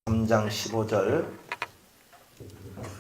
3장 15절,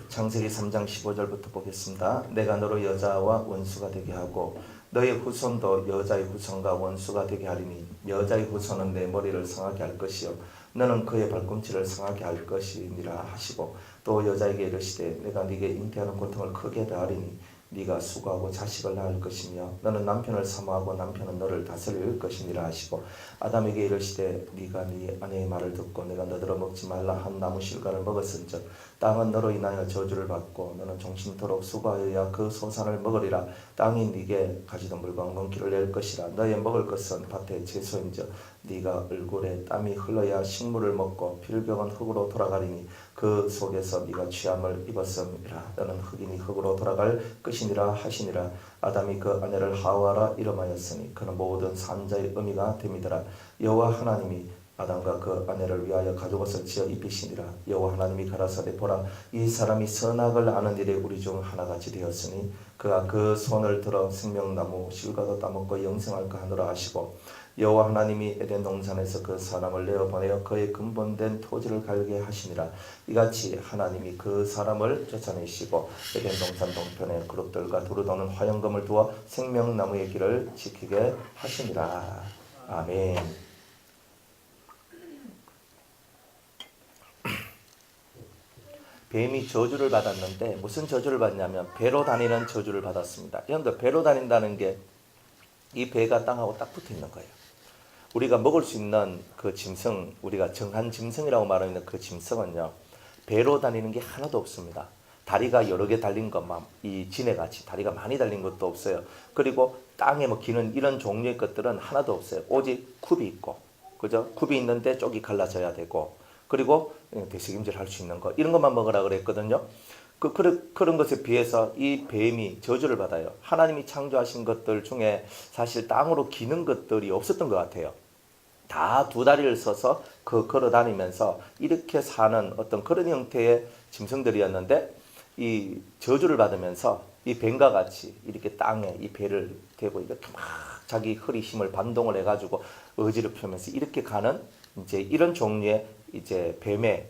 창세기 3장 15절부터 보겠습니다. 내가 너로 여자와 원수가 되게 하고 너의 후손도 여자의 후손과 원수가 되게 하리니 여자의 후손은 내 머리를 상하게 할 것이요 너는 그의 발꿈치를 상하게 할 것이니라 하시고 또 여자에게 이르시되 내가 네게 잉태하는 고통을 크게 더하리니 네가 수고하고 자식을 낳을 것이며 너는 남편을 사모하고 남편은 너를 다스릴 것이니라 하시고 아담에게 이르시되 네가 네 아내의 말을 듣고 내가 너더러 먹지 말라 한 나무 실과를 먹었은즉 땅은 너로 인하여 저주를 받고 너는 종신토록 수고하여야 그 소산을 먹으리라. 땅이 네게 가지던물과 엉겅퀴를 낼 것이라. 너의 먹을 것은 밭의 채소인즉 네가 얼굴에 땀이 흘러야 식물을 먹고 필경은 흙으로 돌아가리니 그 속에서 네가 취함을 입었음이라. 너는 흙이니 흙으로 돌아갈 것이니라 하시니라. 아담이 그 아내를 하와라 이름하였으니 그는 모든 산자의 의미가 됨이더라. 여호와 하나님이 아담과 그 아내를 위하여 가죽옷을 지어 입히시니라. 여호와 하나님이 가라사대 보라 이 사람이 선악을 아는 일에 우리 중 하나같이 되었으니 그가 그 손을 들어 생명나무 실과도 따먹고 영생할까 하노라 하시고 여호와 하나님이 에덴 동산에서 그 사람을 내어 보내어 그의 근본된 토지를 갈게 하시니라. 이같이 하나님이 그 사람을 쫓아내시고 에덴 동산 동편에 그룹들과 두루 도는 화영금을 두어 생명나무의 길을 지키게 하시니라. 아멘. 뱀이 저주를 받았는데 무슨 저주를 받냐면 배로 다니는 저주를 받았습니다. 여러분들 배로 다닌다는 게 이 배가 땅하고 딱 붙어 있는 거예요. 우리가 먹을 수 있는 그 짐승, 우리가 정한 짐승이라고 말하는 그 짐승은요, 배로 다니는 게 하나도 없습니다. 다리가 여러 개 달린 것만, 이 지네같이 다리가 많이 달린 것도 없어요. 그리고 땅에 뭐 기는 이런 종류의 것들은 하나도 없어요. 오직 굽이 있고, 그죠? 굽이 있는데 쪽이 갈라져야 되고, 그리고 되새김질 할 수 있는 거, 이런 것만 먹으라 그랬거든요. 그런 것에 비해서 이 뱀이 저주를 받아요. 하나님이 창조하신 것들 중에 사실 땅으로 기는 것들이 없었던 것 같아요. 다 두 다리를 써서 걸어 다니면서 이렇게 사는 어떤 그런 형태의 짐승들이었는데 이 저주를 받으면서 이 뱀과 같이 이렇게 땅에 이 배를 대고 이렇게 막 자기 허리 힘을 반동을 해가지고 의지를 펴면서 이렇게 가는 이제 이런 종류의 이제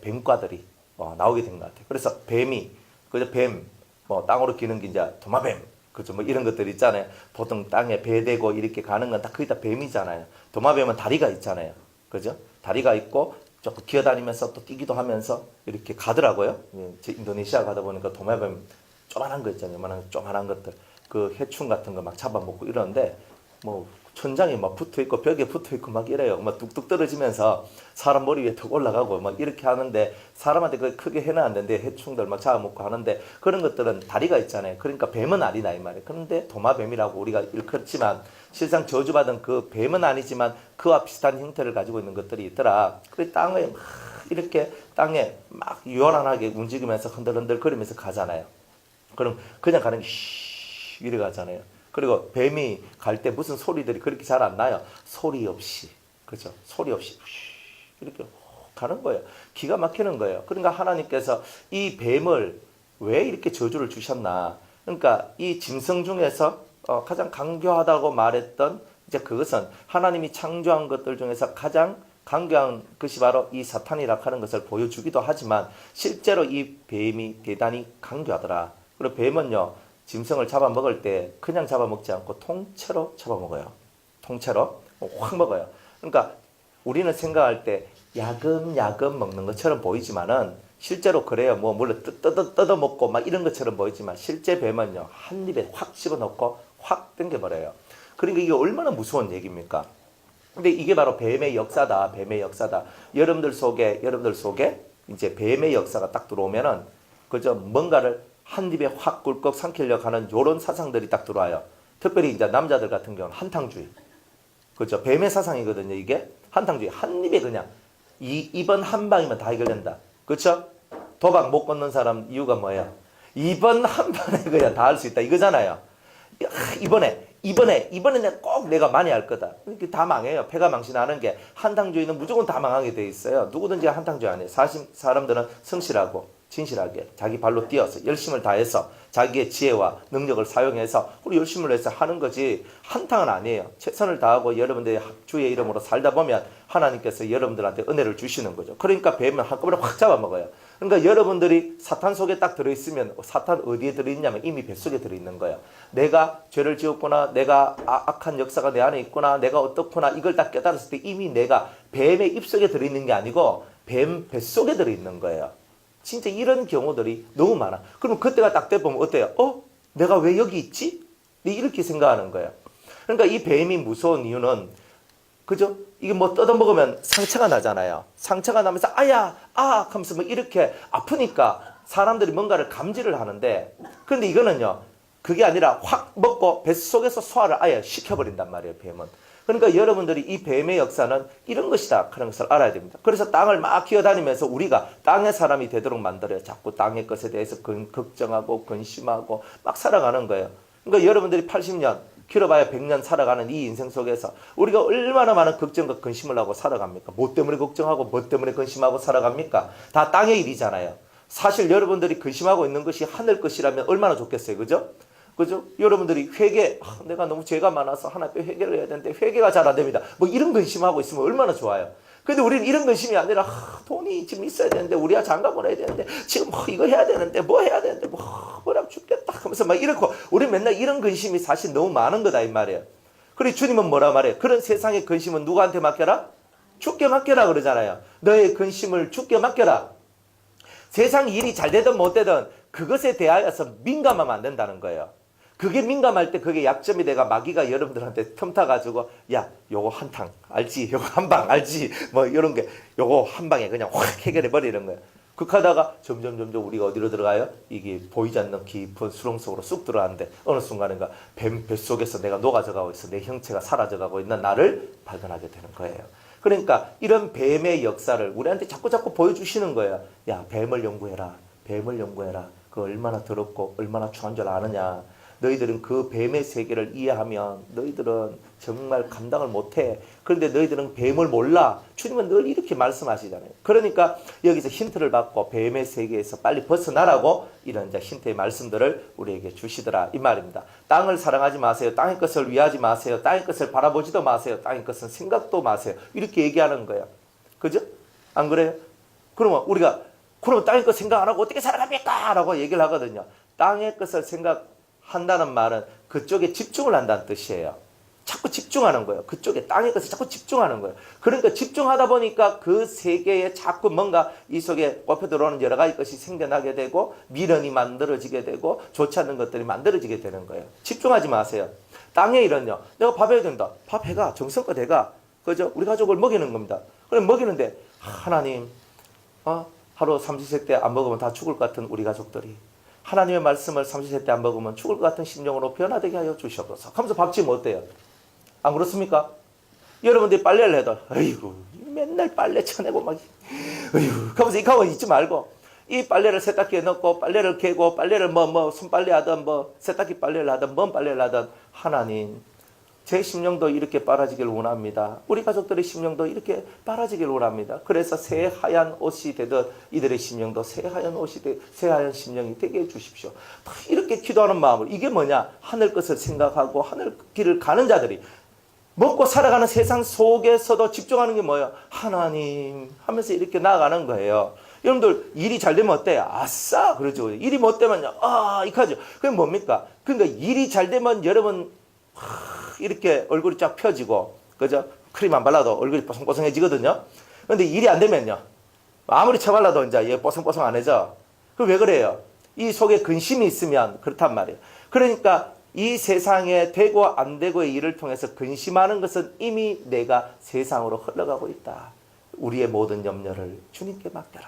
뱀과들이 나오게 된 것 같아요. 그래서 뱀이 그죠? 뱀, 뭐 땅으로 기는 게 이제 도마뱀, 그죠? 뭐 이런 것들 있잖아요. 보통 땅에 배 대고 이렇게 가는 건 다 거의 다 뱀이잖아요. 도마뱀은 다리가 있잖아요, 그죠? 다리가 있고 조금 기어다니면서 또 뛰기도 하면서 이렇게 가더라고요. 인도네시아 가다 보니까 도마뱀 조만한 거 있잖아요, 조만한 것들, 그 해충 같은 거 막 잡아먹고 이러는데 뭐 천장에 막 붙어있고 벽에 붙어있고 막 이래요. 막 뚝뚝 떨어지면서 사람 머리 위에 턱 올라가고 막 이렇게 하는데 사람한테 그 크게 해는 안 되는데 해충들 막 잡아먹고 하는데 그런 것들은 다리가 있잖아요. 그러니까 뱀은 아니다 이 말이에요. 그런데 도마뱀이라고 우리가 일컬지만 실상 저주받은 그 뱀은 아니지만 그와 비슷한 형태를 가지고 있는 것들이 있더라. 그래 땅에 막 이렇게 땅에 막 요란하게 움직이면서 흔들흔들 거리면서 가잖아요. 그럼 그냥 가는 게 이래 가잖아요. 그리고 뱀이 갈 때 무슨 소리들이 그렇게 잘 안 나요. 소리 없이, 그죠? 소리 없이 이렇게 가는 거예요. 기가 막히는 거예요. 그러니까 하나님께서 이 뱀을 왜 이렇게 저주를 주셨나? 그러니까 이 짐승 중에서 가장 강교하다고 말했던 이제 그것은 하나님이 창조한 것들 중에서 가장 강교한 것이 바로 이 사탄이라 하는 것을 보여주기도 하지만 실제로 이 뱀이 대단히 강교하더라. 그리고 뱀은요, 짐승을 잡아먹을 때 그냥 잡아먹지 않고 통째로 잡아먹어요. 통째로 확 먹어요. 그러니까 우리는 생각할 때 야금야금 먹는 것처럼 보이지만은 실제로 그래요. 뭐 물론 뜯어먹고 막 이런 것처럼 보이지만 실제 뱀은요, 한 입에 확 집어넣고 확 당겨버려요. 그러니까 이게 얼마나 무서운 얘기입니까? 근데 이게 바로 뱀의 역사다. 뱀의 역사다. 여러분들 속에 이제 뱀의 역사가 딱 들어오면은 그저 뭔가를 한 입에 확 꿀꺽 삼키려고 하는 요런 사상들이 딱 들어와요. 특별히 이제 남자들 같은 경우는 한탕주의. 그죠? 뱀의 사상이거든요, 이게. 한탕주의. 한 입에 그냥. 이번 한 방이면 다 해결된다. 그쵸? 도박 못 걷는 사람 이유가 뭐예요? 이번 한 방에 그냥 다 할 수 있다. 이거잖아요. 이번에 꼭 내가 많이 할 거다. 이렇게 다 망해요. 패가 망신하는 게 한탕주의는 무조건 다 망하게 돼 있어요. 누구든지 한탕주의 안 해요. 사람들은 성실하고 진실하게 자기 발로 뛰어서 열심을 다해서 자기의 지혜와 능력을 사용해서 우리 열심을 해서 하는 거지 한탕은 아니에요. 최선을 다하고 여러분들의 주의 이름으로 살다 보면 하나님께서 여러분들한테 은혜를 주시는 거죠. 그러니까 뱀은 한꺼번에 확 잡아먹어요. 그러니까 여러분들이 사탄 속에 딱 들어있으면 사탄 어디에 들어있냐면 이미 뱃속에 들어있는 거예요. 내가 죄를 지었구나, 내가 악한 역사가 내 안에 있구나, 내가 어떻구나 이걸 딱 깨달았을 때 이미 내가 뱀의 입속에 들어있는 게 아니고 뱀 뱃속에 들어있는 거예요. 진짜 이런 경우들이 너무 많아. 그럼 그때가 딱 돼보면 어때요? 내가 왜 여기 있지? 이렇게 생각하는 거예요. 그러니까 이 뱀이 무서운 이유는 그죠? 이게 뭐 뜯어먹으면 상처가 나잖아요. 상처가 나면서 아야, 하면서 뭐 이렇게 아프니까 사람들이 뭔가를 감지를 하는데 그런데 이거는요. 그게 아니라 확 먹고 뱃속에서 소화를 아예 시켜버린단 말이에요. 뱀은. 그러니까 여러분들이 이 뱀의 역사는 이런 것이다 하는 것을 알아야 됩니다. 그래서 땅을 막 기어다니면서 우리가 땅의 사람이 되도록 만들어요. 자꾸 땅의 것에 대해서 걱정하고 근심하고 막 살아가는 거예요. 그러니까 여러분들이 80년 길어봐야 100년 살아가는 이 인생 속에서 우리가 얼마나 많은 걱정과 근심을 하고 살아갑니까? 뭐 때문에 걱정하고 뭐 때문에 근심하고 살아갑니까? 다 땅의 일이잖아요. 사실 여러분들이 근심하고 있는 것이 하늘 것이라면 얼마나 좋겠어요. 그죠? 그죠? 여러분들이 회개, 내가 너무 죄가 많아서 하나님 회개를 해야 되는데 회개가 잘 안 됩니다. 뭐 이런 근심하고 있으면 얼마나 좋아요. 근데 우리는 이런 근심이 아니라 돈이 지금 있어야 되는데 우리가 장가 보내야 되는데 지금 이거 해야 되는데 뭐 해야 되는데 뭐라 죽겠다 하면서 막 이렇고 우리 맨날 이런 근심이 사실 너무 많은 거다 이 말이에요. 그리고 주님은 뭐라 말해요? 그런 세상의 근심은 누구한테 맡겨라? 주께 맡겨라 그러잖아요. 너의 근심을 주께 맡겨라. 세상 일이 잘 되든 못 되든 그것에 대하여서 민감하면 안 된다는 거예요. 그게 민감할 때 그게 약점이 돼가 마귀가 여러분들한테 틈타가지고 야 요거 한탕 알지? 요거 한방 알지? 뭐 이런 게 요거 한방에 그냥 확 해결해 버리는 거예요. 그렇게 점점 우리가 어디로 들어가요? 이게 보이지 않는 깊은 수렁 속으로 쑥 들어가는데 어느 순간인가 뱀 뱃속에서 내가 녹아져가고 있어. 내 형체가 사라져가고 있는 나를 발견하게 되는 거예요. 그러니까 이런 뱀의 역사를 우리한테 자꾸 보여주시는 거예요. 야 뱀을 연구해라. 뱀을 연구해라. 그 얼마나 더럽고 얼마나 추한 줄 아느냐. 너희들은 그 뱀의 세계를 이해하면 너희들은 정말 감당을 못해. 그런데 너희들은 뱀을 몰라. 주님은 늘 이렇게 말씀하시잖아요. 그러니까 여기서 힌트를 받고 뱀의 세계에서 빨리 벗어나라고 이런 이제 힌트의 말씀들을 우리에게 주시더라 이 말입니다. 땅을 사랑하지 마세요. 땅의 것을 위하지 마세요. 땅의 것을 바라보지도 마세요. 땅의 것은 생각도 마세요. 이렇게 얘기하는 거예요. 그죠? 안 그래요? 그러면 우리가 그러면 땅의 것 생각 안 하고 어떻게 살아갑니까? 라고 얘기를 하거든요. 땅의 것을 생각한다는 말은 그쪽에 집중을 한다는 뜻이에요. 자꾸 집중하는 거예요. 그쪽에 땅의 것에 자꾸 집중하는 거예요. 그러니까 집중하다 보니까 그 세계에 자꾸 뭔가 이 속에 꼽혀 들어오는 여러 가지 것이 생겨나게 되고 미련이 만들어지게 되고 좋지 않은 것들이 만들어지게 되는 거예요. 집중하지 마세요. 땅의 일은요. 내가 밥 해야 된다. 밥 해가 정성껏 해가. 그죠? 우리 가족을 먹이는 겁니다. 그럼 먹이는데 하나님 하루 삼시세 때 안 먹으면 다 죽을 것 같은 우리 가족들이 하나님의 말씀을 삼시세 때 안 먹으면 죽을 것 같은 심령으로 변화되게 하여 주시옵소서 하면서 밥 지으면 어때요? 안 그렇습니까? 여러분들이 빨래를 해도 아이고 맨날 빨래 쳐내고 막 아이고 하면서 이 가만 있지 말고 이 빨래를 세탁기에 넣고 빨래를 개고 빨래를 뭐 손빨래 하든 뭐 세탁기 빨래를 하든 뭔 빨래를 하든 하나님 제 심령도 이렇게 빨아지길 원합니다. 우리 가족들의 심령도 이렇게 빨아지길 원합니다. 그래서 새하얀 옷이 되듯 이들의 심령도 새하얀 옷이 새하얀 심령이 되게 해주십시오. 이렇게 기도하는 마음을 이게 뭐냐? 하늘 것을 생각하고 하늘 길을 가는 자들이 먹고 살아가는 세상 속에서도 집중하는 게 뭐예요? 하나님 하면서 이렇게 나아가는 거예요. 여러분들 일이 잘 되면 어때요? 아싸 그러죠. 일이 못 되면요. 이카죠. 그게 뭡니까? 그러니까 일이 잘 되면 여러분 이렇게 얼굴이 쫙 펴지고 그죠? 크림 안 발라도 얼굴이 뽀송뽀송해지거든요. 그런데 일이 안 되면요. 아무리 쳐발라도 이제 얘 뽀송뽀송 안 해져. 그 왜 그래요? 이 속에 근심이 있으면 그렇단 말이에요. 그러니까 이 세상에 되고 안 되고의 일을 통해서 근심하는 것은 이미 내가 세상으로 흘러가고 있다. 우리의 모든 염려를 주님께 맡겨라.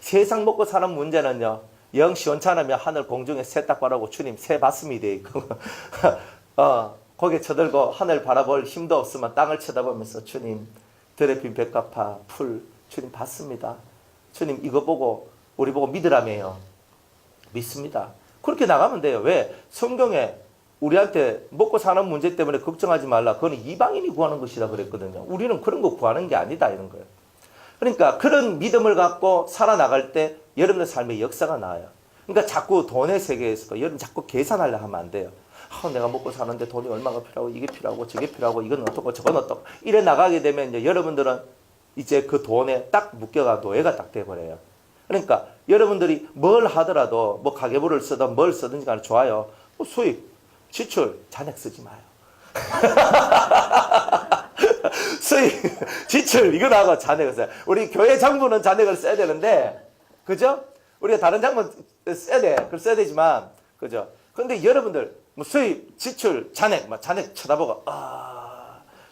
세상 먹고 사는 문제는요. 영 시원찮으면 하늘 공중에 새 딱 바라고 주님 새 받습이 돼 있고 고개 쳐들고 하늘 바라볼 힘도 없으면 땅을 쳐다보면서 주님 드레핀 백합화 풀 주님 받습니다. 주님 이거 보고 우리 보고 믿으라며요. 믿습니다. 그렇게 나가면 돼요. 왜? 성경에 우리한테 먹고 사는 문제 때문에 걱정하지 말라. 그건 이방인이 구하는 것이다 그랬거든요. 우리는 그런 거 구하는 게 아니다 이런 거예요. 그러니까 그런 믿음을 갖고 살아나갈 때 여러분의 삶의 역사가 나와요. 그러니까 자꾸 돈의 세계에서 여러분 자꾸 계산하려 하면 안 돼요. 내가 먹고 사는데 돈이 얼마가 필요하고 이게 필요하고 저게 필요하고 이건 어떻고 저건 어떻고 이래 나가게 되면 이제 여러분들은 이제 그 돈에 딱 묶여가 노예가 딱 돼버려요. 그러니까 여러분들이 뭘 하더라도 뭐 가계부를 쓰든 뭘 쓰든지 간에 좋아요. 뭐 수입, 지출, 잔액 쓰지 마요. 수입, 지출 이거 나하고 잔액을 써요. 우리 교회 장부는 잔액을 써야 되는데 그죠? 우리가 다른 장부 써야 돼. 그걸 써야 되지만 그죠? 근데 여러분들 뭐 수입, 지출, 잔액 막 잔액 쳐다보고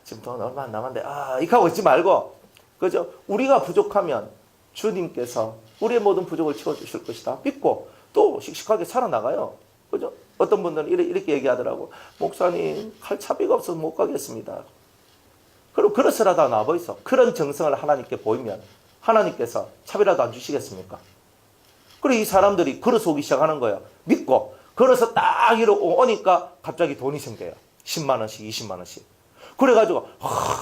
지금 돈 얼마 안 남았는데 이렇게 하고 있지 말고 그죠? 우리가 부족하면 주님께서 우리의 모든 부족을 채워주실 것이다 믿고 또 씩씩하게 살아나가요. 그죠? 어떤 분들은 이렇게 얘기하더라고. 목사님 칼차비가 없어서 못 가겠습니다. 그럼 그릇이라도 놔버 있어. 그런 정성을 하나님께 보이면 하나님께서 차비라도 안 주시겠습니까? 그리고 이 사람들이 그릇 오기 시작하는 거예요. 믿고 그래서 딱 이러고 오니까 갑자기 돈이 생겨요. 10만 원씩 20만 원씩. 그래가지고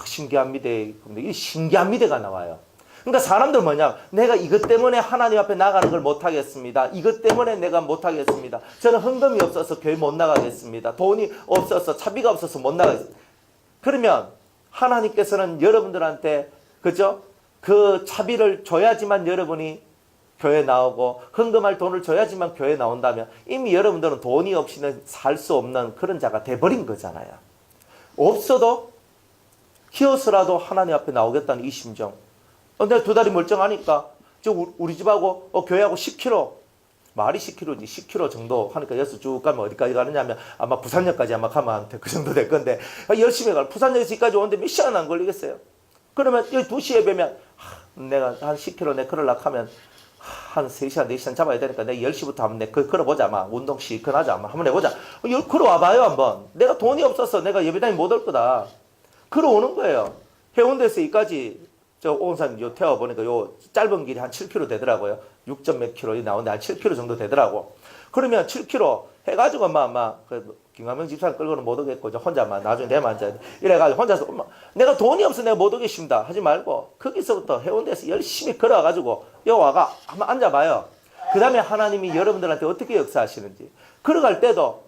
신기한 미대. 근데 이 신기한 미대가 나와요. 그러니까 사람들 뭐냐, 내가 이것 때문에 하나님 앞에 나가는 걸 못하겠습니다. 이것 때문에 내가 못하겠습니다. 저는 헌금이 없어서 교회 못 나가겠습니다. 돈이 없어서 차비가 없어서 못 나가겠습니다. 그러면 하나님께서는 여러분들한테 그죠? 그 차비를 줘야지만 여러분이 교회 나오고 헌금할 돈을 줘야지만 교회 나온다면 이미 여러분들은 돈이 없이는 살 수 없는 그런 자가 돼버린 거잖아요. 없어도 키워서라도 하나님 앞에 나오겠다는 이 심정. 내가 두 다리 멀쩡하니까 우리 집하고 교회하고 10km 말이 10km지 10km 정도 하니까 여기서 쭉 가면 어디까지 가느냐면 아마 부산역까지 아마 가면 그 정도 될 건데 열심히 가. 부산역에서 여기까지 오는데 몇 시간 안 걸리겠어요? 그러면 여기 2시에 뵈면 내가 한 10km 내 걸으려고 하면 한 3시간 4시간 잡아야 되니까 내가 10시부터 한번 내 걸어보자. 아마 운동 시큰하자. 한번 해보자. 걸어와봐요 한번. 내가 돈이 없어서 내가 예배당에 못 올 거다. 걸어오는 거예요. 해운대에서 여기까지 오은산 태워보니까 요 짧은 길이 한 7km 되더라고요. 6점 몇 킬로 나오는데 한 7km 정도 되더라고. 그러면 7km 해가지고 김광명 집사님 끌고는 못 오겠고 혼자 나중에 내만 앉아야 돼. 이래가지고 혼자서 내가 돈이 없어 내가 못 오겠습니다 하지 말고 거기서부터 해운대에서 열심히 걸어가지고 여기 와가 한번 앉아봐요. 그 다음에 하나님이 여러분들한테 어떻게 역사하시는지. 걸어갈 때도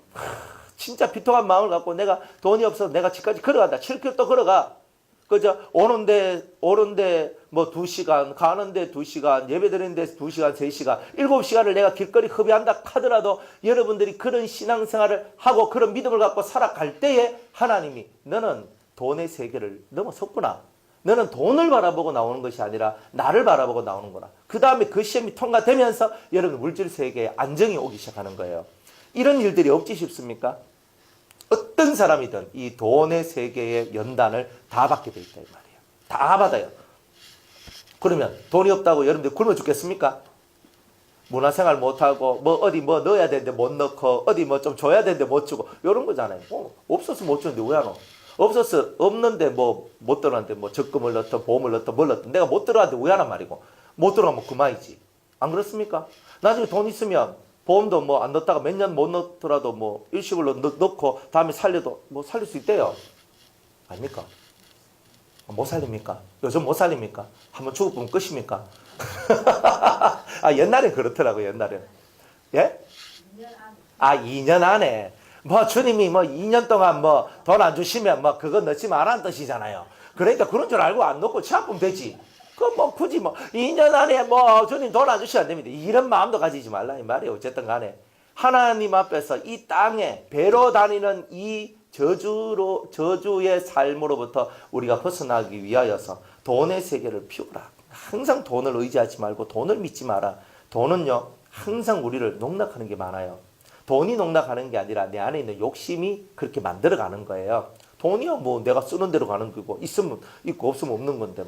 진짜 비통한 마음을 갖고 내가 돈이 없어서 내가 집까지 걸어간다. 7km 또 걸어가. 그죠? 오는데 뭐 2시간, 가는데 2시간, 예배 드리는데 2시간, 3시간, 7시간을 내가 길거리 허비한다 하더라도 여러분들이 그런 신앙생활을 하고 그런 믿음을 갖고 살아갈 때에 하나님이 너는 돈의 세계를 넘어섰구나. 너는 돈을 바라보고 나오는 것이 아니라 나를 바라보고 나오는구나. 그 다음에 그 시험이 통과되면서 여러분 물질 세계에 안정이 오기 시작하는 거예요. 이런 일들이 없지 싶습니까? 어떤 사람이든 이 돈의 세계의 연단을 다 받게 돼 있다 이 말이에요. 다 받아요. 그러면 돈이 없다고 여러분들 굶어 죽겠습니까? 문화생활 못하고 어디 넣어야 되는데 못 넣고 어디 좀 줘야 되는데 못 주고 이런 거잖아요. 없어서 못 주는데 왜 안 와? 없어서 없는데 못 들어왔는데 적금을 넣든 보험을 넣든 뭘 넣든 내가 못 들어왔는데 왜 하란 말이고 못 들어가면 그만이지. 안 그렇습니까? 나중에 돈 있으면 보험도 안 넣었다가 몇 년 못 넣더라도 일시불로 넣고 다음에 살려도 살릴 수 있대요. 아닙니까? 못 살립니까? 요즘 못 살립니까? 한번 죽어보면 끝입니까? 옛날엔 그렇더라고요, 옛날엔. 예? 2년 안에. 주님이 2년 동안 돈 안 주시면 그거 넣지 말라는 뜻이잖아요. 그러니까 그런 줄 알고 안 넣고 취합하면 되지. 굳이 2년 안에 주님 돈 안 주시면 안 됩니다. 이런 마음도 가지지 말라 이 말이에요. 어쨌든 간에 하나님 앞에서 이 땅에 배로 다니는 이 저주의 삶으로부터 우리가 벗어나기 위하여서 돈의 세계를 피우라. 항상 돈을 의지하지 말고 돈을 믿지 마라. 돈은요 항상 우리를 농락하는 게 많아요. 돈이 농락하는 게 아니라 내 안에 있는 욕심이 그렇게 만들어가는 거예요. 돈이요 내가 쓰는 대로 가는 거고 있으면 있고 없으면 없는 건데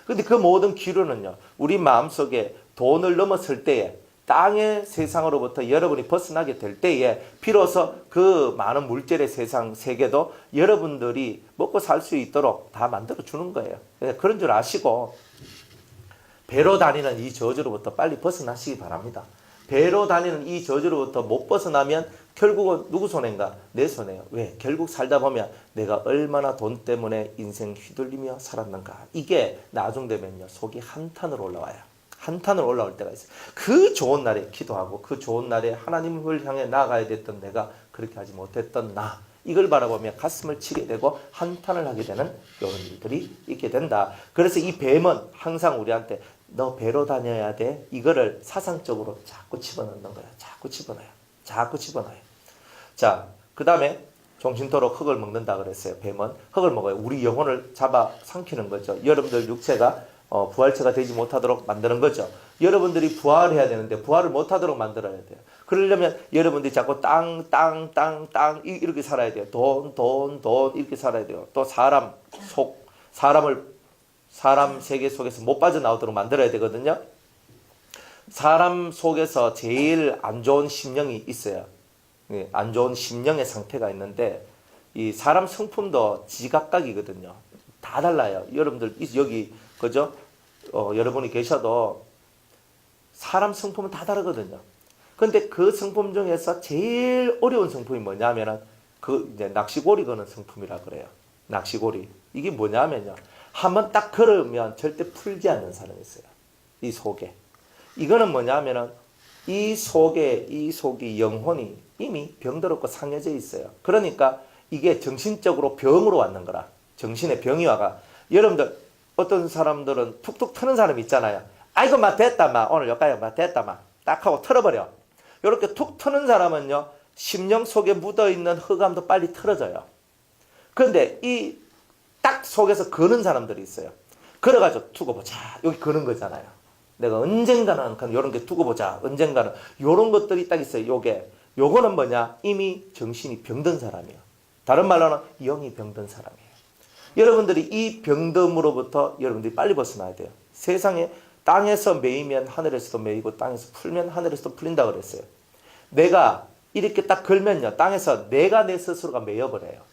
근데 그 모든 기류는요 우리 마음속에 돈을 넘었을 때에 땅의 세상으로부터 여러분이 벗어나게 될 때에 비로소 그 많은 물질의 세상 세계도 여러분들이 먹고 살 수 있도록 다 만들어 주는 거예요. 그런 줄 아시고 배로 다니는 이 저주로부터 빨리 벗어나시기 바랍니다. 배로 다니는 이 저주로부터 못 벗어나면 결국은 누구 손해인가? 내 손해예요. 왜? 결국 살다 보면 내가 얼마나 돈 때문에 인생 휘둘리며 살았는가. 이게 나중되면요. 속이 한탄으로 올라와요. 한탄으로 올라올 때가 있어요. 그 좋은 날에 기도하고 그 좋은 날에 하나님을 향해 나아가야 됐던 내가 그렇게 하지 못했던 나. 이걸 바라보며 가슴을 치게 되고 한탄을 하게 되는 이런 일들이 있게 된다. 그래서 이 뱀은 항상 우리한테 너 배로 다녀야 돼. 이거를 사상적으로 자꾸 집어넣는 거예요. 자꾸 집어넣어요. 자꾸 집어넣어요. 자, 그 다음에 종신토록 흙을 먹는다 그랬어요. 뱀은 흙을 먹어요. 우리 영혼을 잡아 삼키는 거죠. 여러분들 육체가 부활체가 되지 못하도록 만드는 거죠. 여러분들이 부활해야 되는데 부활을 못하도록 만들어야 돼요. 그러려면 여러분들이 자꾸 땅 이렇게 살아야 돼요. 돈 이렇게 살아야 돼요. 또 사람 세계 속에서 못 빠져나오도록 만들어야 되거든요. 사람 속에서 제일 안 좋은 심령이 있어요. 안 좋은 심령의 상태가 있는데 이 사람 성품도 지각각이거든요. 다 달라요. 여러분들 여기 그죠? 여러분이 계셔도 사람 성품은 다 다르거든요. 근데 그 성품 중에서 제일 어려운 성품이 뭐냐면은 이제 낚시고리 거는 성품이라 그래요. 낚시고리. 이게 뭐냐면요. 한번 딱 걸으면 절대 풀지 않는 사람이 있어요. 이 속에. 이거는 뭐냐면은 이 속이 영혼이 이미 병들었고 상해져 있어요. 그러니까 이게 정신적으로 병으로 왔는 거라. 정신의 병이 와가. 여러분들 어떤 사람들은 툭툭 트는 사람이 있잖아요. 아이고 막 됐다 막 오늘 여기까지 막 됐다 막 딱 하고 틀어버려. 이렇게 툭 트는 사람은요. 심령 속에 묻어있는 흑암도 빨리 틀어져요. 그런데 이 딱 속에서 거는 사람들이 있어요. 걸어가지고 두고 보자. 여기 거는 거잖아요. 내가 언젠가는 이런 게 두고 보자. 언젠가는 이런 것들이 딱 있어요. 요거는 뭐냐? 이미 정신이 병든 사람이에요. 다른 말로는 영이 병든 사람이에요. 여러분들이 이 병듦으로부터 여러분들이 빨리 벗어나야 돼요. 세상에 땅에서 매이면 하늘에서도 매이고 땅에서 풀면 하늘에서도 풀린다 그랬어요. 내가 이렇게 딱 걸면요. 땅에서 내가 내 스스로가 매여버려요.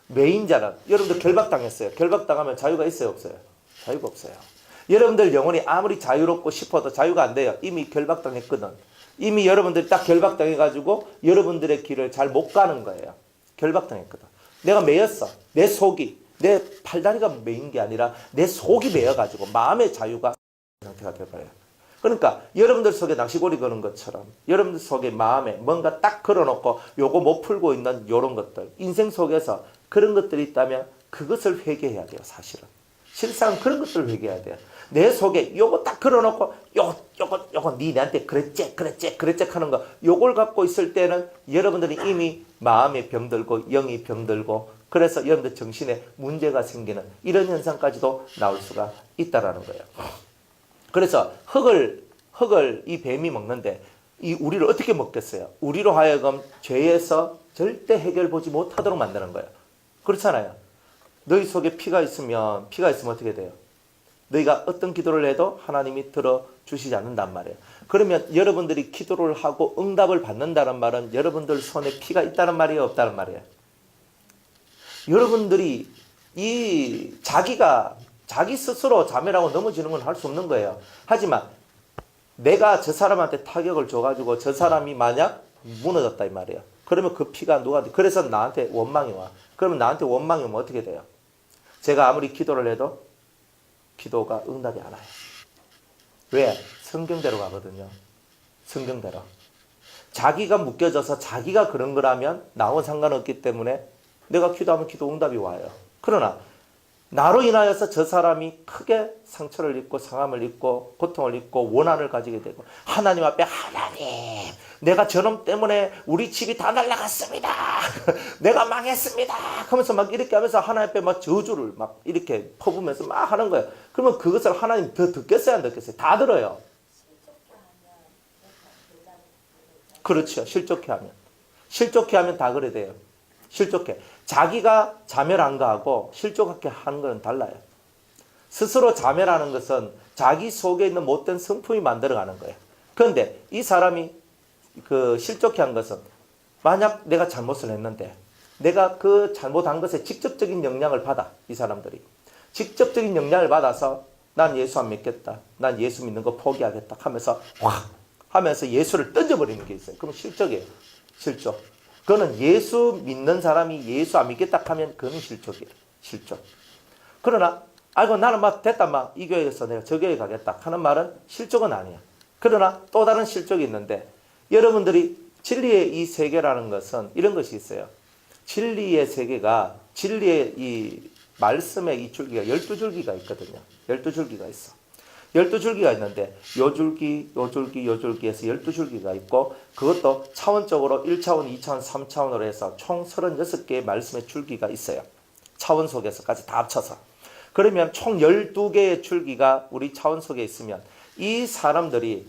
매인 자는 여러분들 결박당했어요. 결박당하면 자유가 있어요? 없어요? 자유가 없어요. 여러분들 영혼이 아무리 자유롭고 싶어도 자유가 안 돼요. 이미 결박당했거든. 이미 여러분들이 딱 결박당해가지고 여러분들의 길을 잘 못 가는 거예요. 결박당했거든. 내가 매였어. 내 속이, 내 팔다리가 매인 게 아니라 내 속이 매여가지고 마음의 자유가 상태가 되어버려요. 그러니까 여러분들 속에 낚시고리 거는 것처럼 여러분들 속에 마음에 뭔가 딱 걸어놓고 요거 못 풀고 있는 요런 것들 인생 속에서 그런 것들이 있다면 그것을 회개해야 돼요. 사실은. 실상 그런 것들을 회개해야 돼요. 내 속에 요거 딱 걸어놓고 요거 니 나한테 그랬지 하는 거 요걸 갖고 있을 때는 여러분들이 이미 마음에 병들고 영이 병들고 그래서 여러분들 정신에 문제가 생기는 이런 현상까지도 나올 수가 있다라는 거예요. 그래서 흙을 이 뱀이 먹는데 이 우리를 어떻게 먹겠어요? 우리로 하여금 죄에서 절대 해결 보지 못하도록 만드는 거예요. 그렇잖아요. 너희 속에 피가 있으면 어떻게 돼요? 너희가 어떤 기도를 해도 하나님이 들어주시지 않는단 말이에요. 그러면 여러분들이 기도를 하고 응답을 받는다는 말은 여러분들 손에 피가 있다는 말이에요? 없다는 말이에요? 여러분들이 자기 스스로 자멸하고 넘어지는 건 할 수 없는 거예요. 하지만 내가 저 사람한테 타격을 줘가지고 저 사람이 만약 무너졌다 이 말이에요. 그러면 그 피가 누구한테 그래서 나한테 원망이 와. 그러면 나한테 원망이 오면 어떻게 돼요? 제가 아무리 기도를 해도 기도가 응답이 안 와요. 왜? 성경대로 가거든요. 성경대로. 자기가 묶여져서 자기가 그런 거라면 나하고는 상관없기 때문에 내가 기도하면 기도 응답이 와요. 그러나 나로 인하여서 저 사람이 크게 상처를 입고 상함을 입고 고통을 입고 원한을 가지게 되고 하나님 앞에 하나님 내가 저놈 때문에 우리 집이 다 날아갔습니다. 내가 망했습니다. 하면서 막 이렇게 하면서 하나님 앞에 막 저주를 막 이렇게 퍼부면서 막 하는 거예요. 그러면 그것을 하나님 더 듣겠어요? 안 듣겠어요? 다 들어요. 그렇죠. 실족해 하면 다 그래 돼요. 실족해. 자기가 자멸한 거하고 실족하게 하는 건 달라요. 스스로 자멸하는 것은 자기 속에 있는 못된 성품이 만들어가는 거예요. 그런데 이 사람이 실족해 한 것은 만약 내가 잘못을 했는데 내가 그 잘못한 것에 직접적인 영향을 받아. 이 사람들이. 직접적인 영향을 받아서 난 예수 안 믿겠다. 난 예수 믿는 거 포기하겠다 하면서 확 하면서 예수를 던져버리는 게 있어요. 그럼 실족이에요. 실족. 그거는 예수 믿는 사람이 예수 안 믿겠다 하면 그건 실족이에요. 실족. 그러나 아이고 나는 막 됐다 막 이 교회에서 내가 저 교회 가겠다 하는 말은 실족은 아니야. 그러나 또 다른 실족이 있는데 여러분들이 진리의 이 세계라는 것은 이런 것이 있어요. 진리의 세계가 진리의 이 말씀의 이 줄기가 12줄기가 있거든요. 12줄기가 있어. 12줄기가 있는데 요 줄기, 요 줄기, 요 줄기에서 12줄기가 있고 그것도 차원적으로 1차원, 2차원, 3차원으로 해서 총 36개의 말씀의 줄기가 있어요. 차원 속에서까지 다 합쳐서. 그러면 총 12개의 줄기가 우리 차원 속에 있으면 이 사람들이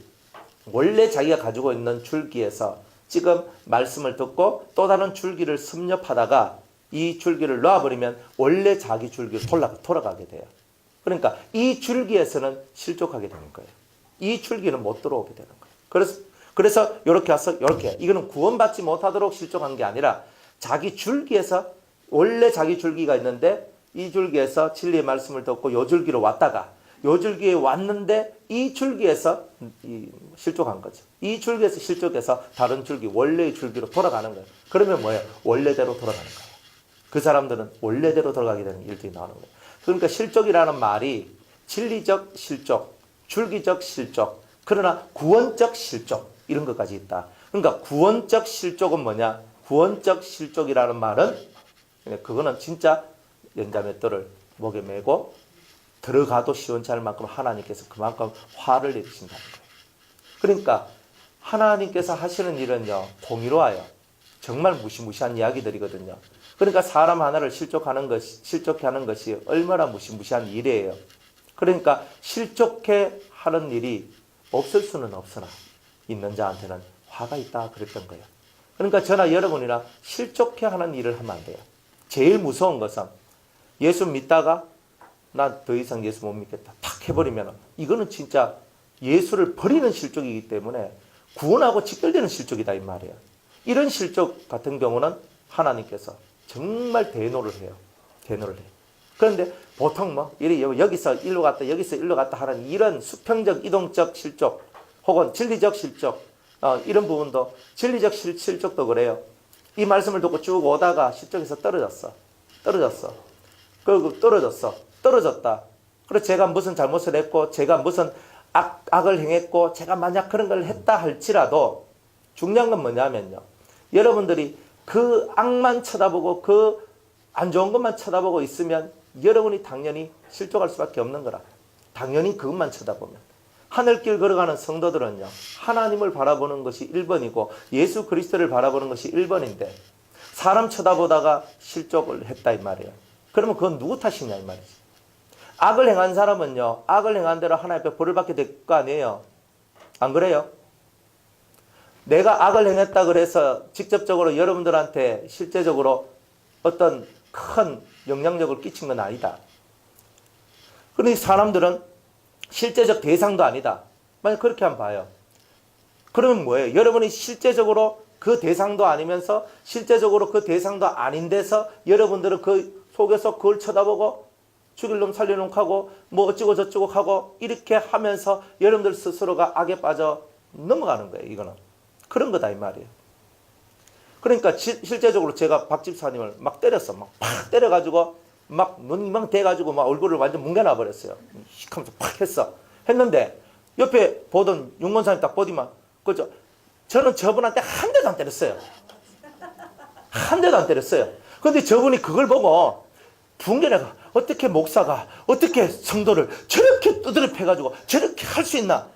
원래 자기가 가지고 있는 줄기에서 지금 말씀을 듣고 또 다른 줄기를 섭렵하다가 이 줄기를 놓아버리면 원래 자기 줄기로 돌아가게 돼요. 그러니까 이 줄기에서는 실족하게 되는 거예요. 이 줄기는 못 들어오게 되는 거예요. 그래서 이렇게 와서 이렇게 이거는 구원받지 못하도록 실족한 게 아니라 자기 줄기에서 원래 자기 줄기가 있는데 이 줄기에서 진리의 말씀을 듣고 이 줄기로 왔다가 이 줄기에 왔는데 이 줄기에서 실족한 거죠. 이 줄기에서 실족해서 다른 줄기 원래의 줄기로 돌아가는 거예요. 그러면 뭐예요? 원래대로 돌아가는 거예요. 그 사람들은 원래대로 돌아가게 되는 일들이 나오는 거예요. 그러니까 실족이라는 말이 진리적 실족, 줄기적 실족, 그러나 구원적 실족 이런 것까지 있다. 그러니까 구원적 실족은 뭐냐? 구원적 실족이라는 말은 그거는 진짜 연자맷돌을 목에 메고 들어가도 시원치 않을 만큼 하나님께서 그만큼 화를 내리신다는 거예요. 그러니까 하나님께서 하시는 일은요 공의로워요. 정말 무시무시한 이야기들이거든요. 그러니까 사람 하나를 실족해 하는 것이 얼마나 무시무시한 일이에요. 그러니까 실족해 하는 일이 없을 수는 없으나 있는 자한테는 화가 있다 그랬던 거예요. 그러니까 저나 여러분이나 실족해 하는 일을 하면 안 돼요. 제일 무서운 것은 예수 믿다가 나 더 이상 예수 못 믿겠다 탁 해버리면 이거는 진짜 예수를 버리는 실족이기 때문에 구원하고 직결되는 실족이다 이 말이에요. 이런 실족 같은 경우는 하나님께서 정말 대노를 해요. 대노를 해요. 그런데 보통 여기서 일로 갔다 여기서 일로 갔다 하는 이런 수평적 이동적 실족 혹은 진리적 실족 이런 부분도 진리적 실족도 그래요. 이 말씀을 듣고 쭉 오다가 실족에서 떨어졌어. 그리고 떨어졌다. 그래서 제가 무슨 잘못을 했고 제가 무슨 악을 행했고 제가 만약 그런 걸 했다 할지라도 중요한 건 뭐냐면요. 여러분들이 그 악만 쳐다보고 그 안 좋은 것만 쳐다보고 있으면 여러분이 당연히 실족할 수밖에 없는 거라. 당연히 그것만 쳐다보면. 하늘길 걸어가는 성도들은요. 하나님을 바라보는 것이 1번이고 예수 그리스도를 바라보는 것이 1번인데 사람 쳐다보다가 실족을 했다 이 말이에요. 그러면 그건 누구 탓이냐 이 말이지. 악을 행한 사람은요. 악을 행한 대로 하나님 앞에 벌을 받게 될 거 아니에요. 안 그래요? 내가 악을 행했다 그래서 직접적으로 여러분들한테 실제적으로 어떤 큰 영향력을 끼친 건 아니다. 그런데 사람들은 실제적 대상도 아니다. 만약 그렇게 한번 봐요. 그러면 뭐예요? 여러분이 실제적으로 그 대상도 아니면서 실제적으로 그 대상도 아닌 데서 여러분들은 그 속에서 그걸 쳐다보고 죽일 놈 살릴 놈 하고 뭐 어쩌고 저쩌고 하고 이렇게 하면서 여러분들 스스로가 악에 빠져 넘어가는 거예요. 이거는. 그런 거다 이 말이에요. 그러니까 실제적으로 제가 박 집사님을 막 때렸어. 막 팍 때려가지고 막 눈이 막 대가지고 막 얼굴을 완전 뭉개놔 버렸어요. 씩 하면서 팍 했어. 했는데 옆에 보던 윤건사님 딱 보더만 그죠? 저는 저분한테 한 대도 안 때렸어요. 한 대도 안 때렸어요. 근데 저분이 그걸 보고 붕괴내가 어떻게 목사가 어떻게 성도를 저렇게 두드려 패가지고 저렇게 할 수 있나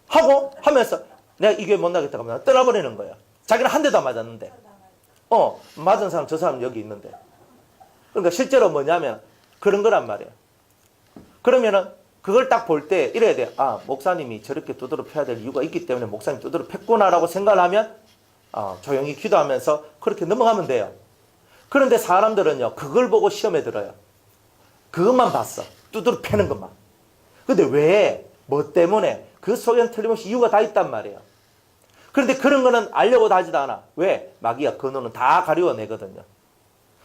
하고 하면서 내가 이 교회 못 나겠다고 하면 떠나버리는 거야. 자기는 한 대도 안 맞았는데 맞은 사람 저 사람 여기 있는데. 그러니까 실제로 뭐냐면 그런 거란 말이에요. 그러면은 그걸 딱 볼 때 이래야 돼. 아, 목사님이 저렇게 두드러 패야 될 이유가 있기 때문에 목사님 두드러 팼구나라고 생각을 하면 조용히 기도하면서 그렇게 넘어가면 돼요. 그런데 사람들은요. 그걸 보고 시험에 들어요. 그것만 봤어. 두드러 패는 것만. 근데 왜? 뭐 때문에? 그 속에는 틀림없이 이유가 다 있단 말이에요. 그런데 그런 거는 알려고도 하지도 않아. 왜? 마귀가 그 눈은 다 가리워내거든요.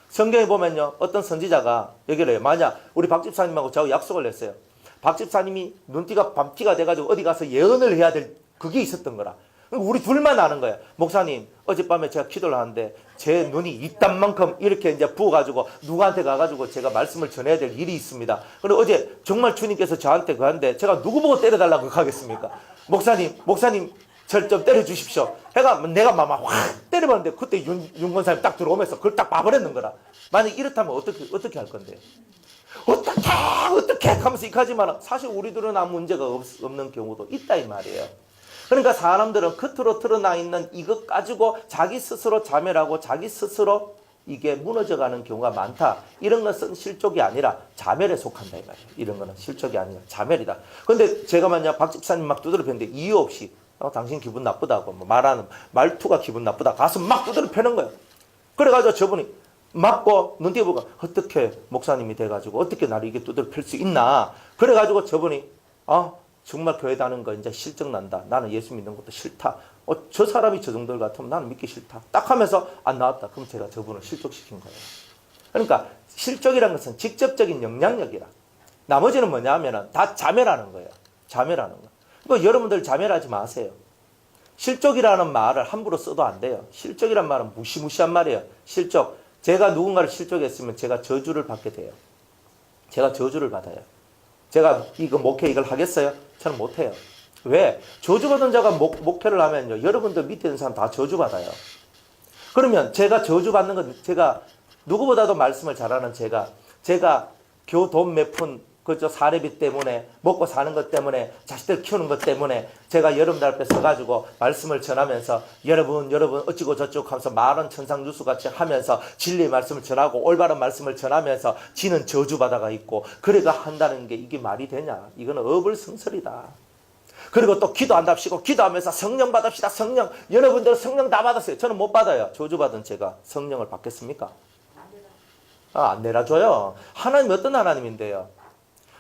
성경에 보면요. 어떤 선지자가 얘기를 해요. 만약 우리 박 집사님하고 저하고 약속을 했어요. 박 집사님이 눈띠가 밤띠가 돼가지고 어디 가서 예언을 해야 될 그게 있었던 거라. 우리 둘만 아는 거야. 목사님, 어젯밤에 제가 기도를 하는데 제 눈이 이딴만큼 이렇게 이제 부어가지고 누구한테 가가지고 제가 말씀을 전해야 될 일이 있습니다. 그리고 어제 정말 주님께서 저한테 그한데 제가 누구 보고 때려달라고 하겠습니까? 목사님, 저를 좀 때려주십시오. 내가 막 확 때려봤는데 그때 윤 권사님 딱 들어오면서 그걸 딱 봐버렸는 거라. 만약 이렇다면 어떻게 할 건데? 어떻게 하면서 이까지만 사실 우리들은 아무 문제가 없는 경우도 있다 이 말이에요. 그러니까 사람들은 겉으로 드러나 있는 이것 가지고 자기 스스로 자멸하고 자기 스스로 이게 무너져가는 경우가 많다. 이런 것은 실족이 아니라 자멸에 속한다 이 말이에요. 이런 거는 실족이 아니라 자멸이다. 근데 제가 만약 박 집사님 막 두드려 팼는데 이유 없이 당신 기분 나쁘다고 말하는 말투가 기분 나쁘다. 가서 막 두드려 패는 거예요. 그래가지고 저분이 맞고 눈 띄어보고 어떻게 목사님이 돼가지고 어떻게 나를 이게 두드려 팰 수 있나. 그래가지고 저분이 정말 교회 다니는 거 이제 실증난다. 나는 예수 믿는 것도 싫다. 저 사람이 저 정도 같으면 나는 믿기 싫다. 딱 하면서 안 나왔다. 그럼 제가 저분을 실족시킨 거예요. 그러니까 실족이라는 것은 직접적인 영향력이라. 나머지는 뭐냐 하면은 다 자멸하는 거예요. 자멸하는 거. 그러니까 여러분들 자멸하지 마세요. 실족이라는 말을 함부로 써도 안 돼요. 실족이란 말은 무시무시한 말이에요. 실족. 제가 누군가를 실족했으면 제가 저주를 받게 돼요. 제가 저주를 받아요. 제가 이거 목회 이걸 하겠어요? 저는 못해요. 왜? 저주받은 자가 목회를 하면요. 여러분들 밑에 있는 사람 다 저주받아요. 그러면 제가 저주받는 건 제가 누구보다도 말씀을 잘하는 제가 돈 몇 푼 그저 사례비 때문에 먹고 사는 것 때문에 자식들 키우는 것 때문에 제가 여러분들 앞에 서가지고 말씀을 전하면서 여러분 어찌고 저찌고 하면서 말은 천상뉴스같이 하면서 진리의 말씀을 전하고 올바른 말씀을 전하면서 지는 저주받아가 있고 그래가 한다는 게 이게 말이 되냐. 이거는 어불성설이다. 그리고 또 기도한답시고 기도하면서 성령 받읍시다. 성령. 여러분들 성령 다 받았어요. 저는 못 받아요. 저주받은 제가 성령을 받겠습니까? 안 내려줘요. 하나님 어떤 하나님인데요?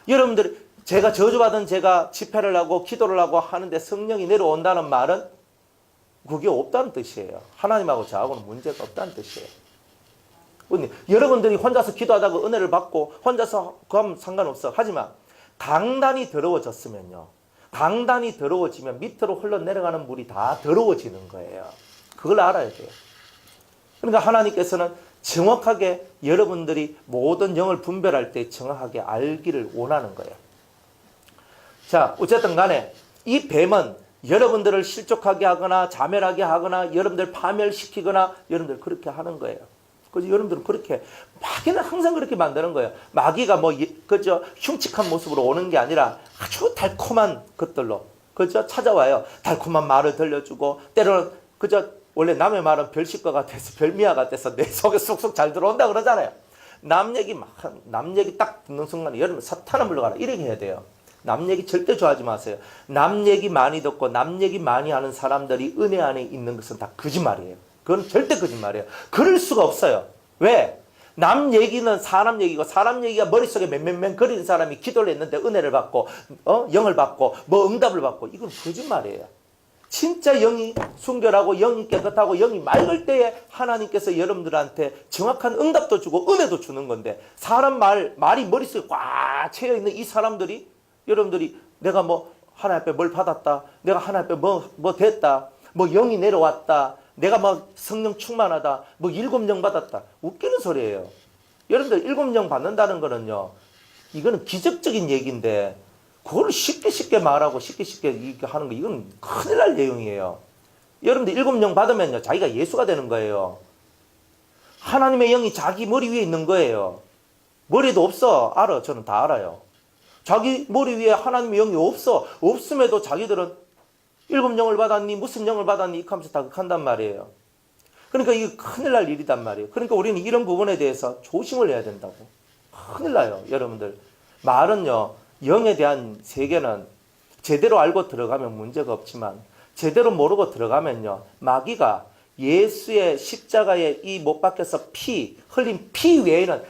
여러분들이 제가 저주받은 제가 집회를 하고 기도를 하고 하는데 성령이 내려온다는 말은 그게 없다는 뜻이에요. 하나님하고 저하고는 문제가 없다는 뜻이에요. 여러분들이 혼자서 기도하다가 은혜를 받고 혼자서 그하면 상관없어. 하지만 강단이 더러워졌으면요. 강단이 더러워지면 밑으로 흘러내려가는 물이 다 더러워지는 거예요. 그걸 알아야 돼요. 그러니까 하나님께서는 정확하게 여러분들이 모든 영을 분별할 때 정확하게 알기를 원하는 거예요. 자, 어쨌든 간에 이 뱀은 여러분들을 실족하게 하거나 자멸하게 하거나 여러분들 파멸시키거나 여러분들 그렇게 하는 거예요. 그래서 여러분들은 그렇게 마귀는 항상 그렇게 만드는 거예요. 마귀가 그저 흉측한 모습으로 오는 게 아니라 아주 달콤한 것들로 그저 찾아와요. 달콤한 말을 들려주고 때로는 그저 원래 남의 말은 별식과 같아서 별미와 같아서 내 속에 쏙쏙 잘 들어온다 그러잖아요. 남 얘기 딱 듣는 순간에 여러분 사탄을 물러가라 이렇게 해야 돼요. 남 얘기 절대 좋아하지 마세요. 남 얘기 많이 듣고 남 얘기 많이 하는 사람들이 은혜 안에 있는 것은 다 거짓말이에요. 그건 절대 거짓말이에요. 그럴 수가 없어요. 왜? 남 얘기는 사람 얘기고 사람 얘기가 머릿속에 맹맹맹 거리는 사람이 기도를 했는데 은혜를 받고 영을 받고 응답을 받고 이건 거짓말이에요. 진짜 영이 순결하고 영이 깨끗하고 영이 맑을 때에 하나님께서 여러분들한테 정확한 응답도 주고 은혜도 주는 건데 사람 말이 머릿속에 꽉 채여있는 이 사람들이 여러분들이 내가 하나님 앞에 뭘 받았다. 내가 하나님 앞에 뭐 됐다. 영이 내려왔다. 내가 성령 충만하다. 7영 받았다. 웃기는 소리예요. 여러분들 7영 받는다는 거는요. 이거는 기적적인 얘기인데 그걸 쉽게 말하고 쉽게 이렇게 하는 거 이건 큰일 날 내용이에요. 여러분들 7영 받으면요. 자기가 예수가 되는 거예요. 하나님의 영이 자기 머리 위에 있는 거예요. 머리도 없어. 알아. 저는 다 알아요. 자기 머리 위에 하나님의 영이 없어. 없음에도 자기들은 7영을 받았니? 무슨 영을 받았니? 이렇게 하면서 다극한단 말이에요. 그러니까 이게 큰일 날 일이단 말이에요. 그러니까 우리는 이런 부분에 대해서 조심을 해야 된다고. 큰일 나요. 여러분들. 말은요. 영에 대한 세계는 제대로 알고 들어가면 문제가 없지만 제대로 모르고 들어가면요. 마귀가 예수의 십자가에 이 못 박혀서 흘린 피 외에는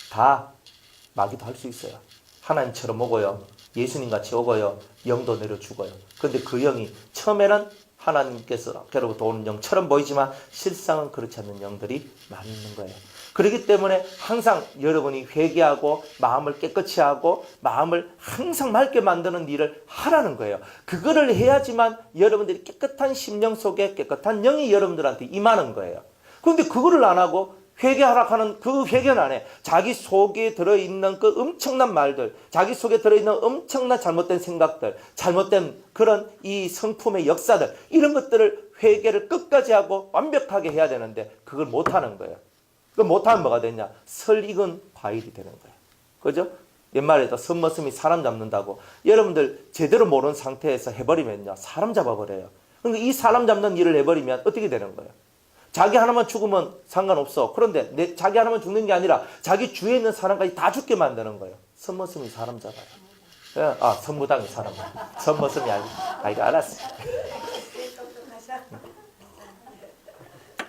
다 마귀도 할 수 있어요. 하나님처럼 오고요. 예수님같이 오고요. 영도 내려 죽어요. 그런데 그 영이 처음에는 하나님께로부터 오는 영처럼 보이지만 실상은 그렇지 않는 영들이 많이 있는 거예요. 그렇기 때문에 항상 여러분이 회개하고 마음을 깨끗이 하고 마음을 항상 맑게 만드는 일을 하라는 거예요. 그거를 해야지만 여러분들이 깨끗한 심령 속에 깨끗한 영이 여러분들한테 임하는 거예요. 그런데 그거를 안 하고 회개하라 하는 그 회개는 안 해. 자기 속에 들어있는 그 엄청난 말들, 자기 속에 들어있는 엄청난 잘못된 생각들, 잘못된 그런 이 성품의 역사들, 이런 것들을 회개를 끝까지 하고 완벽하게 해야 되는데 그걸 못하는 거예요. 그걸 못하면 뭐가 되냐? 설익은 과일이 되는 거예요. 그죠? 옛말에도 선머슴이 사람 잡는다고. 여러분들 제대로 모르는 상태에서 해버리면요, 사람 잡아버려요. 그러니까 이 사람 잡는 일을 해버리면 어떻게 되는 거예요? 자기 하나만 죽으면 상관없어. 그런데 자기 하나만 죽는 게 아니라 자기 주위에 있는 사람까지 다 죽게 만드는 거예요. 선머슴이 사람 잡아요. 아, 선무당이 사람 잡아요. 선머슴이 아니고. 이거 알았어.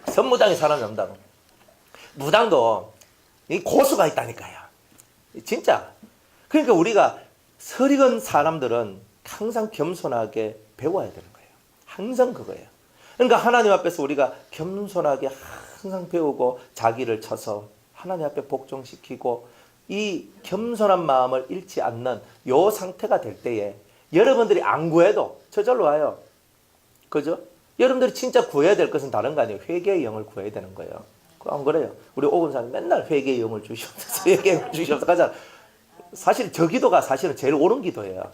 선무당이 사람 잡는다고. 무당도 이 고수가 있다니까요. 진짜. 그러니까 우리가 설익은 사람들은 항상 겸손하게 배워야 되는 거예요. 항상 그거예요. 그러니까 하나님 앞에서 우리가 겸손하게 항상 배우고 자기를 쳐서 하나님 앞에 복종시키고 이 겸손한 마음을 잃지 않는 요 상태가 될 때에 여러분들이 안 구해도 저절로 와요. 그죠? 여러분들이 진짜 구해야 될 것은 다른 거 아니에요. 회개의 영을 구해야 되는 거예요. 안 그래요? 우리 오금사님 맨날 회개의 영을 주시옵소서, 회개의 영을 주시옵소서 하잖아. 사실 저 기도가 사실은 제일 옳은 기도예요.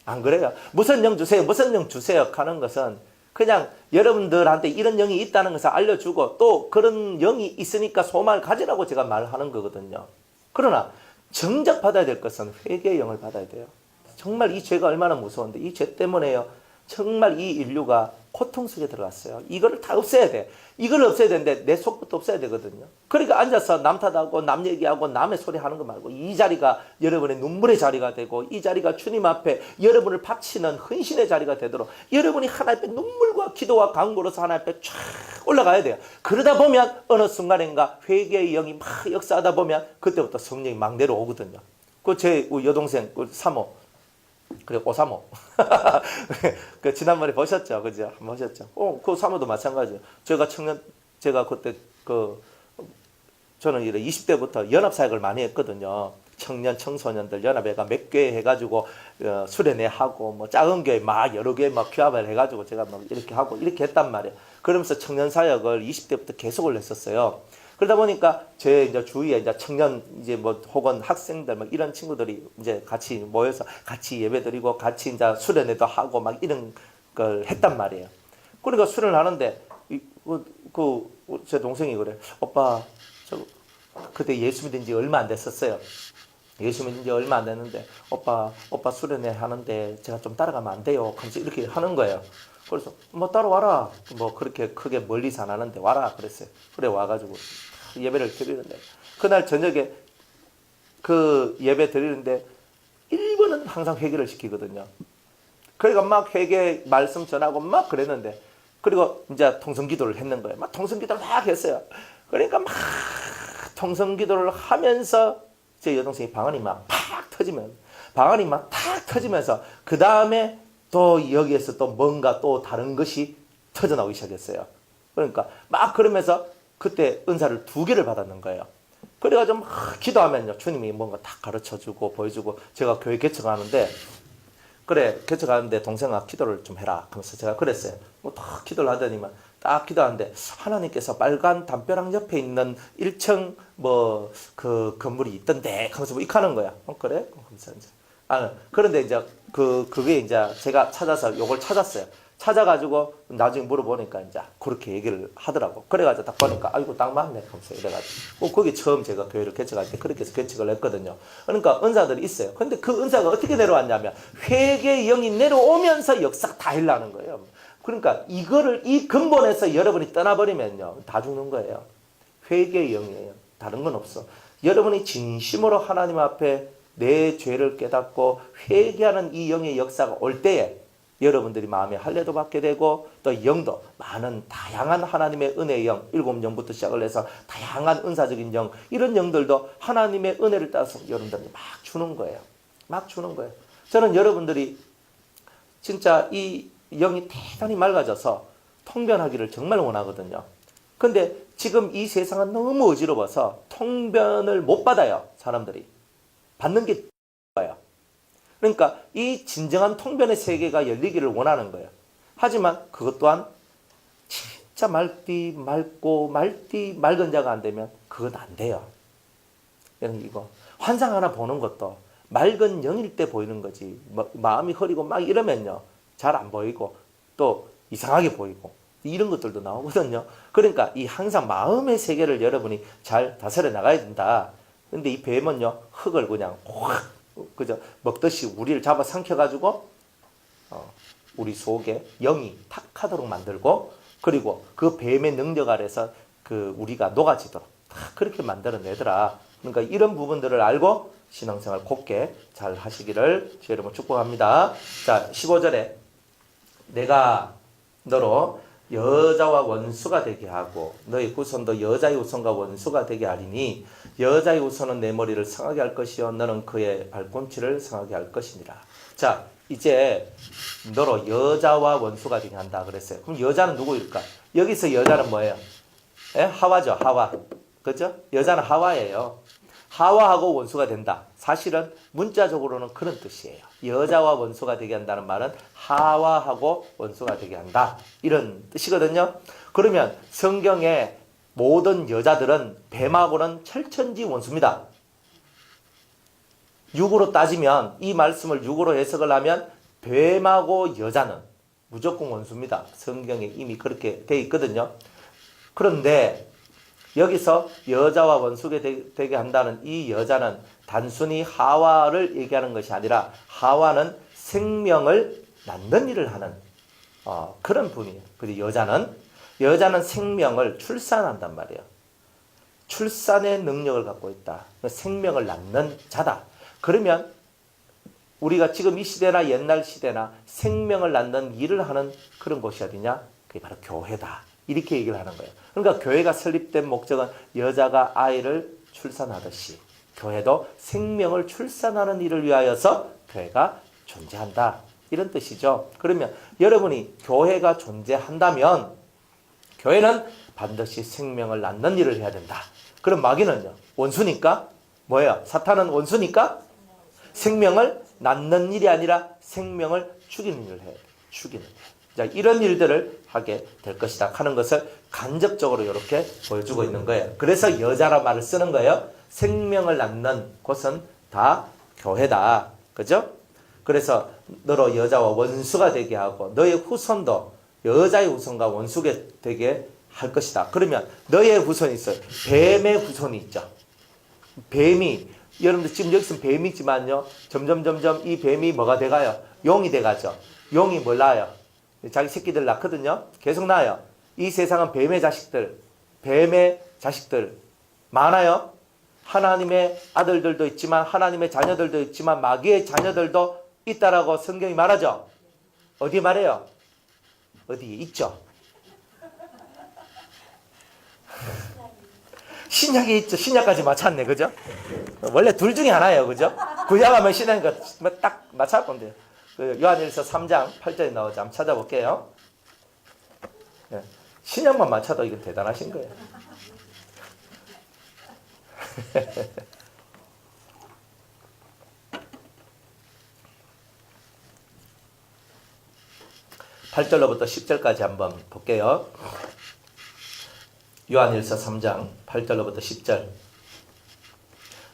안 그래요? 무슨 영 주세요, 무슨 영 주세요 하는 것은 그냥 여러분들한테 이런 영이 있다는 것을 알려주고 또 그런 영이 있으니까 소망을 가지라고 제가 말하는 거거든요. 그러나 정작 받아야 될 것은 회개의 영을 받아야 돼요. 정말 이 죄가 얼마나 무서운데 이 죄 때문에요. 정말 이 인류가 고통 속에 들어갔어요. 이거를 다 없애야 돼. 이걸 없애야 되는데 내 속부터 없애야 되거든요. 그러니까 앉아서 남 탓하고 남 얘기하고 남의 소리 하는 거 말고 이 자리가 여러분의 눈물의 자리가 되고 이 자리가 주님 앞에 여러분을 바치는 헌신의 자리가 되도록 여러분이 하나님 앞에 눈물과 기도와 간구로서 하나님 앞에 쫙 올라가야 돼요. 그러다 보면 어느 순간인가 회개의 영이 막 역사하다 보면 그때부터 성령이 막 내려오거든요. 그 제 여동생 사모 그래, 오사모. 그, 지난번에 보셨죠? 그죠? 한번 보셨죠? 그 사모도 마찬가지예요. 제가 그때, 저는 이래 20대부터 연합사역을 많이 했거든요. 청년, 청소년들 연합회가 몇 개 해가지고, 수련회 하고, 뭐, 작은 교회 막 여러 개 막 규합을 해가지고 제가 막 이렇게 하고, 이렇게 했단 말이에요. 그러면서 청년사역을 20대부터 계속을 했었어요. 그러다 보니까 제 이제 주위에 이제 청년 이제 뭐 혹은 학생들 막 이런 친구들이 이제 같이 모여서 같이 예배드리고 같이 이제 수련회도 하고 막 이런 걸 했단 말이에요. 그러니까 수련을 하는데 제 동생이 그래. 오빠 저 그때 예수 믿은 지 얼마 안 됐었어요. 예수 믿은 지 얼마 안 됐는데 오빠 수련회 하는데 제가 좀 따라가면 안 돼요. 같이 이렇게 하는 거예요. 그래서 뭐 따라와라. 뭐 그렇게 크게 멀리서 안 하는데 와라 그랬어요. 그래 와가지고 예배를 드리는데 그날 저녁에 그 예배 드리는데 1번은 항상 회개를 시키거든요. 그러니까 막 회개 말씀 전하고 막 그랬는데 그리고 이제 통성기도를 했는 거예요. 막 통성기도를 막 했어요. 그러니까 막 통성기도를 하면서 제 여동생이 방언이 막 팍 터지면서 그 다음에 또 여기에서 또 뭔가 또 다른 것이 터져나오기 시작했어요. 그러니까 막 그러면서 그때 은사를 2개를 받았는 거예요. 그래가지고 막 기도하면요. 주님이 뭔가 다 가르쳐주고 보여주고 제가 교회 개척하는데 그래 개척하는데 동생아 기도를 좀 해라 하면서 제가 그랬어요. 뭐 딱 기도를 하더니만 딱 기도하는데 하나님께서 빨간 담벼락 옆에 있는 1층 뭐 그 건물이 있던데 하면서 뭐 이렇게 하는 거야. 그래? 하면서 이제 그런데 이제 그게 이제 제가 찾아서 요걸 찾았어요. 찾아가지고 나중에 물어보니까 이제 그렇게 얘기를 하더라고. 그래가지고 딱 보니까 아이고 딱 맞네 하면서 이래가지고 거기 처음 제가 교회를 개척할 때 그렇게 해서 개척을 했거든요. 그러니까 은사들이 있어요. 근데 그 은사가 어떻게 내려왔냐면 회개의 영이 내려오면서 역사가 다 일어나는 거예요. 그러니까 이거를 이 근본에서 여러분이 떠나버리면요 다 죽는 거예요. 회개의 영이에요. 다른 건 없어. 여러분이 진심으로 하나님 앞에 내 죄를 깨닫고 회개하는 이 영의 역사가 올 때에 여러분들이 마음에 할례도 받게 되고 또 영도 많은 다양한 하나님의 은혜의 영 7영부터 시작을 해서 다양한 은사적인 영 이런 영들도 하나님의 은혜를 따라서 여러분들이 막 주는 거예요. 막 주는 거예요. 저는 여러분들이 진짜 이 영이 대단히 맑아져서 통변하기를 정말 원하거든요. 근데 지금 이 세상은 너무 어지러워서 통변을 못 받아요. 사람들이. 받는 게 좋아요. 그러니까 이 진정한 통변의 세계가 열리기를 원하는 거예요. 하지만 그것 또한 진짜 맑디 맑은 자가 안 되면 그건 안 돼요. 이거 환상 하나 보는 것도 맑은 영일 때 보이는 거지. 마음이 흐리고 막 이러면요. 잘 안 보이고 또 이상하게 보이고 이런 것들도 나오거든요. 그러니까 이 항상 마음의 세계를 여러분이 잘 다스려 나가야 된다. 근데 이 뱀은요. 흙을 그냥 확 그저 먹듯이 우리를 잡아 삼켜가지고 우리 속에 영이 탁하도록 만들고 그리고 그 뱀의 능력 아래서 그 우리가 녹아지도록 다 그렇게 만들어내더라. 그러니까 이런 부분들을 알고 신앙생활 곱게 잘 하시기를 주 여러분 축복합니다. 자, 15절에 내가 너로 여자와 원수가 되게 하고 너의 후손도 여자의 후손과 원수가 되게 하리니 여자의 후손은 내 머리를 상하게 할 것이요 너는 그의 발꿈치를 상하게 할 것이니라. 자, 이제 너로 여자와 원수가 되게 한다 그랬어요. 그럼 여자는 누구일까? 여기서 여자는 뭐예요? 하와죠. 하와. 그죠? 여자는 하와예요. 하와하고 원수가 된다. 사실은 문자적으로는 그런 뜻이에요. 여자와 원수가 되게 한다는 말은 하와하고 원수가 되게 한다. 이런 뜻이거든요. 그러면 성경의 모든 여자들은 뱀하고는 철천지 원수입니다. 육으로 따지면 이 말씀을 육으로 해석을 하면 뱀하고 여자는 무조건 원수입니다. 성경에 이미 그렇게 돼 있거든요. 그런데 여기서 여자와 원수가 되게 한다는 이 여자는 단순히 하와를 얘기하는 것이 아니라 하와는 생명을 낳는 일을 하는 그런 분이에요. 그리고 여자는 생명을 출산한단 말이에요. 출산의 능력을 갖고 있다. 생명을 낳는 자다. 그러면 우리가 지금 이 시대나 옛날 시대나 생명을 낳는 일을 하는 그런 곳이 어디냐? 그게 바로 교회다. 이렇게 얘기를 하는 거예요. 그러니까 교회가 설립된 목적은 여자가 아이를 출산하듯이 교회도 생명을 출산하는 일을 위하여서 교회가 존재한다. 이런 뜻이죠. 그러면 여러분이 교회가 존재한다면 교회는 반드시 생명을 낳는 일을 해야 된다. 그럼 마귀는요? 원수니까? 뭐예요? 사탄은 원수니까? 생명을 낳는 일이 아니라 생명을 죽이는 일을 해야 돼. 죽이는 일. 자, 이런 일들을 하게 될 것이다 하는 것을 간접적으로 이렇게 보여주고 있는 거예요. 그래서 여자라 말을 쓰는 거예요. 생명을 낳는 곳은 다 교회다. 그죠? 그래서 너로 여자와 원수가 되게 하고 너의 후손도 여자의 후손과 원수가 되게 할 것이다. 그러면 너의 후손이 있어요. 뱀의 후손이 있죠. 뱀이 여러분들 지금 여기서 뱀이 있지만요. 점점 이 뱀이 뭐가 돼가요? 용이 돼가죠. 용이 뭘 낳아요? 자기 새끼들 낳거든요. 계속 낳아요. 이 세상은 뱀의 자식들 많아요. 하나님의 아들들도 있지만 하나님의 자녀들도 있지만 마귀의 자녀들도 있다라고 성경이 말하죠. 어디 말해요? 어디에 있죠? 신약에 있죠. 신약까지 맞췄네. 그죠? 원래 둘 중에 하나예요. 그죠? 구약하면 신약이니까 딱 맞출 건데요. 요한일서 3장 8절에 나오죠. 한번 찾아볼게요. 신약만 맞춰도 이건 대단하신 거예요. 8절로부터 10절까지 한번 볼게요. 요한일서 3장 8절로부터 10절.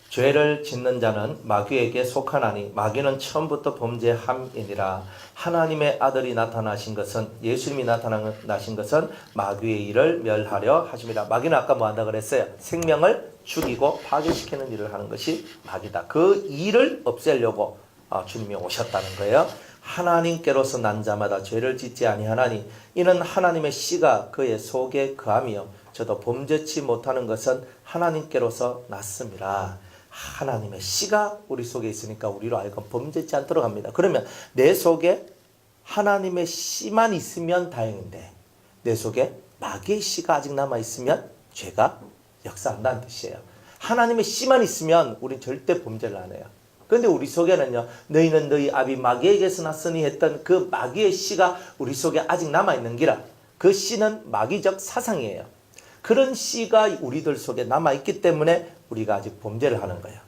죄를 짓는 자는 마귀에게 속하나니 마귀는 처음부터 범죄함이니라. 하나님의 아들이 나타나신 것은 예수님이 나타나신 것은 마귀의 일을 멸하려 하심이라. 마귀는 아까 뭐 한다 그랬어요? 생명을 죽이고 파괴시키는 일을 하는 것이 마귀다. 그 일을 없애려고 주님이 오셨다는 거예요. 하나님께로서 난 자마다 죄를 짓지 아니하나니 이는 하나님의 씨가 그의 속에 거하며 저도 범죄치 못하는 것은 하나님께로서 났습니다. 하나님의 씨가 우리 속에 있으니까 우리로 하여금 범죄치 않도록 합니다. 그러면 내 속에 하나님의 씨만 있으면 다행인데 내 속에 마귀의 씨가 아직 남아있으면 죄가 역사한다는 뜻이에요. 하나님의 씨만 있으면 우린 절대 범죄를 안 해요. 그런데 우리 속에는요, 너희는 너희 아비 마귀에게서 났으니 했던 그 마귀의 씨가 우리 속에 아직 남아있는 기라. 그 씨는 마귀적 사상이에요. 그런 씨가 우리들 속에 남아있기 때문에 우리가 아직 범죄를 하는 거예요.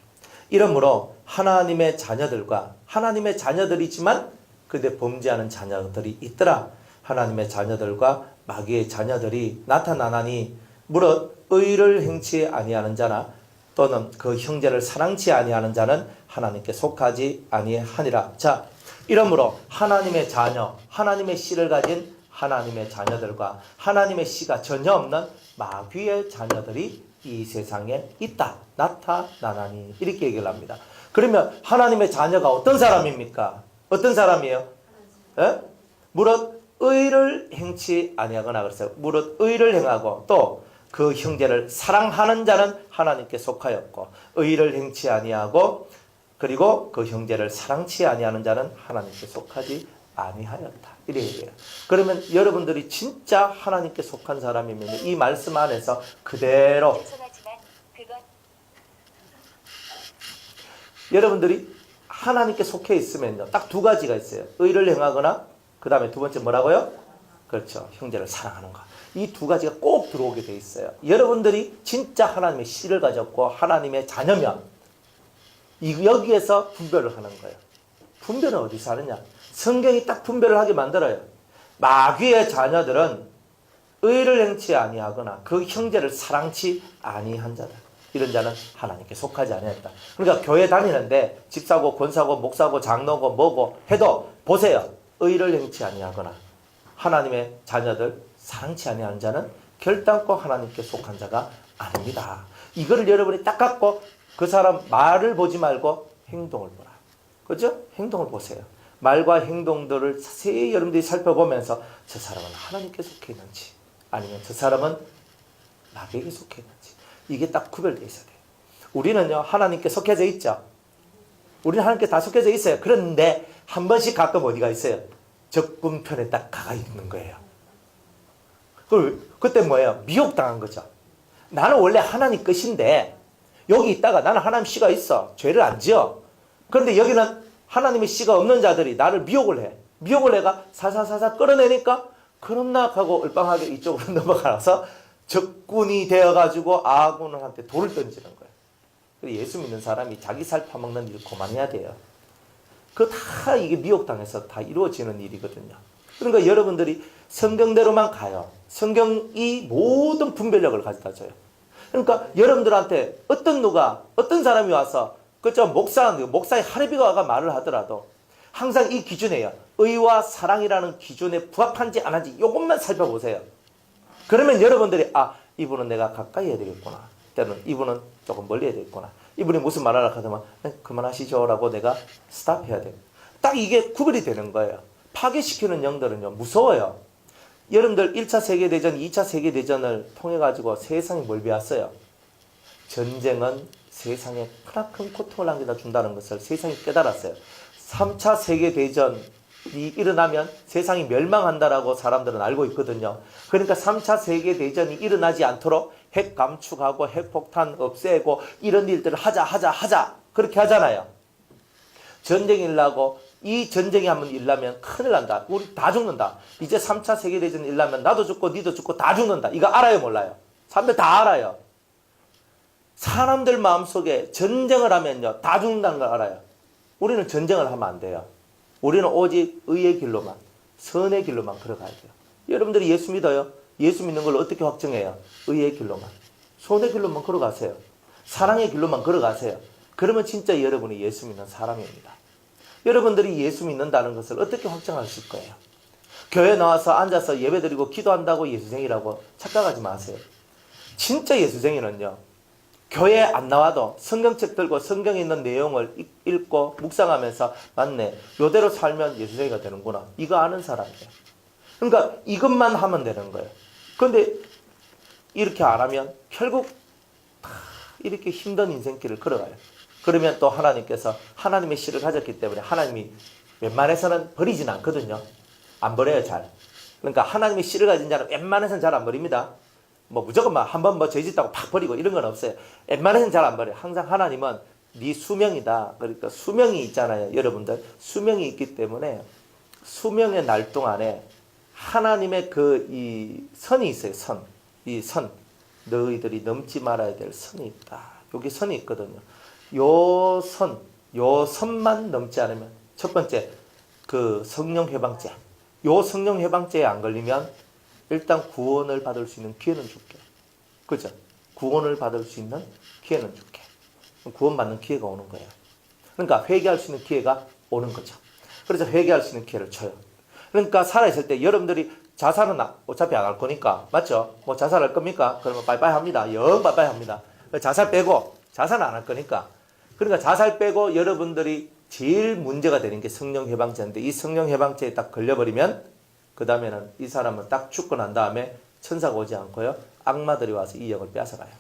이러므로 하나님의 자녀들과 하나님의 자녀들이지만 근데 범죄하는 자녀들이 있더라. 하나님의 자녀들과 마귀의 자녀들이 나타나나니 무릇 의를 행치 아니하는 자나 또는 그 형제를 사랑치 아니하는 자는 하나님께 속하지 아니하니라. 자, 이러므로 하나님의 자녀, 하나님의 씨를 가진 하나님의 자녀들과 하나님의 씨가 전혀 없는 마귀의 자녀들이 이 세상에 있다. 나타나나니. 이렇게 얘기를 합니다. 그러면 하나님의 자녀가 어떤 사람입니까? 어떤 사람이에요? 예? 무릇 의를 행치 아니하거나 그랬어요. 무릇 의를 행하고 또 그 형제를 사랑하는 자는 하나님께 속하였고 의를 행치 아니하고 그리고 그 형제를 사랑치 아니하는 자는 하나님께 속하지 아니하였다. 이래 얘기해요. 그러면 여러분들이 진짜 하나님께 속한 사람이면 이 말씀 안에서 그대로 여러분들이 하나님께 속해 있으면요. 딱 두 가지가 있어요. 의를 행하거나 그 다음에 두 번째 뭐라고요? 그렇죠. 형제를 사랑하는 것. 이 두 가지가 꼭 들어오게 돼 있어요. 여러분들이 진짜 하나님의 씨를 가졌고 하나님의 자녀면 여기에서 분별을 하는 거예요. 분별은 어디서 하느냐? 성경이 딱 분별을 하게 만들어요. 마귀의 자녀들은 의를 행치 아니하거나 그 형제를 사랑치 아니한 자다. 이런 자는 하나님께 속하지 아니했다. 그러니까 교회 다니는데 집사고 권사고 목사고 장로고 뭐고 해도 보세요. 의를 행치 아니하거나 하나님의 자녀들 사랑치 아니하는 자는 결단코 하나님께 속한 자가 아닙니다. 이거를 여러분이 딱 갖고 그 사람 말을 보지 말고 행동을 보라. 그죠? 행동을 보세요. 말과 행동들을 자세히 여러분들이 살펴보면서 저 사람은 하나님께 속해 있는지 아니면 저 사람은 마귀에게 속해 있는지 이게 딱 구별되어 있어야 돼요. 우리는요 하나님께 속해져 있죠. 우리는 하나님께 다 속해져 있어요. 그런데 한 번씩 가끔 어디가 있어요? 적군편에 딱 가가 있는 거예요. 그때 뭐예요? 미혹당한 거죠. 나는 원래 하나님 것인데 여기 있다가 나는 하나님 씨가 있어. 죄를 안 지어. 그런데 여기는 하나님의 씨가 없는 자들이 나를 미혹을 해. 미혹을 해가 사사사사 끌어내니까 그렇나 하고 얼빵하게 이쪽으로 넘어가서 적군이 되어가지고 아군한테 돌을 던지는 거예요. 예수 믿는 사람이 자기 살 파먹는 일 그만해야 돼요. 그거 다 이게 미혹당해서 다 이루어지는 일이거든요. 그러니까 여러분들이 성경대로만 가요. 성경이 모든 분별력을 가져다 줘요. 그러니까 여러분들한테 어떤 사람이 와서 그죠 목사의 할애비가 말을 하더라도 항상 이 기준이에요. 의와 사랑이라는 기준에 부합한지 안 한지 이것만 살펴보세요. 그러면 여러분들이 이분은 내가 가까이 해야 되겠구나. 때는 이분은 조금 멀리 해야 되겠구나. 이분이 무슨 말 하려고 하더만 그만하시죠 라고 내가 스탑해야 돼요. 딱 이게 구별이 되는 거예요. 파괴시키는 영들은요 무서워요. 여러분들 1차 세계대전, 2차 세계대전을 통해가지고 세상이 뭘 배웠어요? 전쟁은 세상에 크나큰 고통을 남겨다 준다는 것을 세상이 깨달았어요. 3차 세계대전이 일어나면 세상이 멸망한다라고 사람들은 알고 있거든요. 그러니까 3차 세계대전이 일어나지 않도록 핵 감축하고 핵폭탄 없애고 이런 일들을 하자 그렇게 하잖아요. 전쟁이 일어나고 이 전쟁이 한번 일어나면 큰일 난다. 우리 다 죽는다. 이제 3차 세계대전이 일어나면 나도 죽고 니도 죽고 다 죽는다. 이거 알아요 몰라요? 사람들 다 알아요. 사람들 마음속에 전쟁을 하면요 다 죽는다는 걸 알아요. 우리는 전쟁을 하면 안 돼요. 우리는 오직 의의 길로만 선의 길로만 걸어가야 돼요. 여러분들이 예수 믿어요? 예수 믿는 걸 어떻게 확정해요? 의의 길로만 선의 길로만 걸어가세요. 사랑의 길로만 걸어가세요. 그러면 진짜 여러분이 예수 믿는 사람입니다. 여러분들이 예수 믿는다는 것을 어떻게 확정하실 거예요? 교회 나와서 앉아서 예배드리고 기도한다고 예수쟁이라고 착각하지 마세요. 진짜 예수쟁이는요 교회에 안 나와도 성경책 들고 성경에 있는 내용을 읽고 묵상하면서 맞네 요대로 살면 예수쟁이가 되는구나 이거 아는 사람이에요. 그러니까 이것만 하면 되는 거예요. 그런데 이렇게 안 하면 결국 다 이렇게 힘든 인생길을 걸어가요. 그러면 또 하나님께서 하나님의 씨를 가졌기 때문에 하나님이 웬만해서는 버리진 않거든요. 안 버려요 잘. 그러니까 하나님의 씨를 가진 자는 웬만해서는 잘 안 버립니다. 무조건 한번 죄 짓다고 팍 버리고 이런 건 없어요. 웬만해서는 잘 안 버려요. 항상 하나님은 네 수명이다. 그러니까 수명이 있잖아요. 여러분들 수명이 있기 때문에 수명의 날 동안에 하나님의 이 선이 있어요. 이 선. 너희들이 넘지 말아야 될 선이 있다. 여기 선이 있거든요. 요 선만 넘지 않으면, 첫 번째 그 성령 해방죄, 요 성령 해방죄에 안 걸리면 일단 구원을 받을 수 있는 기회는 줄게. 그죠? 구원을 받을 수 있는 기회는 줄게. 구원받는 기회가 오는 거예요. 그러니까 회개할 수 있는 기회가 오는 거죠. 그래서 회개할 수 있는 기회를 줘요. 그러니까 살아있을 때 여러분들이 자살은 어차피 안 할 거니까, 맞죠? 뭐 자살할 겁니까? 그러면 빠이빠이 합니다. 영 빠이빠이 합니다. 자살 빼고, 자살은 안 할 거니까. 그러니까 자살 빼고 여러분들이 제일 문제가 되는 게 성령 해방죄인데, 이 성령 해방죄에 딱 걸려버리면 그 다음에는 이 사람은 딱 죽고 난 다음에 천사가 오지 않고요, 악마들이 와서 이 영을 빼앗아가요.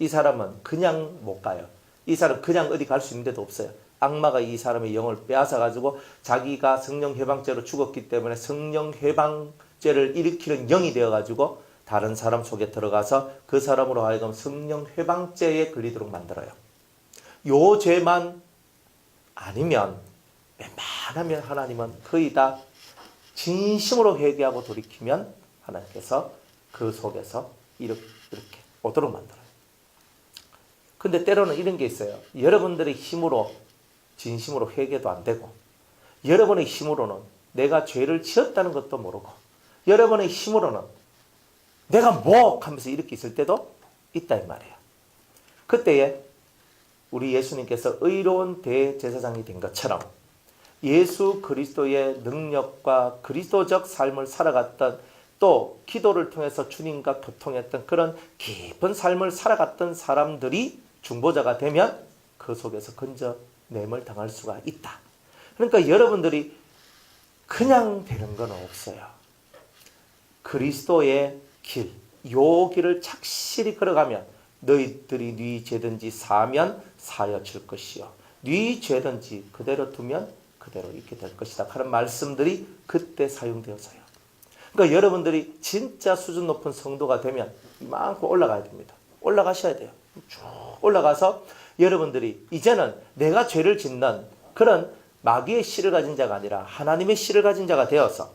이 사람은 그냥 못 가요. 이 사람 그냥 어디 갈 수 있는 데도 없어요. 악마가 이 사람의 영을 빼앗아가지고 자기가 성령 해방죄로 죽었기 때문에 성령 해방죄를 일으키는 영이 되어가지고 다른 사람 속에 들어가서 그 사람으로 하여금 성령 해방죄에 걸리도록 만들어요. 요 죄만 아니면 웬만하면 하나님은 거의 다 진심으로 회개하고 돌이키면 하나님께서 그 속에서 이렇게 오도록 만들어요. 근데 때로는 이런 게 있어요. 여러분들의 힘으로 진심으로 회개도 안 되고, 여러분의 힘으로는 내가 죄를 지었다는 것도 모르고, 여러분의 힘으로는 내가 뭐 하면서 이렇게 있을 때도 있다 이 말이에요. 그때에 우리 예수님께서 의로운 대제사장이 된 것처럼 예수 그리스도의 능력과 그리스도적 삶을 살아갔던, 또 기도를 통해서 주님과 교통했던 그런 깊은 삶을 살아갔던 사람들이 중보자가 되면 그 속에서 건져냄을 당할 수가 있다. 그러니까 여러분들이 그냥 되는 건 없어요. 그리스도의 길, 요 길을 착실히 걸어가면 너희들이 네 죄든지 사면 사여 줄 것이요, 네 죄든지 그대로 두면 그대로 있게 될 것이다 하는 말씀들이 그때 사용되어서요. 그러니까 여러분들이 진짜 수준 높은 성도가 되면 이만큼 올라가야 됩니다. 올라가셔야 돼요. 쭉 올라가서 여러분들이 이제는 내가 죄를 짓는 그런 마귀의 씨를 가진 자가 아니라 하나님의 씨를 가진 자가 되어서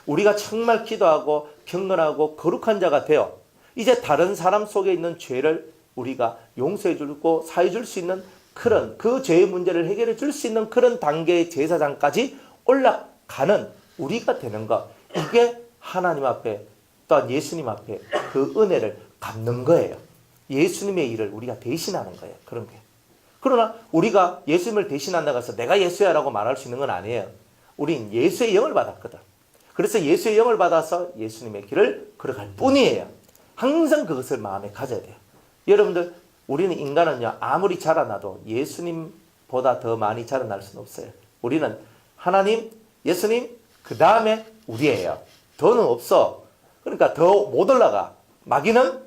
우리가 정말 기도하고 경건하고 거룩한 자가 되어 이제 다른 사람 속에 있는 죄를 우리가 용서해 주고 사해 줄 수 있는 그런, 그 죄의 문제를 해결해 줄 수 있는 그런 단계의 제사장까지 올라가는 우리가 되는 것, 이게 하나님 앞에 또한 예수님 앞에 그 은혜를 갚는 거예요. 예수님의 일을 우리가 대신하는 거예요. 그런 게. 그러나 우리가 예수님을 대신한다고 해서 내가 예수야 라고 말할 수 있는 건 아니에요. 우린 예수의 영을 받았거든. 그래서 예수의 영을 받아서 예수님의 길을 걸어갈 뿐이에요. 항상 그것을 마음에 가져야 돼요. 여러분들, 우리는 인간은요, 아무리 자라나도 예수님보다 더 많이 자라날 수는 없어요. 우리는 하나님, 예수님, 그 다음에 우리예요. 더는 없어. 그러니까 더 못 올라가. 마귀는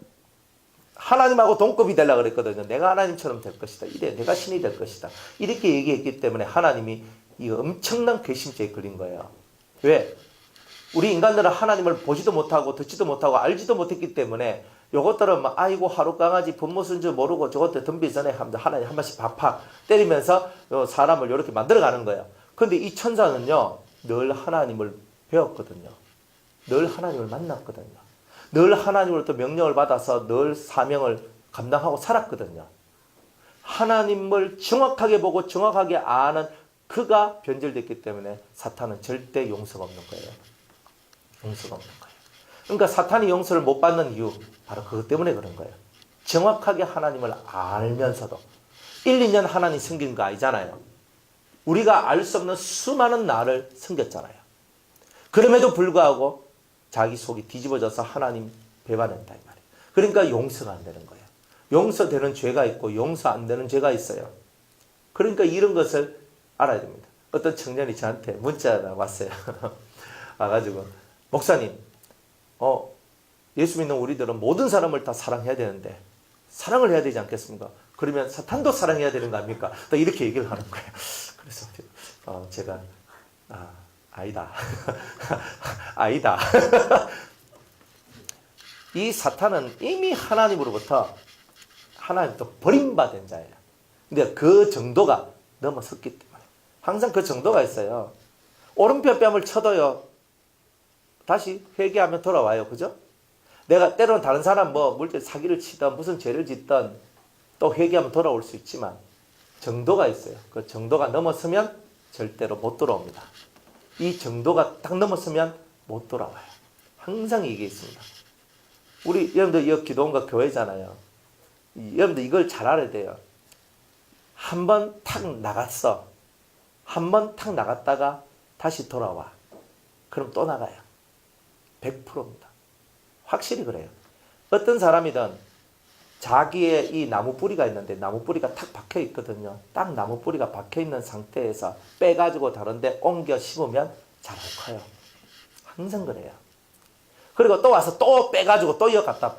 하나님하고 동급이 되려고 그랬거든요. 내가 하나님처럼 될 것이다. 이래, 내가 신이 될 것이다. 이렇게 얘기했기 때문에 하나님이 이 엄청난 괘씸죄에 걸린 거예요. 왜? 우리 인간들은 하나님을 보지도 못하고 듣지도 못하고 알지도 못했기 때문에 요것들은 막 아이고 하루 강아지 법무순 줄 모르고 저것들 덤비 전에 하나님 한 번씩 박팍 때리면서 사람을 이렇게 만들어 가는 거예요. 근데 이 천사는요, 늘 하나님을 배웠거든요. 늘 하나님을 만났거든요. 늘 하나님으로부터 명령을 받아서 늘 사명을 감당하고 살았거든요. 하나님을 정확하게 보고 정확하게 아는 그가 변절됐기 때문에 사탄은 절대 용서가 없는 거예요. 용서가 없는 거예요. 그러니까 사탄이 용서를 못 받는 이유, 바로 그것 때문에 그런 거예요. 정확하게 하나님을 알면서도 1, 2년 하나님 섬긴 거 아니잖아요. 우리가 알 수 없는 수많은 나를 섬겼잖아요. 그럼에도 불구하고 자기 속이 뒤집어져서 하나님 배반했다 이 말이에요. 그러니까 용서가 안 되는 거예요. 용서되는 죄가 있고 용서 안 되는 죄가 있어요. 그러니까 이런 것을 알아야 됩니다. 어떤 청년이 저한테 문자가 왔어요. 와가지고 목사님, 예수 믿는 우리들은 모든 사람을 다 사랑해야 되는데 사랑을 해야 되지 않겠습니까? 그러면 사탄도 사랑해야 되는 거 아닙니까? 또 이렇게 얘기를 하는 거예요. 그래서 제가 아니다. 아니다. 이 사탄은 이미 하나님으로부터 하나님부터 버림받은 자예요. 근데 그 정도가 넘어섰기 때문에 항상 그 정도가 있어요. 오른편 뺨을 쳐도요, 다시 회개하면 돌아와요. 그죠? 내가 때로는 다른 사람 뭐 물질 사기를 치든 무슨 죄를 짓든 또 회개하면 돌아올 수 있지만 정도가 있어요. 그 정도가 넘었으면 절대로 못 돌아옵니다. 이 정도가 딱 넘었으면 못 돌아와요. 항상 이게 있습니다. 우리 여러분들 이 기도원과 교회잖아요. 여러분들 이걸 잘 알아야 돼요. 한 번 탁 나갔어. 한 번 탁 나갔다가 다시 돌아와. 그럼 또 나가요. 100%입니다. 확실히 그래요. 어떤 사람이든 자기의 이 나무 뿌리가 있는데 나무 뿌리가 탁 박혀 있거든요. 딱 나무 뿌리가 박혀 있는 상태에서 빼가지고 다른데 옮겨 심으면 잘 못 커요. 항상 그래요. 그리고 또 와서 또 빼가지고 또 이어 갖다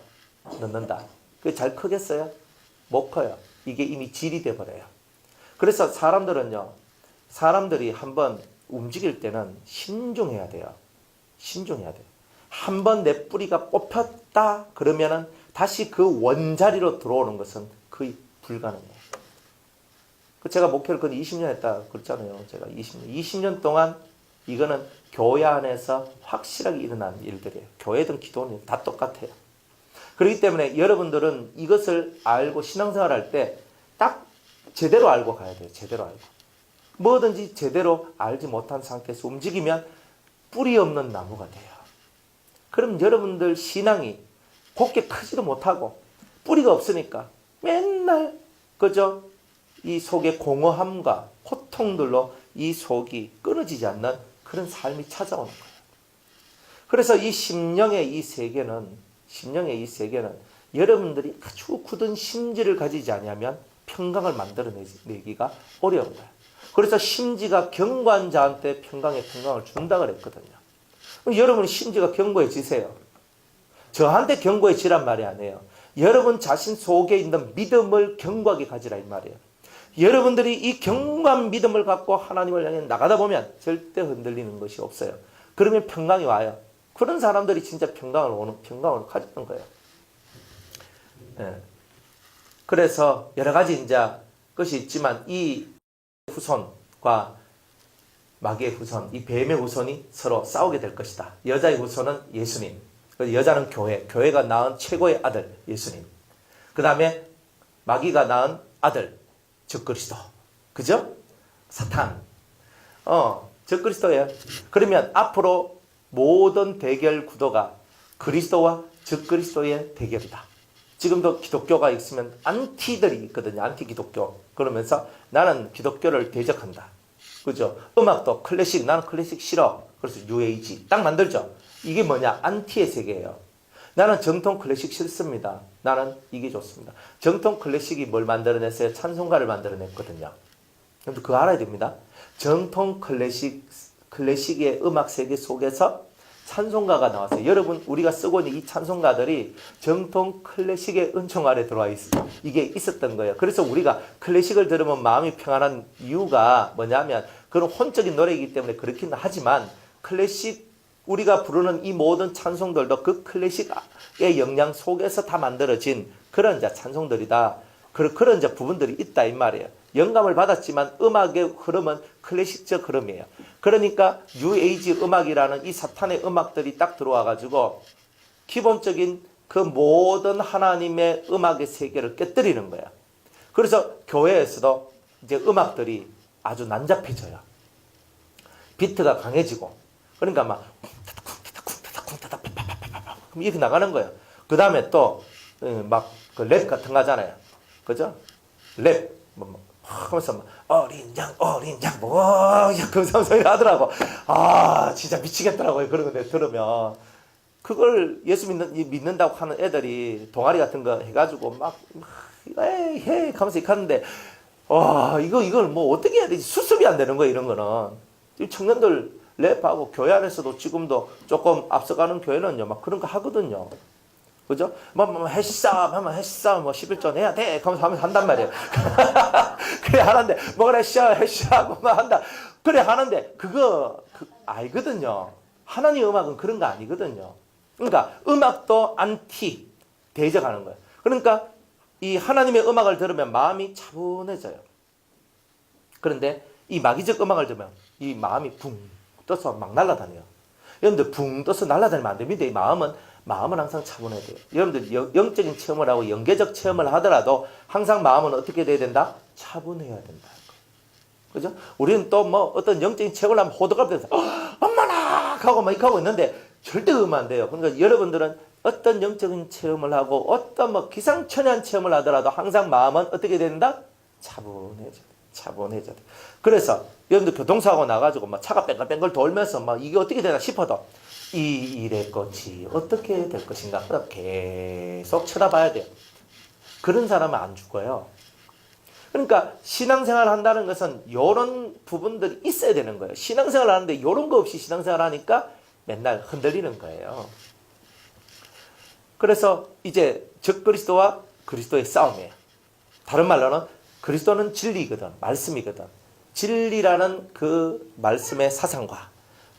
넣는다. 그게 잘 크겠어요? 못 커요. 이게 이미 질이 돼버려요. 그래서 사람들이 한번 움직일 때는 신중해야 돼요. 신중해야 돼요. 한번 내 뿌리가 뽑혔다 그러면은 다시 그 원자리로 들어오는 것은 거의 불가능해요. 제가 목회를 거의 20년 했다 그랬잖아요. 제가 20년 동안 이거는 교회 안에서 확실하게 일어난 일들이에요. 교회든 기도는 다 똑같아요. 그렇기 때문에 여러분들은 이것을 알고 신앙생활 할 때 딱 제대로 알고 가야 돼요. 제대로 알고. 뭐든지 제대로 알지 못한 상태에서 움직이면 뿌리 없는 나무가 돼요. 그럼 여러분들 신앙이 곱게 크지도 못하고 뿌리가 없으니까 맨날 그저 이 속에 공허함과 고통들로 이 속이 끊어지지 않는 그런 삶이 찾아오는 거예요. 그래서 이 심령의 이 세계는 여러분들이 아주 굳은 심지를 가지지 않으면 평강을 만들어내기가 어려운 거예요. 그래서 심지가 견고한 자한테 평강을 준다 그랬거든요. 여러분이 심지가 견고해지세요. 저한테 견고해지란 말이 아니에요. 여러분 자신 속에 있는 믿음을 견고하게 가지라 이 말이에요. 여러분들이 이 견고한 믿음을 갖고 하나님을 향해 나가다 보면 절대 흔들리는 것이 없어요. 그러면 평강이 와요. 그런 사람들이 진짜 평강을 가지는 거예요. 네. 그래서 여러 가지 이제 것이 있지만 이 후손과 마귀의 후손, 이 뱀의 후손이 서로 싸우게 될 것이다. 여자의 후손은 예수님, 여자는 교회가 낳은 최고의 아들 예수님. 그 다음에 마귀가 낳은 아들 적그리스도, 그죠? 사탄, 적그리스도예요. 그러면 앞으로 모든 대결 구도가 그리스도와 적그리스도의 대결이다. 지금도 기독교가 있으면 안티들이 있거든요. 안티 기독교. 그러면서 나는 기독교를 대적한다. 그죠? 음악도 클래식, 나는 클래식 싫어. 그래서 뉴에이지 딱 만들죠. 이게 뭐냐? 안티의 세계예요. 나는 정통 클래식 싫습니다. 나는 이게 좋습니다. 정통 클래식이 뭘 만들어냈어요? 찬송가를 만들어냈거든요. 여러분 그거 알아야 됩니다. 정통 클래식의 음악 세계 속에서 찬송가가 나왔어요. 여러분 우리가 쓰고 있는 이 찬송가들이 정통 클래식의 은총 아래 들어와 있어요. 이게 있었던 거예요. 그래서 우리가 클래식을 들으면 마음이 평안한 이유가 뭐냐면 그런 혼적인 노래이기 때문에 그렇긴 하지만 클래식 우리가 부르는 이 모든 찬송들도 그 클래식의 영향 속에서 다 만들어진 그런 찬송들이다. 그런 부분들이 있다 이 말이에요. 영감을 받았지만 음악의 흐름은 클래식적 흐름이에요. 그러니까 뉴에이지 음악이라는 이 사탄의 음악들이 딱 들어와가지고 기본적인 그 모든 하나님의 음악의 세계를 깨뜨리는 거야. 그래서 교회에서도 이제 음악들이 아주 난잡해져요. 비트가 강해지고 그러니까 막 이렇게 나가는 거예요. 그 다음에 또 막 그 랩 같은 거 하잖아요. 그죠? 랩 하면서 어린 양 뭐 그런 소리 하더라고. 아 진짜 미치겠더라고요. 그런 거 내가 들으면 그걸 예수 믿는다고 하는 애들이 동아리 같은 거 해가지고 막 해 하면서 이렇게 하는데 와 이걸 뭐 어떻게 해야 되지? 수습이 안 되는 거예요. 이런 거는 청년들 랩하고 교회 안에서도 지금도 조금 앞서가는 교회는요 막 그런 거 하거든요. 그죠? 해싸움, 11전 해야 돼. 하면서 한단 말이에요. 그래, 하는데, 그래, 해싸움, 한다. 그래, 하는데, 알거든요. 하나님 음악은 그런 거 아니거든요. 그러니까, 음악도 안티, 대적하는 거예요. 그러니까, 이 하나님의 음악을 들으면 마음이 차분해져요. 그런데, 이 마귀적 음악을 들으면, 이 마음이 붕 떠서 막 날아다녀요. 여러분들 붕 떠서 날아다니면 안 됩니다. 이 마음은 항상 차분해야 돼요. 여러분들 영적인 체험을 하고 영계적 체험을 하더라도 항상 마음은 어떻게 돼야 된다? 차분해야 된다. 그죠? 우리는 또 뭐 어떤 영적인 체험을 하면 호들갑 돼서 엄마나 하고 막 이렇게 하고 있는데 절대 그러면 안 돼요. 그러니까 여러분들은 어떤 영적인 체험을 하고 어떤 뭐 기상천외한 체험을 하더라도 항상 마음은 어떻게 된다? 차분해져야 돼. 그래서 여러분들 교통사고 나가지고 막 차가 뺑글뺑글 돌면서 막 이게 어떻게 되나 싶어도 이 일의 끝이 어떻게 될 것인가 계속 쳐다봐야 돼요. 그런 사람은 안 죽어요. 그러니까 신앙생활 한다는 것은 이런 부분들이 있어야 되는 거예요. 신앙생활 하는데 이런 거 없이 신앙생활 하니까 맨날 흔들리는 거예요. 그래서 이제 적그리스도와 그리스도의 싸움이에요. 다른 말로는 그리스도는 진리거든, 말씀이거든. 진리라는 그 말씀의 사상과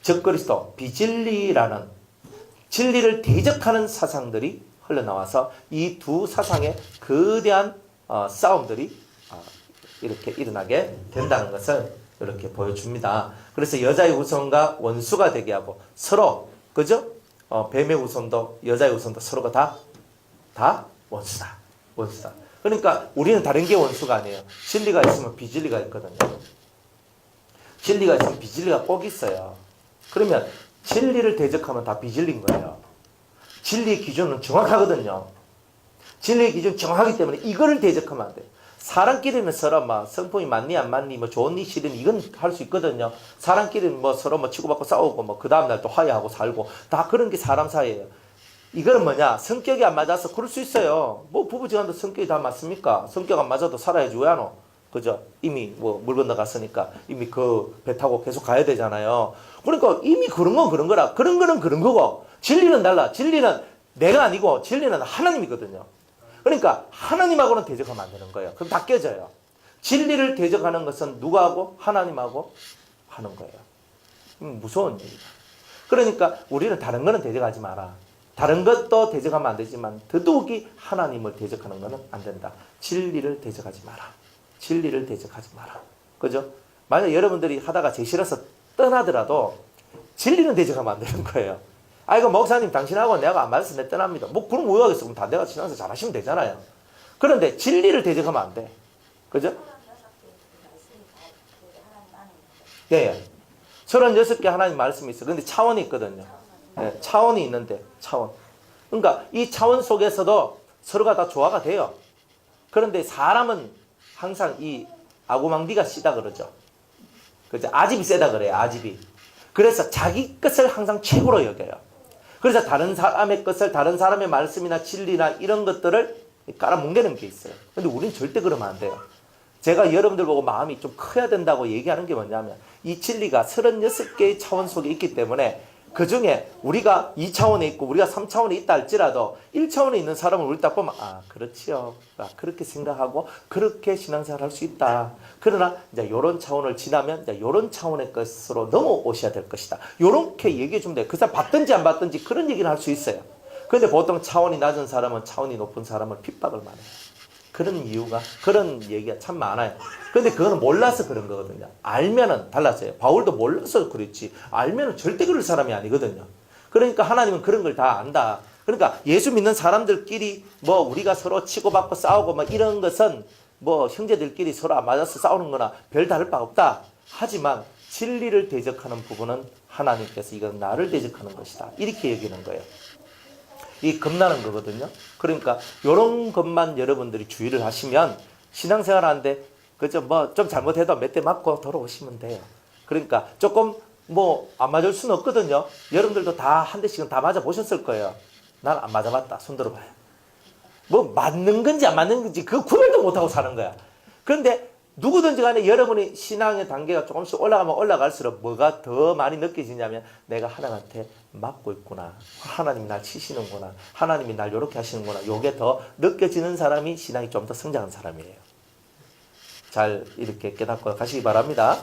적그리스도, 비진리라는 진리를 대적하는 사상들이 흘러나와서 이 두 사상의 거대한 싸움들이 이렇게 일어나게 된다는 것을 이렇게 보여줍니다. 그래서 여자의 후손과 원수가 되게 하고 서로, 그죠? 뱀의 후손도 여자의 후손도 서로가 다 원수다. 그러니까 우리는 다른 게 원수가 아니에요. 진리가 있으면 비진리가 있거든요. 진리가 있으면 비진리가 꼭 있어요. 그러면 진리를 대적하면 다 비진리인 거예요. 진리의 기준은 정확하거든요. 진리의 기준은 정확하기 때문에 이거를 대적하면 안 돼요. 사람끼리는 서로 막 성품이 맞니 안 맞니 뭐 좋니 싫니 이건 할 수 있거든요. 사람끼리는 뭐 서로 뭐 치고받고 싸우고 뭐 그 다음날 또 화해하고 살고 다 그런 게 사람 사이예요. 이거는 뭐냐? 성격이 안 맞아서 그럴 수 있어요. 뭐 부부지간도 성격이 다 맞습니까? 성격 안 맞아도 살아야지 왜 안 오? 그죠? 이미 뭐 물 건너갔으니까 이미 그 배 타고 계속 가야 되잖아요. 그러니까 이미 그런 건 그런 거라. 그런 거는 그런 거고 진리는 달라. 진리는 내가 아니고 진리는 하나님이거든요. 그러니까 하나님하고는 대적하면 안 되는 거예요. 그럼 다 깨져요. 진리를 대적하는 것은 누가 하고? 하나님하고 하는 거예요. 무서운 얘기다. 그러니까 우리는 다른 거는 대적하지 마라. 다른 것도 대적하면 안 되지만 더더욱이 하나님을 대적하는 것은 안 된다. 진리를 대적하지 마라. 진리를 대적하지 마라. 그죠? 만약 여러분들이 하다가 제일 싫어서 떠나더라도 진리는 대적하면 안 되는 거예요. 아이고 목사님 당신하고 내가 안 맞아서 내 떠납니다. 뭐 그럼 왜 하겠어? 그럼 다 내가 신앙생활 잘하시면 되잖아요. 그런데 진리를 대적하면 안 돼. 그죠? 예. 36개 하나님 말씀이 있어요. 그런데 차원이 있거든요. 예, 차원이 있는데 차원. 그러니까 이 차원 속에서도 서로가 다 조화가 돼요. 그런데 사람은 항상 이 아구망디가 씨다 그러죠. 그죠? 아집이 세다 그래요. 아집이. 그래서 자기 것을 항상 최고로 여겨요. 그래서 다른 사람의 것을 다른 사람의 말씀이나 진리나 이런 것들을 깔아뭉개는 게 있어요. 근데 우리는 절대 그러면 안 돼요. 제가 여러분들 보고 마음이 좀 커야 된다고 얘기하는 게 뭐냐면 이 진리가 36개의 차원 속에 있기 때문에 그 중에 우리가 2차원에 있고 우리가 3차원에 있다 할지라도 1차원에 있는 사람을 우리 딱 보면 그렇지요. 그렇게 생각하고 그렇게 신앙생활 할 수 있다. 그러나 이제 요런 차원을 지나면 이제 요런 차원의 것으로 넘어오셔야 될 것이다. 요렇게 얘기해 주면 돼요. 그 사람 받든지 안 받든지 그런 얘기를 할 수 있어요. 그런데 보통 차원이 낮은 사람은 차원이 높은 사람을 핍박을 많이 해요. 그런 이유가, 그런 얘기가 참 많아요. 근데 그거는 몰라서 그런 거거든요. 알면은 달라져요. 바울도 몰라서 그랬지. 알면은 절대 그럴 사람이 아니거든요. 그러니까 하나님은 그런 걸 다 안다. 그러니까 예수 믿는 사람들끼리 뭐 우리가 서로 치고받고 싸우고 뭐 이런 것은 뭐 형제들끼리 서로 안 맞아서 싸우는 거나 별 다를 바 없다. 하지만 진리를 대적하는 부분은 하나님께서 이건 나를 대적하는 것이다. 이렇게 얘기하는 거예요. 이 겁나는 거거든요. 그러니까 이런 것만 여러분들이 주의를 하시면 신앙생활 하는데 그죠? 뭐 좀 잘못해도 몇 대 맞고 돌아오시면 돼요. 그러니까 조금 뭐 안 맞을 수는 없거든요. 여러분들도 다 한 대씩은 다 맞아 보셨을 거예요. 난 안 맞아봤다. 손 들어봐요. 뭐 맞는 건지 안 맞는 건지 그 구별도 못하고 사는 거야. 그런데 누구든지 간에 여러분이 신앙의 단계가 조금씩 올라가면 올라갈수록 뭐가 더 많이 느껴지냐면 내가 하나님한테 맞고 있구나. 하나님이 날 치시는구나. 하나님이 날 이렇게 하시는구나. 요게 더 느껴지는 사람이 신앙이 좀 더 성장한 사람이에요. 잘 이렇게 깨닫고 가시기 바랍니다.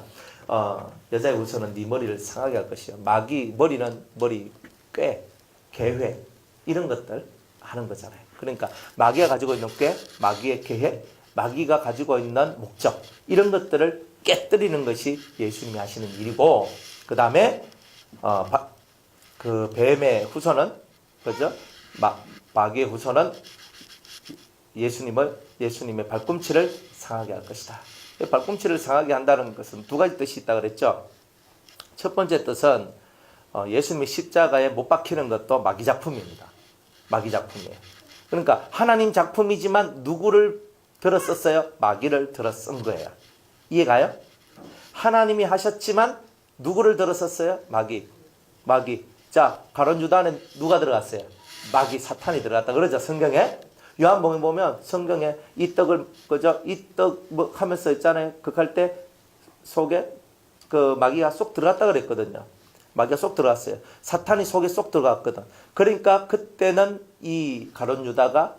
여자의 우선은 네 머리를 상하게 할 것이요. 마귀 머리는 머리, 꾀, 계획 이런 것들 하는 거잖아요. 그러니까 마귀가 가지고 있는 꾀, 마귀의 계획, 마귀가 가지고 있는 목적 이런 것들을 깨뜨리는 것이 예수님이 하시는 일이고 그 다음에 그 뱀의 후손은 그죠? 마귀의 후손은 예수님의 발꿈치를 상하게 할 것이다. 발꿈치를 상하게 한다는 것은 두 가지 뜻이 있다 그랬죠. 첫 번째 뜻은 예수님의 십자가에 못 박히는 것도 마귀 작품입니다. 마귀 작품이에요. 그러니까 하나님 작품이지만 누구를 들어 썼어요? 마귀를 들어 쓴 거예요. 이해가요? 하나님이 하셨지만 누구를 들어 썼어요? 마귀. 자, 가룟 유다 안에 누가 들어갔어요? 마귀, 사탄이 들어갔다 그러죠, 성경에. 요한복음에 보면 성경에 이 떡을 그죠? 이 떡 뭐 하면서 있잖아요. 극할 때 속에 그 마귀가 쏙 들어갔다 그랬거든요. 마귀가 쏙 들어갔어요. 사탄이 속에 쏙 들어갔거든. 그러니까 그때는 이 가룟 유다가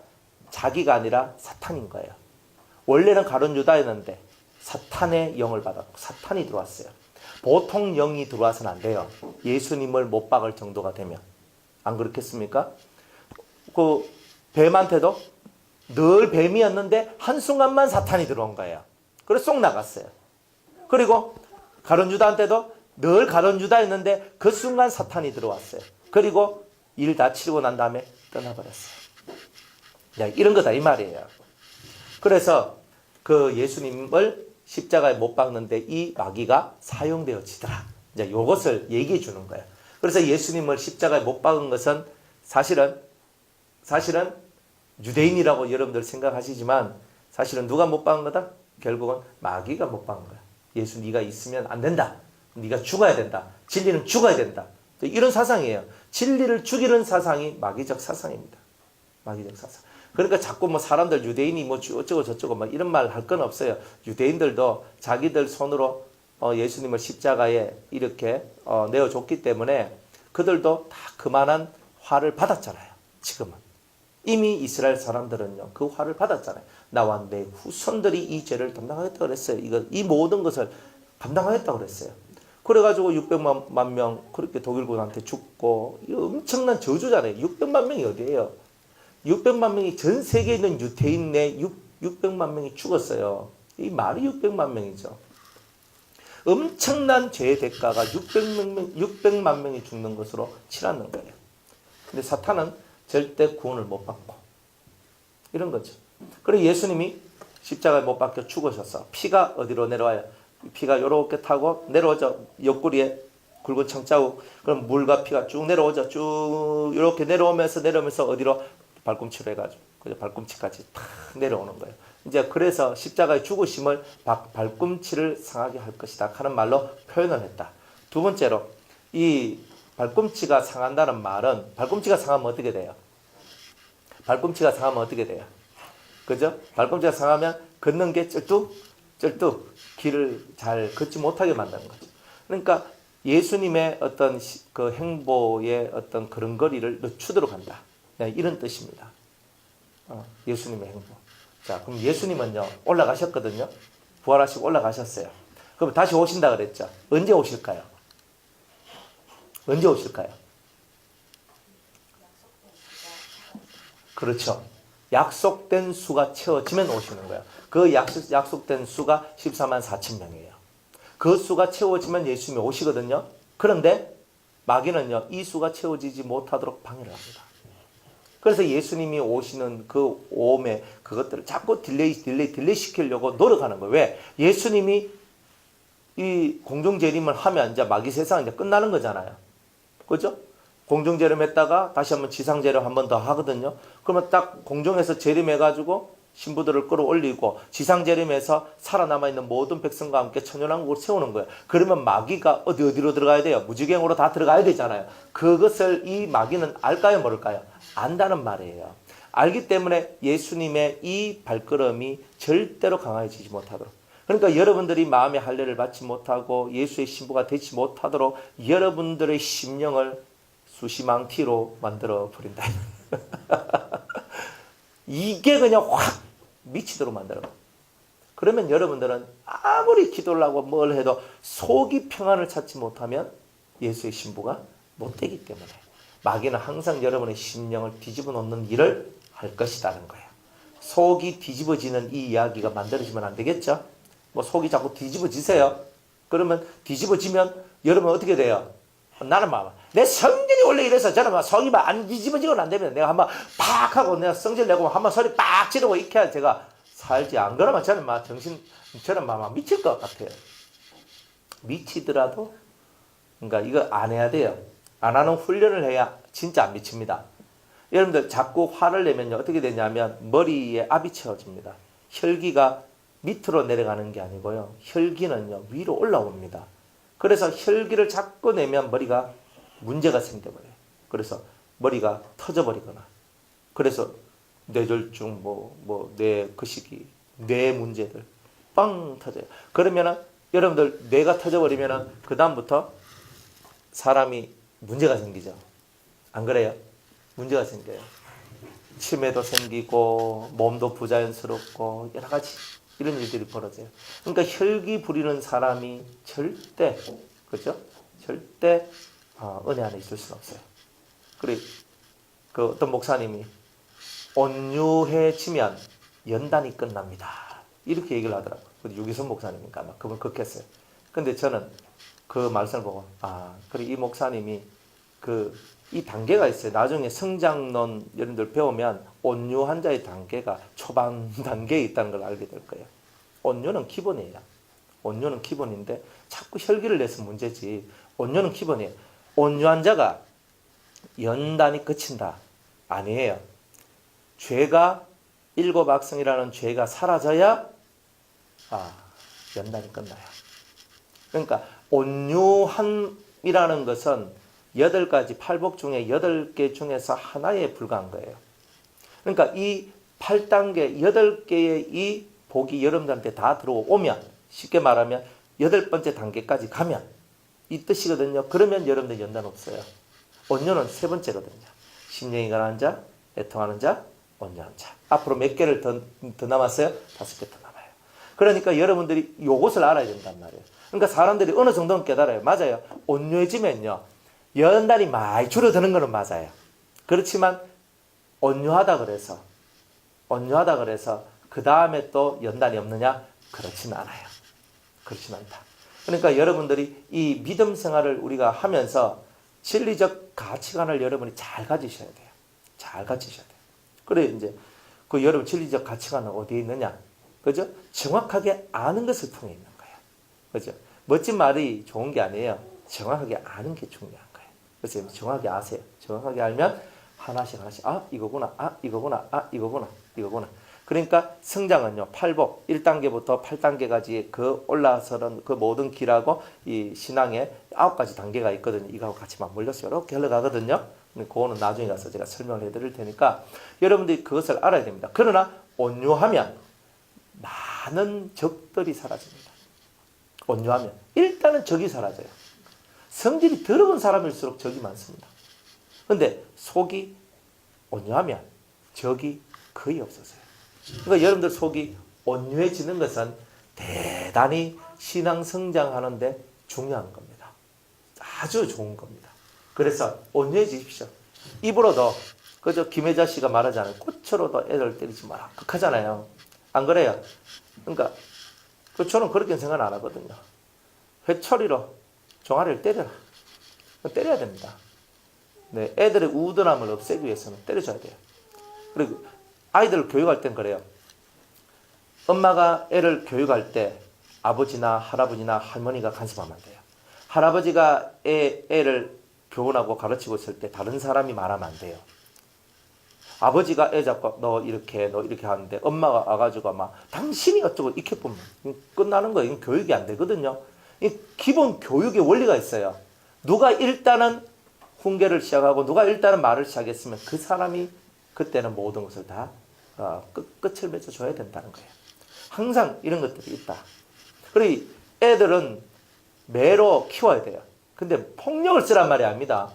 자기가 아니라 사탄인 거예요. 원래는 가룟 유다였는데 사탄의 영을 받았고 사탄이 들어왔어요. 보통 영이 들어와서는 안 돼요. 예수님을 못 박을 정도가 되면. 안 그렇겠습니까? 그 뱀한테도 늘 뱀이었는데 한순간만 사탄이 들어온 거예요. 그래서 쏙 나갔어요. 그리고 가룟 유다한테도 늘 가룟 유다였는데 그 순간 사탄이 들어왔어요. 그리고 일 다 치르고 난 다음에 떠나버렸어요. 이런 거다 이 말이에요. 그래서 그 예수님을 십자가에 못 박는데 이 마귀가 사용되어지더라. 이제 이것을 얘기해 주는 거예요. 그래서 예수님을 십자가에 못 박은 것은 사실은 유대인이라고 여러분들 생각하시지만 사실은 누가 못 박은 거다? 결국은 마귀가 못 박은 거야. 예수 네가 있으면 안 된다. 네가 죽어야 된다. 진리는 죽어야 된다. 이런 사상이에요. 진리를 죽이는 사상이 마귀적 사상입니다. 마귀적 사상. 그러니까 자꾸 뭐 사람들 유대인이 뭐 어쩌고 저쩌고 막 이런 말 할 건 없어요. 유대인들도 자기들 손으로 예수님을 십자가에 이렇게 내어줬기 때문에 그들도 다 그만한 화를 받았잖아요. 지금은. 이미 이스라엘 사람들은요, 그 화를 받았잖아요. 나와 내 후손들이 이 죄를 담당하겠다고 그랬어요. 이 모든 것을 감당하겠다고 그랬어요. 그래가지고 600만 명 그렇게 독일군한테 죽고, 엄청난 저주잖아요. 600만 명이 어디예요? 600만 명이 전 세계에 있는 유대인 내 600만 명이 죽었어요. 이 말이 600만 명이죠. 엄청난 죄의 대가가 600만 명이 죽는 것으로 치닫는 거예요. 근데 사탄은 절대 구원을 못 받고 이런 거죠. 그리고 예수님이 십자가에 못 박혀 죽으셨어. 피가 어디로 내려와요? 피가 이렇게 타고 내려오죠. 옆구리에 굵은 청자국. 그럼 물과 피가 쭉 내려오죠. 쭉 이렇게 내려오면서 어디로? 발꿈치로 해가지고 발꿈치까지 탁 내려오는 거예요. 이제 그래서 십자가의 죽으심을 발꿈치를 상하게 할 것이다 하는 말로 표현을 했다. 두 번째로 이 발꿈치가 상한다는 말은 발꿈치가 상하면 어떻게 돼요? 발꿈치가 상하면 어떻게 돼요? 그죠? 발꿈치가 상하면 걷는 게 쩔뚝 길을 잘 걷지 못하게 만드는 거죠. 그러니까 예수님의 어떤 그 행보의 어떤 걸음걸이를 늦추도록 한다. 이런 뜻입니다. 예수님의 행보. 자, 그럼 예수님은요, 올라가셨거든요. 부활하시고 올라가셨어요. 그럼 다시 오신다 그랬죠. 언제 오실까요? 언제 오실까요? 그렇죠. 약속된 수가 채워지면 오시는 거예요. 그 약속된 수가 14만 4천 명이에요. 그 수가 채워지면 예수님이 오시거든요. 그런데 마귀는요, 이 수가 채워지지 못하도록 방해를 합니다. 그래서 예수님이 오시는 그 오음에 그것들을 자꾸 딜레이 시키려고 노력하는 거예요. 왜? 예수님이 이 공중재림을 하면 이제 마귀 세상은 이제 끝나는 거잖아요. 그죠? 공중재림했다가 다시 한번 지상재림 한 번 더 하거든요. 그러면 딱 공중에서 재림해가지고 신부들을 끌어올리고 지상재림에서 살아남아있는 모든 백성과 함께 천연왕국을 세우는 거예요. 그러면 마귀가 어디로 들어가야 돼요? 무지갱으로 다 들어가야 되잖아요. 그것을 이 마귀는 알까요? 모를까요? 안다는 말이에요. 알기 때문에 예수님의 이 발걸음이 절대로 강해지지 못하도록. 그러니까 여러분들이 마음의 할례를 받지 못하고 예수의 신부가 되지 못하도록 여러분들의 심령을 수시망티로 만들어 버린다. 이게 그냥 확 미치도록 만들어. 그러면 여러분들은 아무리 기도를 하고 뭘 해도 속이 평안을 찾지 못하면 예수의 신부가 못 되기 때문에 마귀는 항상 여러분의 심령을 뒤집어 놓는 일을 할 것이라는 거예요. 속이 뒤집어지는 이 이야기가 만들어지면 안 되겠죠? 뭐 속이 자꾸 뒤집어지세요. 그러면 뒤집어지면 여러분 어떻게 돼요? 나는 막 내 성질이 원래 이래서 저는 막 속이 막 안 뒤집어지고는 안 됩니다. 내가 한번 팍 하고 내가 성질 내고 한번 소리 빡 지르고 이렇게 해야 제가 살지. 안 그러면 저는 막 저는 막 미칠 것 같아요. 미치더라도 그러니까 이거 안 해야 돼요. 안 하는 훈련을 해야 진짜 안 미칩니다. 여러분들 자꾸 화를 내면요 어떻게 되냐면 머리에 압이 채워집니다. 혈기가 밑으로 내려가는 게 아니고요. 혈기는요 위로 올라옵니다. 그래서 혈기를 자꾸 내면 머리가 문제가 생겨버려요. 그래서 머리가 터져버리거나 그래서 뇌졸중 뇌 거시기 뇌 문제들 빵 터져요. 그러면은 여러분들 뇌가 터져버리면은 그 다음부터 사람이 문제가 생기죠. 안 그래요? 문제가 생겨요. 치매도 생기고 몸도 부자연스럽고 여러 가지 이런 일들이 벌어져요. 그러니까 혈기 부리는 사람이 절대 그죠? 절대 은혜 안에 있을 수는 없어요. 그리고 그 어떤 목사님이 온유해지면 연단이 끝납니다. 이렇게 얘기를 하더라고요. 유기선 목사님인가 아마 그분 그렇게 했어요. 근데 저는 그 말씀을 보고 그래 이 목사님이 이 단계가 있어요. 나중에 성장론 여러분들 배우면 온유한 자의 단계가 초반 단계에 있다는 걸 알게 될 거예요. 온유는 기본이에요. 온유는 기본인데 자꾸 혈기를 내서 문제지. 온유는 기본이에요. 온유한 자가 연단이 그친다. 아니에요. 죄가 일곱 악성이라는 죄가 사라져야 연단이 끝나요. 그러니까 온유함이라는 것은 8가지 팔복 중에 8개 중에서 하나에 불과한 거예요. 그러니까 이 8단계 8개의 이 복이 여러분들한테 다 들어오면 쉽게 말하면 8번째 단계까지 가면 이 뜻이거든요. 그러면 여러분들 연단 없어요. 온유는 3번째거든요. 심령이 가난한 자, 애통하는 자, 온유한 자. 앞으로 몇 개를 더 남았어요? 5개 더 남아요. 그러니까 여러분들이 이것을 알아야 된단 말이에요. 그러니까 사람들이 어느 정도는 깨달아요. 맞아요. 온유해지면요. 연단이 많이 줄어드는 것은 맞아요. 그렇지만 온유하다 그래서 그 다음에 또 연단이 없느냐? 그렇진 않아요. 그렇진 않다. 그러니까 여러분들이 이 믿음 생활을 우리가 하면서 진리적 가치관을 여러분이 잘 가지셔야 돼요. 잘 가지셔야 돼요. 그래 이제 그 여러분 진리적 가치관은 어디에 있느냐? 그죠? 정확하게 아는 것을 통해 있는 거예요. 그죠? 멋진 말이 좋은 게 아니에요. 정확하게 아는 게 중요한 거예요. 그래서 정확하게 아세요. 정확하게 알면 하나씩 이거구나. 이거구나. 그러니까 성장은요. 팔복 1단계부터 8단계까지 그 올라서는 그 모든 길하고 이 신앙에 9가지 단계가 있거든요. 이거하고 같이 맞물려서 이렇게 흘러가거든요. 그거는 나중에 가서 제가 설명을 해드릴 테니까 여러분들이 그것을 알아야 됩니다. 그러나 온유하면 많은 적들이 사라집니다. 온유하면 일단은 적이 사라져요. 성질이 더러운 사람일수록 적이 많습니다. 그런데 속이 온유하면 적이 거의 없어져요. 그러니까 여러분들 속이 온유해지는 것은 대단히 신앙 성장하는데 중요한 겁니다. 아주 좋은 겁니다. 그래서 온유해지십시오. 입으로도 그저 김혜자 씨가 말하잖아요. 꽃으로도 애들 때리지 마라. 극하잖아요. 안 그래요? 그러니까 저는 그렇게 생각 안 하거든요. 회초리로 종아리를 때려라. 때려야 됩니다. 네, 애들의 우둔함을 없애기 위해서는 때려줘야 돼요. 그리고 아이들을 교육할 땐 그래요. 엄마가 애를 교육할 때 아버지나 할아버지나 할머니가 간섭하면 안 돼요. 할아버지가 애를 교훈하고 가르치고 있을 때 다른 사람이 말하면 안 돼요. 아버지가 애 잡고 너 이렇게 하는데 엄마가 와가지고 막 당신이 어쩌고 이렇게 보면 끝나는 거예요. 이건 교육이 안 되거든요. 이 기본 교육의 원리가 있어요. 누가 일단은 훈계를 시작하고 누가 일단은 말을 시작했으면 그 사람이 그때는 모든 것을 다 끝을 맺어줘야 된다는 거예요. 항상 이런 것들이 있다. 그리고 애들은 매로 키워야 돼요. 근데 폭력을 쓰란 말이 아닙니다.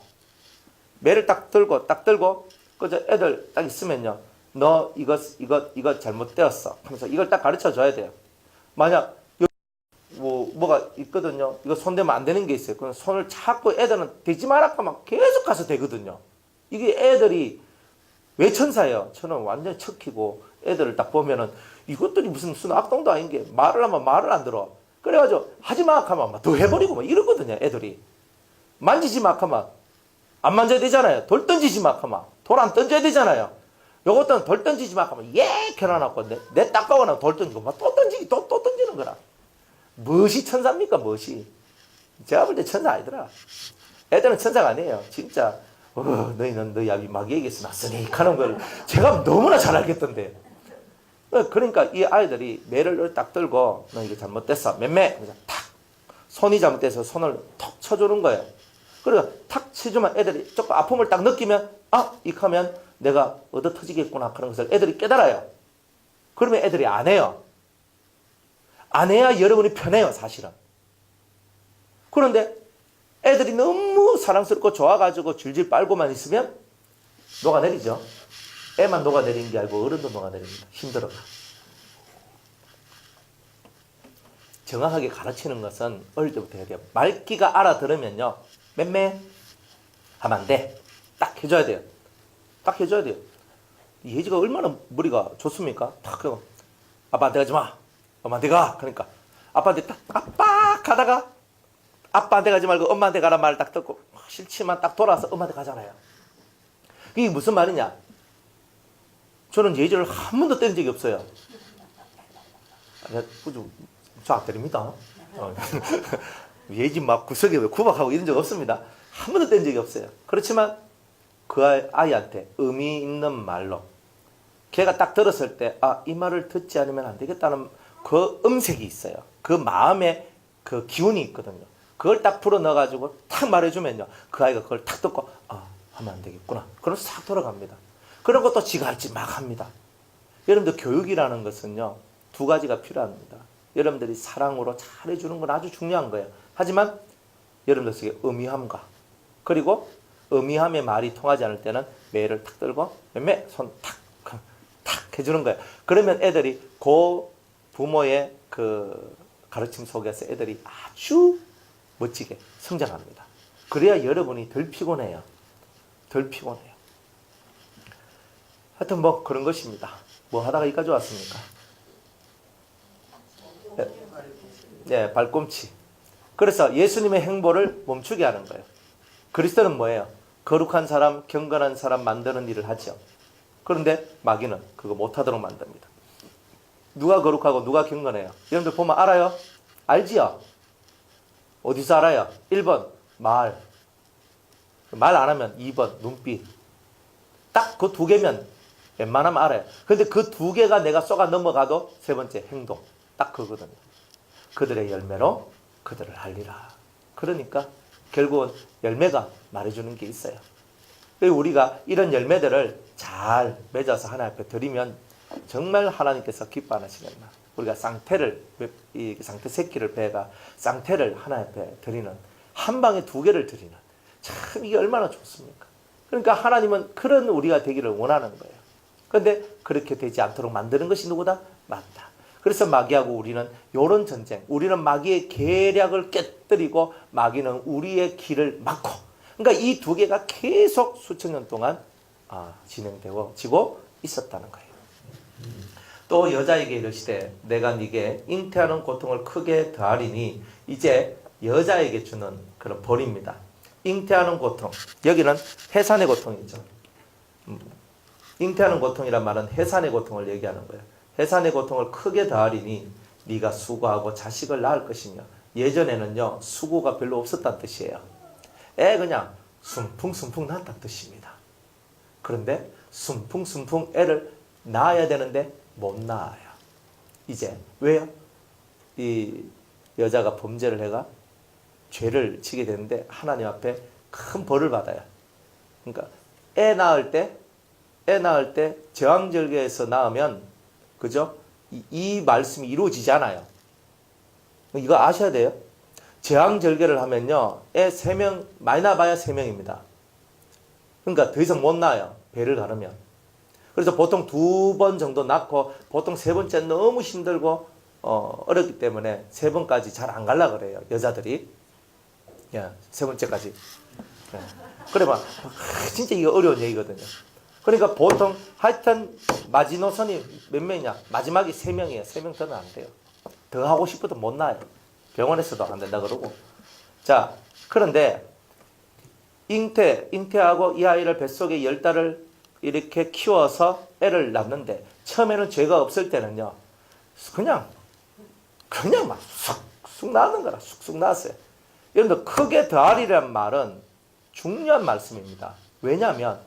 매를 딱 들고 그저 애들 딱 있으면요. 너 이거 잘못되었어 하면서 이걸 딱 가르쳐 줘야 돼요. 만약 뭐가 있거든요. 이거 손대면 안 되는 게 있어요. 그럼 손을 잡고 애들은 대지 마라 하면 계속 가서 대거든요. 이게 애들이 왜 천사예요? 저는 완전히 척키고 애들을 딱 보면은 이것들이 무슨 악동도 아닌 게 말을 하면 말을 안 들어. 그래가지고 하지 마 하면 막 더 해버리고 막 이러거든요. 애들이 만지지 마 하면 안 만져야 되잖아요. 돌 던지지 마 하면 돌 안 던져야 되잖아요. 요것도 돌 던지지 마 하면 켜놔놓고 내 닦아오나 돌 던지고 막 또 던지기 또 던지는 거라. 무엇이 천사입니까 무엇이. 제가 볼 때 천사 아니더라. 애들은 천사가 아니에요. 진짜 너희는 너희 아비 마귀에게서 났으니 하는 걸 제가 너무나 잘 알겠던데. 그러니까 이 아이들이 매를 딱 들고 너 이게 잘못됐어 맴매 탁 손이 잘못돼서 손을 톡 쳐주는 거예요. 그리고 탁 쳐주면 애들이 조금 아픔을 딱 느끼면 이하면 내가 얻어 터지겠구나 하는 것을 애들이 깨달아요. 그러면 애들이 안 해요. 안 해야 여러분이 편해요 사실은. 그런데 애들이 너무 사랑스럽고 좋아가지고 줄줄 빨고만 있으면 녹아내리죠. 애만 녹아내리는 게 아니고 어른도 녹아내립니다. 힘들어가. 정확하게 가르치는 것은 어릴 때부터 해야 돼요. 말귀가 알아들으면요. 맴매 하면 안 돼. 딱 해줘야 돼요. 딱 해줘야 돼요. 이 예지가 얼마나 머리가 좋습니까? 딱 하고 아빠한테 가지 마. 엄마한테 가. 그러니까 아빠한테 딱 아빠 가다가 아빠한테 가지 말고 엄마한테 가란 말을 딱 듣고 싫지만 딱 돌아와서 엄마한테 가잖아요. 이게 무슨 말이냐? 저는 예지를 한 번도 때린 적이 없어요. 저안 때립니다. 예지 막 구석에 구박하고 이런 적 없습니다. 한 번도 때린 적이 없어요. 그렇지만 그 아이한테 의미 있는 말로 걔가 딱 들었을 때 이 말을 듣지 않으면 안 되겠다는 그 음색이 있어요. 그 마음에 그 기운이 있거든요. 그걸 딱 불어 넣어가지고 탁 말해주면요. 그 아이가 그걸 탁 듣고 하면 안 되겠구나. 그럼 싹 돌아갑니다. 그런 것도 지가 할지 막 합니다. 여러분들 교육이라는 것은요. 두 가지가 필요합니다. 여러분들이 사랑으로 잘해주는 건 아주 중요한 거예요. 하지만 여러분들 속에 의미함과 그리고 의미함의 말이 통하지 않을 때는 매를 탁 들고 매 손 탁 해주는 거예요. 그러면 애들이 그 부모의 그 가르침 속에서 애들이 아주 멋지게 성장합니다. 그래야 여러분이 덜 피곤해요. 덜 피곤해요. 하여튼 뭐 그런 것입니다. 뭐 하다가 여기까지 왔습니까? 네, 발꿈치. 그래서 예수님의 행보를 멈추게 하는 거예요. 그리스도는 뭐예요? 거룩한 사람, 경건한 사람 만드는 일을 하죠. 그런데 마귀는 그거 못하도록 만듭니다. 누가 거룩하고 누가 경건해요? 여러분들 보면 알아요? 알지요? 어디서 알아요? 1번 말. 말 안 하면 2번 눈빛. 딱 그 두 개면 웬만하면 알아요. 근데 그 두 개가 내가 쏘가 넘어가도 세 번째 행동. 딱 그거거든요. 그들의 열매로 그들을 알리라. 그러니까 결국은 열매가 말해주는 게 있어요. 우리가 이런 열매들을 잘 맺어서 하나님 앞에 드리면 정말 하나님께서 기뻐하시겠나. 우리가 쌍태를, 이 쌍태 새끼를 배가 쌍태를 하나님 앞에 드리는, 한 방에 두 개를 드리는, 참 이게 얼마나 좋습니까? 그러니까 하나님은 그런 우리가 되기를 원하는 거예요. 그런데 그렇게 되지 않도록 만드는 것이 누구다? 맞다. 그래서 마귀하고 우리는 이런 전쟁, 우리는 마귀의 계략을 깨뜨리고 마귀는 우리의 길을 막고, 그러니까 이 두 개가 계속 수천 년 동안 진행되어지고 있었다는 거예요. 또 여자에게 이르시되 내가 네게 잉태하는 고통을 크게 더하리니, 이제 여자에게 주는 그런 벌입니다. 잉태하는 고통, 여기는 해산의 고통이죠. 잉태하는 고통이란 말은 해산의 고통을 얘기하는 거예요. 해산의 고통을 크게 더하리니 네가 수고하고 자식을 낳을 것이며, 예전에는요 수고가 별로 없었다는 뜻이에요. 그냥 순풍순풍 낳았다는 뜻입니다. 그런데 순풍순풍 애를 낳아야 되는데 못 낳아요. 이제 왜요? 이 여자가 범죄를 해가 죄를 지게 되는데 하나님 앞에 큰 벌을 받아요. 그러니까 애 낳을 때 제왕절개에서 낳으면, 그죠? 이 말씀이 이루어지잖아요. 이거 아셔야 돼요. 제왕절개를 하면요, 애 3명, 많이 낳아봐야 3명입니다. 그러니까 더 이상 못 낳아요. 배를 가르면. 그래서 보통 2번 정도 낳고, 보통 3번째 너무 힘들고 어렵기 때문에 3번까지 잘 안 가려고 그래요. 여자들이. 3번째까지. 그래 봐. 진짜 이거 어려운 얘기거든요. 그러니까 보통 하여튼 마지노선이 몇 명이냐? 마지막이 3명이에요. 3명 더는 안 돼요. 더 하고 싶어도 못 낳아요. 병원에서도 안 된다 그러고. 자, 그런데 잉태하고 이 아이를 뱃속에 10달을 이렇게 키워서 애를 낳는데 처음에는 죄가 없을 때는요. 그냥 막 쑥쑥 나는 거라. 쑥쑥 나왔어요. 여러분들 크게 더하리란 말은 중요한 말씀입니다. 왜냐하면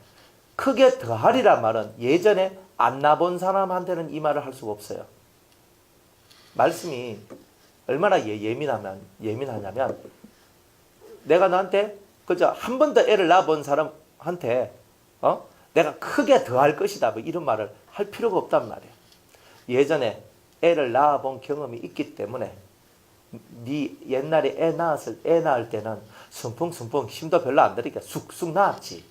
크게 더하리란 말은 예전에 안 나본 사람한테는 이 말을 할 수가 없어요. 말씀이 얼마나 예민하냐면 내가 너한테 그저 한 번도 애를 낳아본 사람한테 내가 크게 더할 것이다 뭐 이런 말을 할 필요가 없단 말이에요. 예전에 애를 낳아본 경험이 있기 때문에 네 옛날에 애 낳을 때는 순풍순풍 힘도 별로 안 들이니까 쑥쑥 낳았지.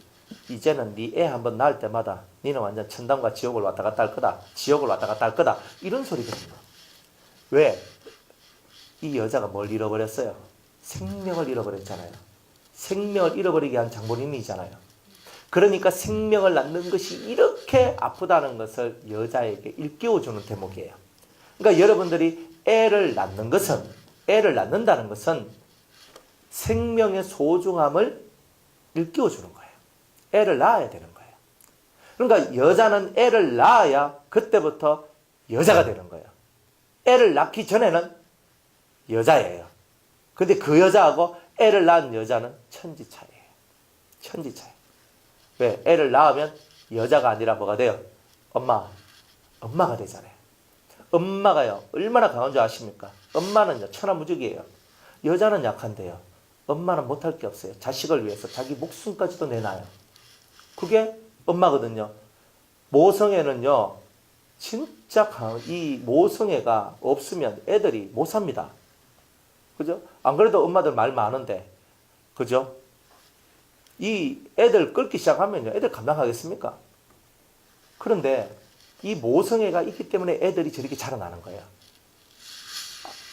이제는 네 애 한번 낳을 때마다 너는 완전 천당과 지옥을 왔다 갔다 할 거다. 지옥을 왔다 갔다 할 거다. 이런 소리거든요. 왜? 이 여자가 뭘 잃어버렸어요? 생명을 잃어버렸잖아요. 생명을 잃어버리게 한 장본인이잖아요. 그러니까 생명을 낳는 것이 이렇게 아프다는 것을 여자에게 일깨워주는 대목이에요. 그러니까 여러분들이 애를 낳는다는 것은 생명의 소중함을 일깨워주는 거예요. 애를 낳아야 되는 거예요. 그러니까 여자는 애를 낳아야 그때부터 여자가 되는 거예요. 애를 낳기 전에는 여자예요. 근데 그 여자하고 애를 낳은 여자는 천지차이예요. 천지차이. 왜? 애를 낳으면 여자가 아니라 뭐가 돼요? 엄마가 되잖아요. 엄마가요, 얼마나 강한 줄 아십니까? 엄마는요, 천하무적이에요. 여자는 약한데요. 엄마는 못할 게 없어요. 자식을 위해서 자기 목숨까지도 내놔요. 그게 엄마거든요. 모성애는요, 진짜 이 모성애가 없으면 애들이 못 삽니다. 그죠? 안 그래도 엄마들 말 많은데, 그죠? 이 애들 끌기 시작하면요, 애들 감당하겠습니까? 그런데 이 모성애가 있기 때문에 애들이 저렇게 자라나는 거예요.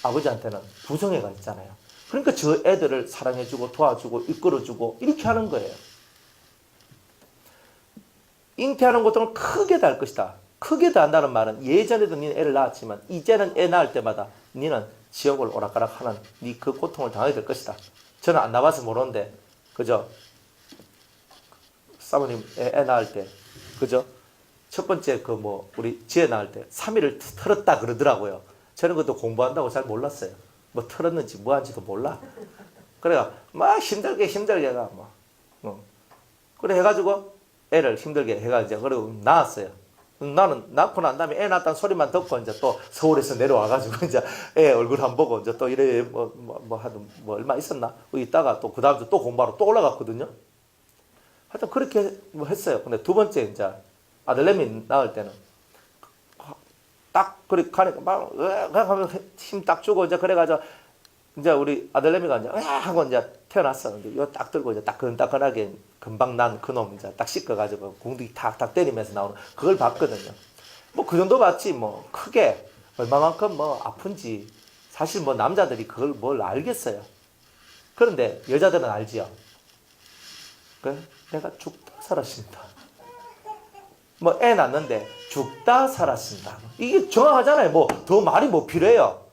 아버지한테는 부성애가 있잖아요. 그러니까 저 애들을 사랑해주고 도와주고 이끌어주고 이렇게 하는 거예요. 잉태하는 고통을 크게 달 것이다. 크게 다한다는 말은 예전에도 니는 애를 낳았지만 이제는 애 낳을 때마다 니는 지옥을 오락가락하는 니 그 고통을 당하게 될 것이다. 저는 안 낳아서 모르는데 그죠? 사모님 애 낳을 때 그죠? 첫 번째 우리 지혜 낳을 때 3일을 털었다 그러더라고요. 저는 그것도 공부한다고 잘 몰랐어요. 뭐 털었는지 뭐 한지도 몰라. 그래가 막 힘들게가 그래 해가지고 애를 힘들게 해가지고 그리고 낳았어요. 나는 낳고 난 다음에 애 낳았다는 소리만 듣고 이제 또 서울에서 내려와가지고 이제 애 얼굴 한번 보고 이제 또 이래 하여튼 얼마 있었나? 있다가 또 그 다음 주 또 공부하러 또 올라갔거든요. 하여튼 그렇게 했어요. 근데 두 번째 이제 아들내미 낳을 때는 딱 그렇게 가니까 막 힘 딱 주고 이제 그래가지고 이제 우리 아들내미가 이제 하고 이제 태어났어. 근데 이거 딱 들고 이제 따끈따끈하게 금방 난 그놈 이제 딱 씻어가지고 궁둥이 탁탁 때리면서 나오는 그걸 봤거든요. 뭐 그 정도 봤지 뭐 크게 얼마만큼 아픈지 사실 남자들이 그걸 뭘 알겠어요. 그런데 여자들은 알지요. 그래 내가 죽다 살았습니다. 애 낳는데 죽다 살았습니다. 이게 정확하잖아요. 더 말이 필요해요.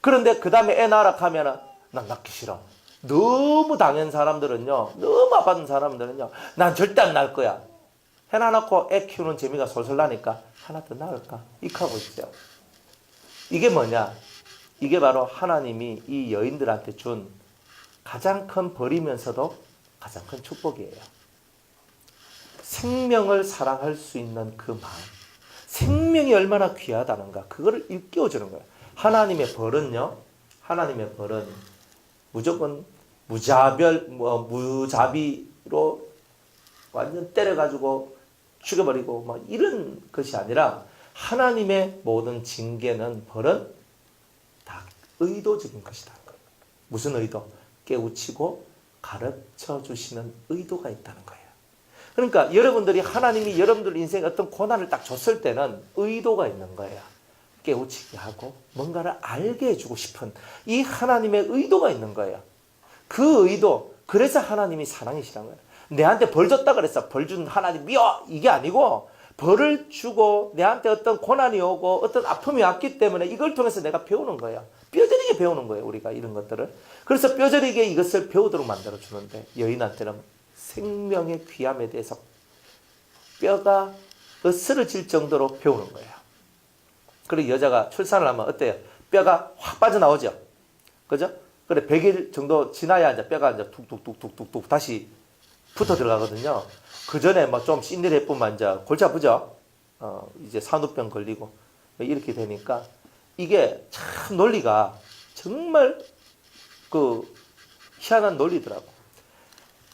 그런데 그 다음에 애 낳으라 하면은 난 낳기 싫어. 너무 당연 사람들은요, 너무 아팠던 사람들은요, 난 절대 안 낳을 거야. 해놔놓고 애 키우는 재미가 솔솔 나니까 하나 더 낳을까? 이렇게 하고 있어요. 이게 뭐냐? 이게 바로 하나님이 이 여인들한테 준 가장 큰 벌이면서도 가장 큰 축복이에요. 생명을 사랑할 수 있는 그 마음. 생명이 얼마나 귀하다는가. 그거를 일깨워주는 거예요. 하나님의 벌은 무조건 무자비로 완전 때려가지고 죽여버리고 이런 것이 아니라 하나님의 모든 징계는 벌은 다 의도적인 것이다. 무슨 의도? 깨우치고 가르쳐 주시는 의도가 있다는 거예요. 그러니까 여러분들이 하나님이 여러분들 인생에 어떤 고난을 딱 줬을 때는 의도가 있는 거예요. 깨우치게 하고 뭔가를 알게 해주고 싶은 이 하나님의 의도가 있는 거예요. 그 의도, 그래서 하나님이 사랑이시라는 거예요. 내한테 벌 줬다 그랬어. 벌 준 하나님 미워! 이게 아니고 벌을 주고 내한테 어떤 고난이 오고 어떤 아픔이 왔기 때문에 이걸 통해서 내가 배우는 거야. 뼈저리게 배우는 거예요, 우리가 이런 것들을. 그래서 뼈저리게 이것을 배우도록 만들어 주는데 여인한테는 생명의 귀함에 대해서 뼈가 으스러질 정도로 배우는 거예요. 그리고 여자가 출산을 하면 어때요? 뼈가 확 빠져나오죠. 그죠? 그래 100일 정도 지나야 이제 뼈가 이제 툭툭툭툭툭 다시 붙어 들어가거든요. 그 전에 뭐 좀 찐들해보면 이제 골치 아프죠. 이제 산후병 걸리고 이렇게 되니까 이게 참 논리가 정말 그 희한한 논리더라고.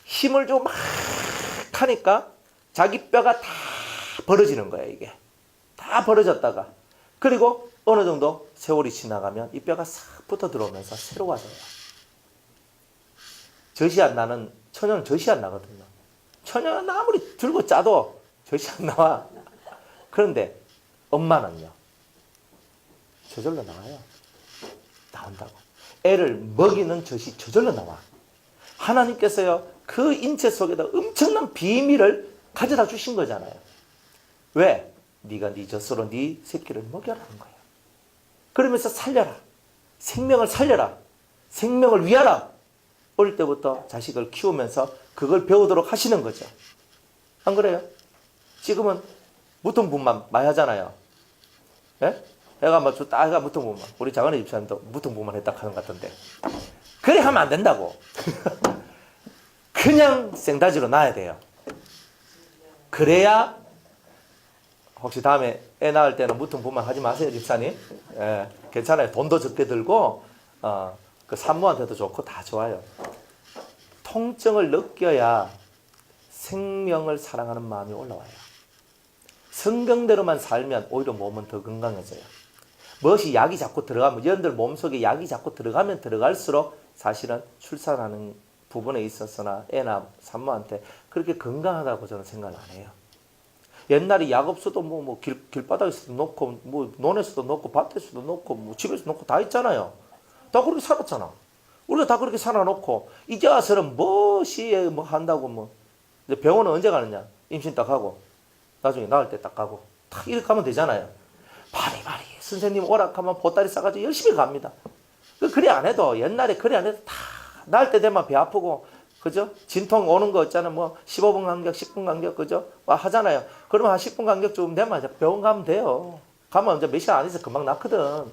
힘을 좀 막 하니까 자기 뼈가 다 벌어지는 거야, 이게. 다 벌어졌다가 그리고 어느 정도 세월이 지나가면 이 뼈가 싹 붙어 들어오면서 새로워져요. 젖이 안 나는 처녀는 젖이 안 나거든요. 처녀는 아무리 들고 짜도 젖이 안 나와. 그런데 엄마는요, 저절로 나와요. 나온다고. 애를 먹이는 젖이 저절로 나와. 하나님께서요, 그 인체 속에다 엄청난 비밀을 가져다 주신 거잖아요. 왜? 네가 네 젖으로 네 새끼를 먹여라는 거예요. 그러면서 살려라. 생명을 살려라. 생명을 위하라. 어릴 때부터 자식을 키우면서 그걸 배우도록 하시는 거죠. 안 그래요? 지금은 무통분만 많이 하잖아요. 예? 애가 뭐 애가 무통분만. 우리 장은혜 집사님도 무통분만 했다 하는 것 같던데. 그래 하면 안 된다고. 그냥 생다지로 낳아야 돼요. 그래야 혹시 다음에 애 낳을 때는 무통분만 하지 마세요, 집사님. 예, 괜찮아요. 돈도 적게 들고 그 산모한테도 좋고 다 좋아요. 통증을 느껴야 생명을 사랑하는 마음이 올라와요. 성경대로만 살면 오히려 몸은 더 건강해져요. 무엇이 약이 자꾸 들어가면, 여러분들 몸속에 약이 자꾸 들어가면 들어갈수록 사실은 출산하는 부분에 있어서나 애나 산모한테 그렇게 건강하다고 저는 생각을 안 해요. 옛날에 약 없어도 길바닥에서도 놓고, 논에서도 놓고, 밭에서도 놓고, 집에서 놓고 다 있잖아요. 다 그렇게 살았잖아. 우리가 다 그렇게 살아놓고, 이제 와서는 무엇이 한다고 이제 병원은 언제 가느냐? 임신 딱 하고, 나중에 낳을 때 딱 가고, 딱 이렇게 가면 되잖아요. 바리바리 선생님 오락하면 보따리 싸가지고 열심히 갑니다. 그래 안 해도, 옛날에 그래 안 해도 다 낳을 때 되면 배 아프고, 그죠? 진통 오는 거 있잖아. 15분 간격, 10분 간격, 그죠? 하잖아요. 그러면 한 10분 간격쯤 되면 이제 병원 가면 돼요. 가면 이제 몇 시간 안에서 금방 낫거든.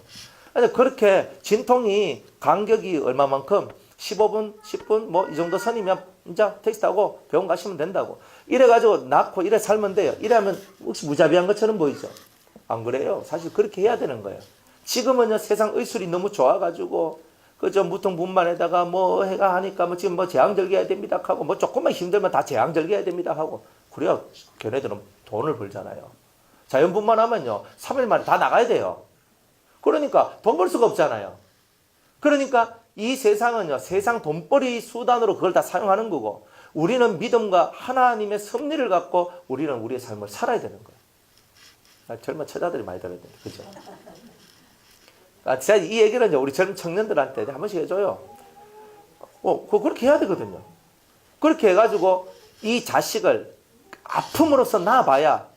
그렇게 진통이 간격이 얼마만큼 15분, 10분, 이 정도 선이면 이제 택시 타고 병원 가시면 된다고. 이래가지고 낳고 이래 살면 돼요. 이래하면 혹시 무자비한 것처럼 보이죠? 안 그래요. 사실 그렇게 해야 되는 거예요. 지금은요, 세상 의술이 너무 좋아가지고, 그저 무통분만에다가 해가 하니까 지금 제왕절개해야 됩니다 하고 조금만 힘들면 다 제왕절개해야 됩니다 하고 그래야 걔네들은 돈을 벌잖아요. 자연분만 하면요 3일 만에 다 나가야 돼요. 그러니까 돈 벌 수가 없잖아요. 그러니까 이 세상은요 세상 돈벌이 수단으로 그걸 다 사용하는 거고 우리는 믿음과 하나님의 섭리를 갖고 우리는 우리의 삶을 살아야 되는 거예요. 젊은 처자들이 많이 들어야 돼요. 그죠? 제가 이 얘기를 이제 우리 젊은 청년들한테 한 번씩 해줘요. 그렇게 해야 되거든요. 그렇게 해가지고 이 자식을 아픔으로써 낳아봐야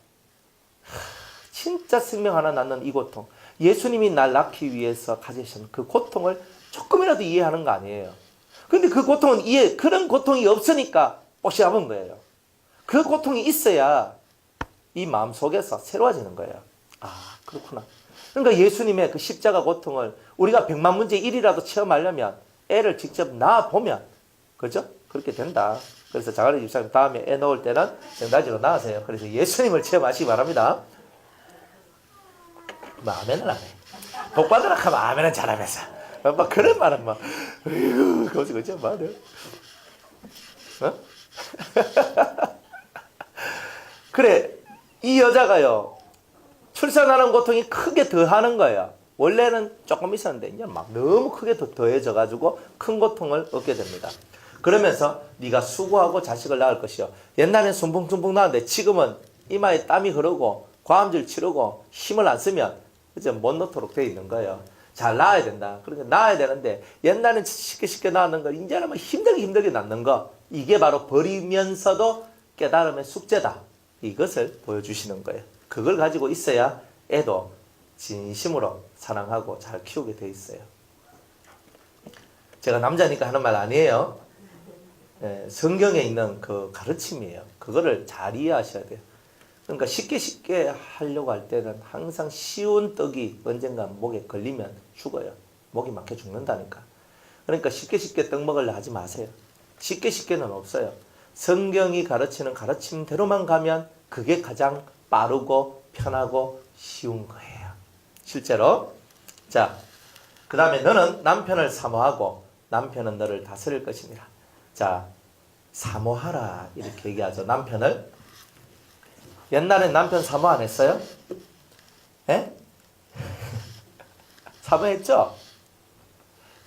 진짜 생명 하나 낳는 이 고통, 예수님이 날 낳기 위해서 가지신 그 고통을 조금이라도 이해하는 거 아니에요. 근데 그 고통은 그런 고통이 없으니까 옷이 잡은 거예요. 그 고통이 있어야 이 마음 속에서 새로워지는 거예요. 아, 그렇구나. 그러니까 예수님의 그 십자가 고통을 우리가 100만 문제 1이라도 체험하려면 애를 직접 낳아보면, 그죠? 그렇게 된다. 그래서 장하리 집사님 다음에 애 넣을 때는 생다지로 낳으세요. 그래서 예수님을 체험하시기 바랍니다. 아멘은 안 해. 복 받으라 하면 아멘은 잘하면서. 그런 말은 그죠? 말이요. 그래, 이 여자가요, 출산하는 고통이 크게 더하는 거예요. 원래는 조금 있었는데 이제 너무 크게 더해져가지고 큰 고통을 얻게 됩니다. 그러면서 네가 수고하고 자식을 낳을 것이요. 옛날엔 숭붕숭붕 나왔는데 지금은 이마에 땀이 흐르고 과음질 치르고 힘을 안 쓰면 이제 못 놓도록 되어 있는 거예요. 잘 낳아야 된다. 그러니까 낳아야 되는데 옛날엔 쉽게 낳는 거 이제는 힘들게 낳는 거, 이게 바로 버리면서도 깨달음의 숙제다. 이것을 보여주시는 거예요. 그걸 가지고 있어야 애도 진심으로 사랑하고 잘 키우게 돼 있어요. 제가 남자니까 하는 말 아니에요. 성경에 있는 그 가르침이에요. 그거를 잘 이해하셔야 돼요. 그러니까 쉽게 하려고 할 때는 항상 쉬운 떡이 언젠가 목에 걸리면 죽어요. 목이 막혀 죽는다니까. 그러니까 쉽게 떡 먹으려 하지 마세요. 쉽게는 없어요. 성경이 가르치는 가르침대로만 가면 그게 가장 빠르고 편하고 쉬운 거예요. 실제로. 자, 그 다음에 너는 남편을 사모하고 남편은 너를 다스릴 것이니라. 자, 사모하라 이렇게 얘기하죠. 남편을. 옛날엔 남편 사모 안 했어요? 예? 사모했죠?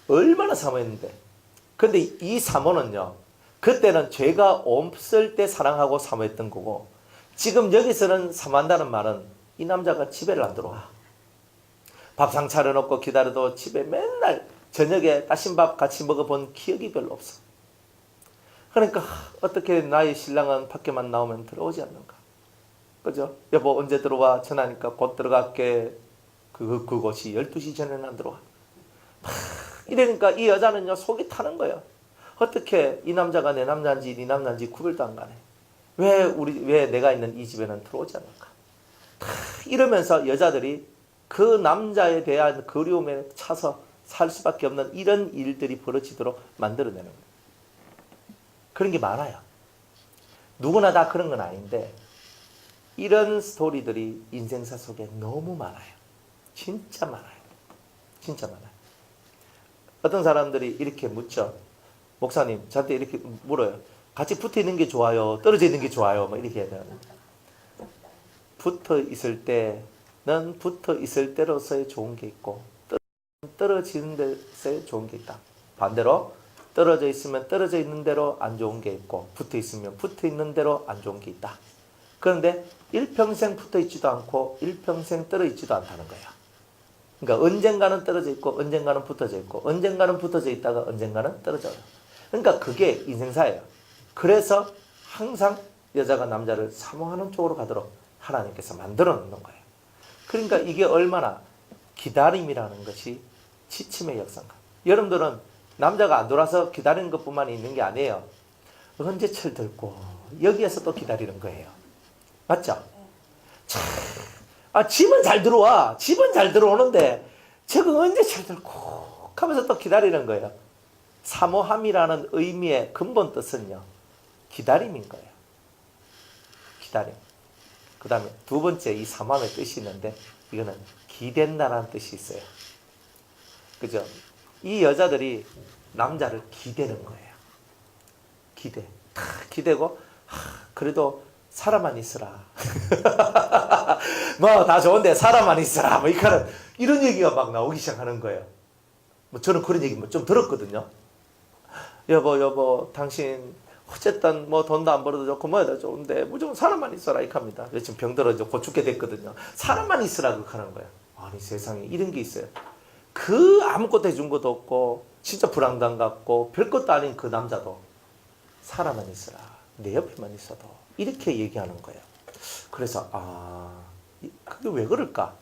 얼마나 사모했는데. 근데 이 사모는요, 그때는 죄가 없을 때 사랑하고 사모했던 거고, 지금 여기서는 사모한다는 말은 이 남자가 집에를 안 들어와. 밥상 차려놓고 기다려도 집에 맨날 저녁에 따신밥 같이 먹어본 기억이 별로 없어. 그러니까 어떻게 나의 신랑은 밖에만 나오면 들어오지 않는가. 그죠? 여보 언제 들어와? 전화하니까 곧 들어갈게. 그곳이 12시 전에는 안 들어와. 이러니까 이 여자는요 속이 타는 거예요. 어떻게 이 남자가 내 남자인지 네 남자인지 구별도 안 가네. 왜 내가 있는 이 집에는 들어오지 않는가. 이러면서 여자들이 그 남자에 대한 그리움에 차서 살 수밖에 없는 이런 일들이 벌어지도록 만들어내는 거예요. 그런 게 많아요. 누구나 다 그런 건 아닌데 이런 스토리들이 인생사 속에 너무 많아요. 진짜 많아요. 진짜 많아요. 어떤 사람들이 이렇게 묻죠. 목사님, 저한테 이렇게 물어요. 같이 붙어 있는 게 좋아요? 떨어져 있는 게 좋아요? 뭐 이렇게 해야 돼요. 붙어 있을 때는 붙어 있을 때로서의 좋은 게 있고 떨어지는 데서의 좋은 게 있다. 반대로 떨어져 있으면 떨어져 있는 대로 안 좋은 게 있고 붙어 있으면 붙어 있는 대로 안 좋은 게 있다. 그런데 일평생 붙어 있지도 않고 일평생 떨어져 있지도 않다는 거예요. 그러니까 언젠가는 떨어져 있고 언젠가는 붙어져 있고 언젠가는 붙어져 있다가 언젠가는 떨어져요. 그러니까 그게 인생사예요. 그래서 항상 여자가 남자를 사모하는 쪽으로 가도록 하나님께서 만들어 놓는 거예요. 그러니까 이게 얼마나 기다림이라는 것이 지침의 역사인가. 여러분들은 남자가 안 돌아서 기다리는 것뿐만 있는 게 아니에요. 언제 철들고 여기에서 또 기다리는 거예요. 맞죠? 참, 집은 잘 들어와. 집은 잘 들어오는데 저거 언제 철들고 하면서 또 기다리는 거예요. 사모함이라는 의미의 근본 뜻은요. 기다림인 거예요. 기다림. 그 다음에 두 번째 이 사모함의 뜻이 있는데 이거는 기댄다라는 뜻이 있어요. 그죠? 이 여자들이 남자를 기대는 거예요. 기대고 그래도 살아만 있으라. 뭐 다 좋은데 살아만 있으라. 뭐 이런 얘기가 막 나오기 시작하는 거예요. 뭐 저는 그런 얘기 좀 들었거든요. 여보 당신 어쨌든 뭐 돈도 안 벌어도 좋고 뭐해도 좋은데 무조건 사람만 있어라 이렇게 합니다. 지금 병들어 이제 곧 죽게 됐거든요. 사람만 있으라 그렇게 하는 거예요. 아니 세상에 이런 게 있어요. 그 아무것도 해준 것도 없고 진짜 불안감 같고 별것도 아닌 그 남자도 사람만 있으라. 내 옆에만 있어도 이렇게 얘기하는 거예요. 그래서 그게 왜 그럴까?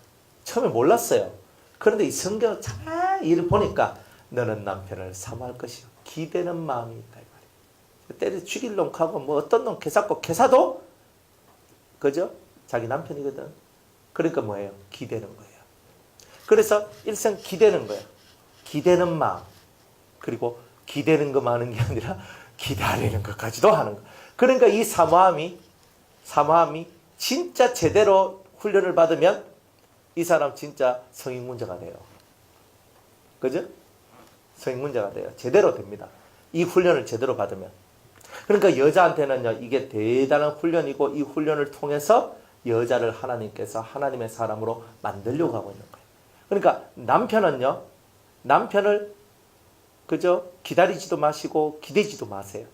처음에 몰랐어요. 그런데 이 성경을 잘 일을 보니까 너는 남편을 사모할 것이요. 기대는 마음이 있다. 이 말이에요. 때려 죽일 놈 하고 뭐 어떤 놈 개사고 개사도 그죠? 자기 남편이거든. 그러니까 뭐예요? 기대는 거예요. 그래서 일생 기대는 거예요. 기대는 마음. 그리고 기대는 것만 하는 게 아니라 기다리는 것까지도 하는 거. 그러니까 이 사모함이 진짜 제대로 훈련을 받으면 이 사람 진짜 성인문제가 돼요. 그죠? 성인문제가 돼요. 제대로 됩니다. 이 훈련을 제대로 받으면. 그러니까 여자한테는요, 이게 대단한 훈련이고 이 훈련을 통해서 여자를 하나님께서 하나님의 사람으로 만들려고 하고 있는 거예요. 그러니까 남편을 그저 기다리지도 마시고 기대지도 마세요.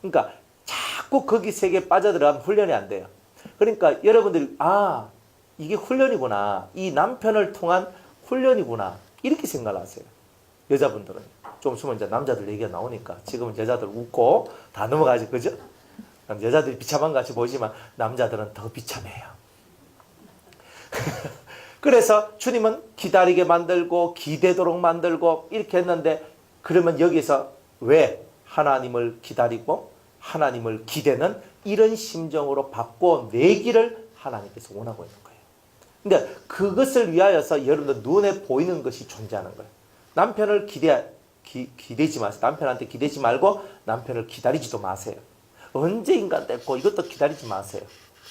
그러니까 자꾸 거기 세계에 빠져들어가면 훈련이 안 돼요. 그러니까 여러분들이 이게 훈련이구나. 이 남편을 통한 훈련이구나. 이렇게 생각을 하세요. 여자분들은. 좀 있으면 이제 남자들 얘기가 나오니까 지금은 여자들 웃고 다 넘어가지 그죠? 여자들이 비참한 것 같이 보이지만 남자들은 더 비참해요. 그래서 주님은 기다리게 만들고 기대도록 만들고 이렇게 했는데, 그러면 여기서 왜 하나님을 기다리고 하나님을 기대는 이런 심정으로 바꿔내기를 하나님께서 원하고 있는 거예요. 근데 그것을 위하여서 여러분들 눈에 보이는 것이 존재하는 거예요. 남편을 기대지 마세요. 남편한테 기대지 말고 남편을 기다리지도 마세요. 언제인가 됐고 이것도 기다리지 마세요.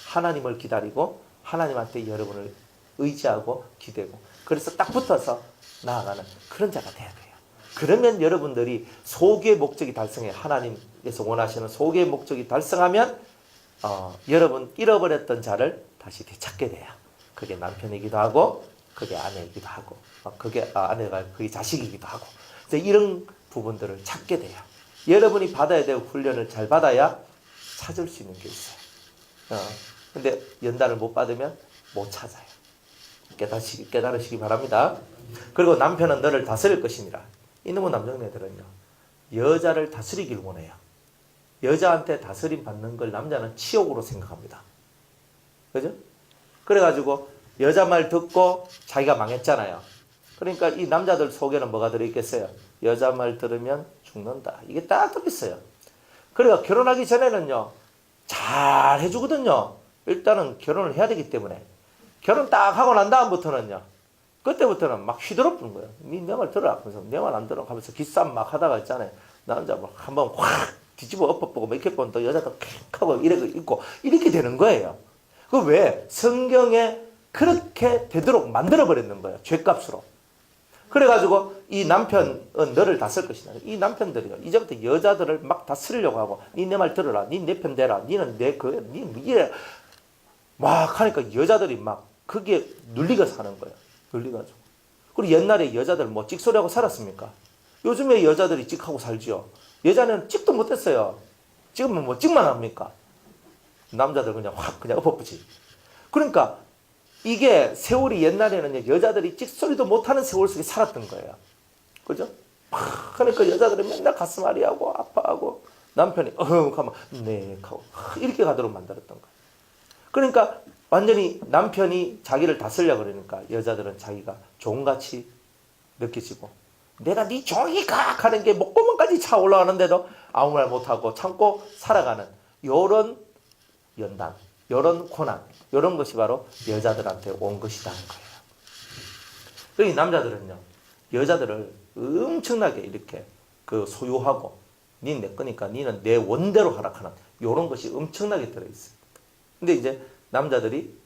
하나님을 기다리고 하나님한테 여러분을 의지하고 기대고, 그래서 딱 붙어서 나아가는 그런 자가 돼야 돼요. 그러면 여러분들이 소기의 목적이 달성해, 하나님께서 원하시는 소기의 목적이 달성하면 여러분 잃어버렸던 자를 다시 되찾게 돼요. 그게 남편이기도 하고 그게 아내이기도 하고 그게 아내가 그게 자식이기도 하고, 그래서 이런 부분들을 찾게 돼요. 여러분이 받아야 될 훈련을 잘 받아야 찾을 수 있는 게 있어요. 근데 연단을 못 받으면 못 찾아요. 깨달으시기 바랍니다. 그리고 남편은 너를 다스릴 것이니라. 이놈의 남정네들은요, 여자를 다스리길 원해요. 여자한테 다스림 받는 걸 남자는 치욕으로 생각합니다. 그죠? 그래가지고 여자 말 듣고 자기가 망했잖아요. 그러니까 이 남자들 속에는 뭐가 들어있겠어요? 여자 말 들으면 죽는다. 이게 딱 들어있어요. 그러니까 결혼하기 전에는요, 잘 해주거든요. 일단은 결혼을 해야 되기 때문에. 결혼 딱 하고 난 다음부터는요, 그때부터는 막 휘두르는 거예요. 니 내 말 들어라. 그래서 내 말 안 들어 하면서 기싸움 막 하다가 있잖아요. 남자 뭐 한번 확 뒤집어 엎어보고 몇 개 번 또 여자도 킥 하고 이러고 있고 이렇게 되는 거예요. 그 왜? 성경에 그렇게 되도록 만들어버렸는 거예요. 죄값으로. 그래가지고 이 남편은 너를 다쓸 것이다. 이 남편들이요, 이제부터 여자들을 막 다스리려고 하고, 니 내 말 들어라. 니 내 편 대라. 니는 니 이래. 막 하니까 여자들이 막 그게 눌리가 사는 거예요. 눌리가지고. 그리고 옛날에 여자들 뭐 찍소리하고 살았습니까? 요즘에 여자들이 찍하고 살지요. 예전에는 찍도 못했어요. 지금은 뭐 찍만 합니까? 남자들 그냥 확 그냥 엎어부지. 그러니까 이게 세월이 옛날에는 여자들이 찍소리도 못하는 세월 속에 살았던 거예요. 그죠? 그러니까 여자들은 맨날 가슴 아리하고 아파하고 남편이 하면 네 하고 이렇게 가도록 만들었던 거예요. 그러니까 완전히 남편이 자기를 다스리려고 그러니까 여자들은 자기가 종같이 느껴지고, 내가 네 종이가 하는 게 목구멍까지 차 올라가는데도 아무 말 못하고 참고 살아가는 요런 연단, 요런 고난, 요런 것이 바로 여자들한테 온 것이라는 거예요. 그러니 남자들은요, 여자들을 엄청나게 이렇게 소유하고, 니 내 거니까 니는 내 원대로 하락하는 요런 것이 엄청나게 들어있어요. 근데 이제 남자들이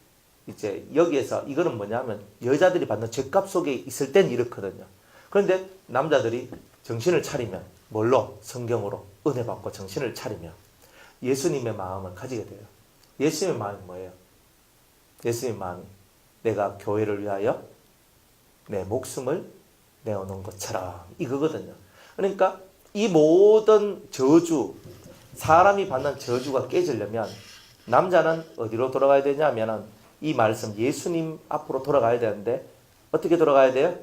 이제 여기에서 이거는 뭐냐면 여자들이 받는 죄값 속에 있을 땐 이렇거든요. 그런데 남자들이 정신을 차리면 뭘로? 성경으로 은혜 받고 정신을 차리면 예수님의 마음을 가지게 돼요. 예수님의 마음이 뭐예요? 예수님의 마음이 내가 교회를 위하여 내 목숨을 내어놓은 것처럼 이거거든요. 그러니까 이 모든 저주, 사람이 받는 저주가 깨지려면 남자는 어디로 돌아가야 되냐면 이 말씀 예수님 앞으로 돌아가야 되는데, 어떻게 돌아가야 돼요?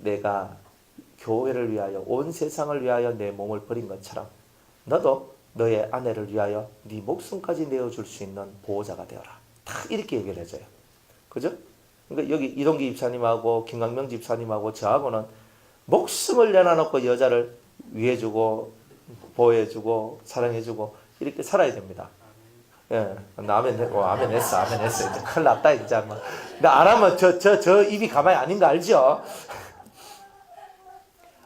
내가 교회를 위하여 온 세상을 위하여 내 몸을 버린 것처럼 너도 너의 아내를 위하여 네 목숨까지 내어줄 수 있는 보호자가 되어라. 다 이렇게 얘기를 해줘요. 그죠? 그러니까 여기 이동기 집사님하고 김강명 집사님하고 저하고는 목숨을 내놔놓고 여자를 위해주고 보호해주고 사랑해주고 이렇게 살아야 됩니다. 예, 아멘 했어. 이제 큰일 났다, 이제. 뭐. 근데 안 하면 저 입이 가만히 아닌 거 알죠?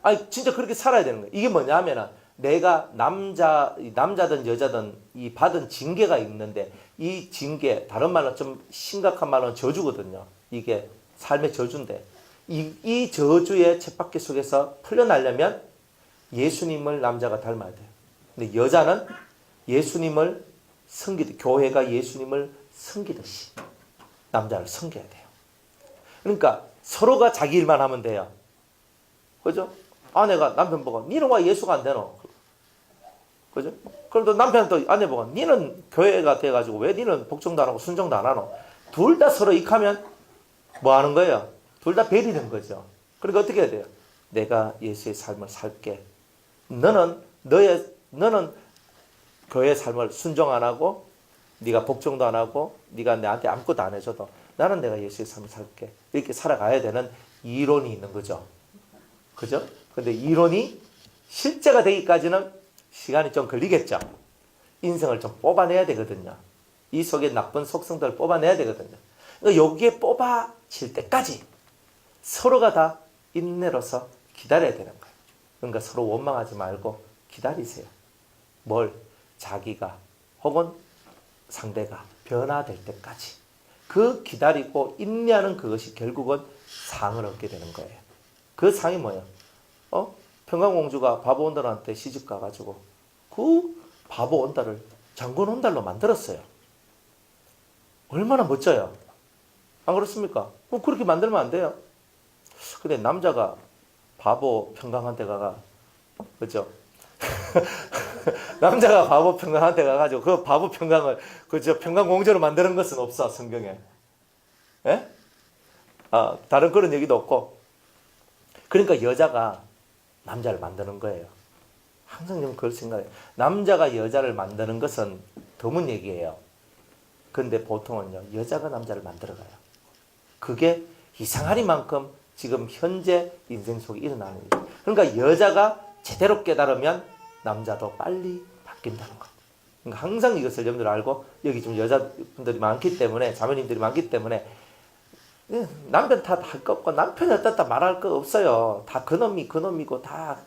아니, 진짜 그렇게 살아야 되는 거예요. 이게 뭐냐 하면은, 내가 남자든 여자든 이 받은 징계가 있는데, 이 징계, 다른 말로 좀 심각한 말로는 저주거든요. 이게 삶의 저주인데, 이 저주의 쳇바퀴 속에서 풀려나려면 예수님을 남자가 닮아야 돼요. 근데 여자는 예수님을 교회가 예수님을 섬기듯이 남자를 섬겨야 돼요. 그러니까 서로가 자기 일만 하면 돼요. 그죠? 아내가 남편 보고 니는 왜 예수가 안 되노? 그죠? 그럼 또 남편은 또 아내 보고 니는 교회가 돼가지고 왜 니는 복종도 안 하고 순종도 안 하노? 둘 다 서로 익하면 뭐 하는 거예요? 둘 다 벨이 된 거죠. 그러니까 어떻게 해야 돼요? 내가 예수의 삶을 살게. 너는 교회 삶을 순종 안 하고 네가 복종도 안 하고 네가 나한테 아무것도 안 해줘도 나는 내가 예수의 삶을 살게. 이렇게 살아가야 되는 이론이 있는 거죠. 그죠? 근데 이론이 실제가 되기까지는 시간이 좀 걸리겠죠. 인성을 좀 뽑아내야 되거든요. 이 속에 나쁜 속성들을 뽑아내야 되거든요. 그러니까 여기에 뽑아질 때까지 서로가 다 인내로서 기다려야 되는 거예요. 그러니까 서로 원망하지 말고 기다리세요. 뭘? 자기가 혹은 상대가 변화될 때까지. 그 기다리고 인내하는 그것이 결국은 상을 얻게 되는 거예요. 그 상이 뭐예요? 평강공주가 바보온달한테 시집 가가지고 그 바보온달을 장군온달로 만들었어요. 얼마나 멋져요. 안 그렇습니까? 그렇게 만들면 안 돼요. 근데 남자가 바보 평강한테 가가, 그죠? 남자가 바보 평강한테 가가지고 그 바보 평강을 그저 평강공주로 만드는 것은 없어, 성경에. 예? 다른 그런 얘기도 없고. 그러니까 여자가 남자를 만드는 거예요. 항상 좀 그걸 생각해요. 남자가 여자를 만드는 것은 드문 얘기예요. 근데 보통은요, 여자가 남자를 만들어가요. 그게 이상하리만큼 지금 현재 인생 속에 일어나는 일이에요. 그러니까 여자가 제대로 깨달으면 남자도 빨리 바뀐다는 것. 그러니까 항상 이것을 염두를 알고, 여기 좀 여자분들이 많기 때문에, 자매님들이 많기 때문에 남편 탓할 거 없고 남편이 어떻다 말할 거 없어요. 다 그놈이고 다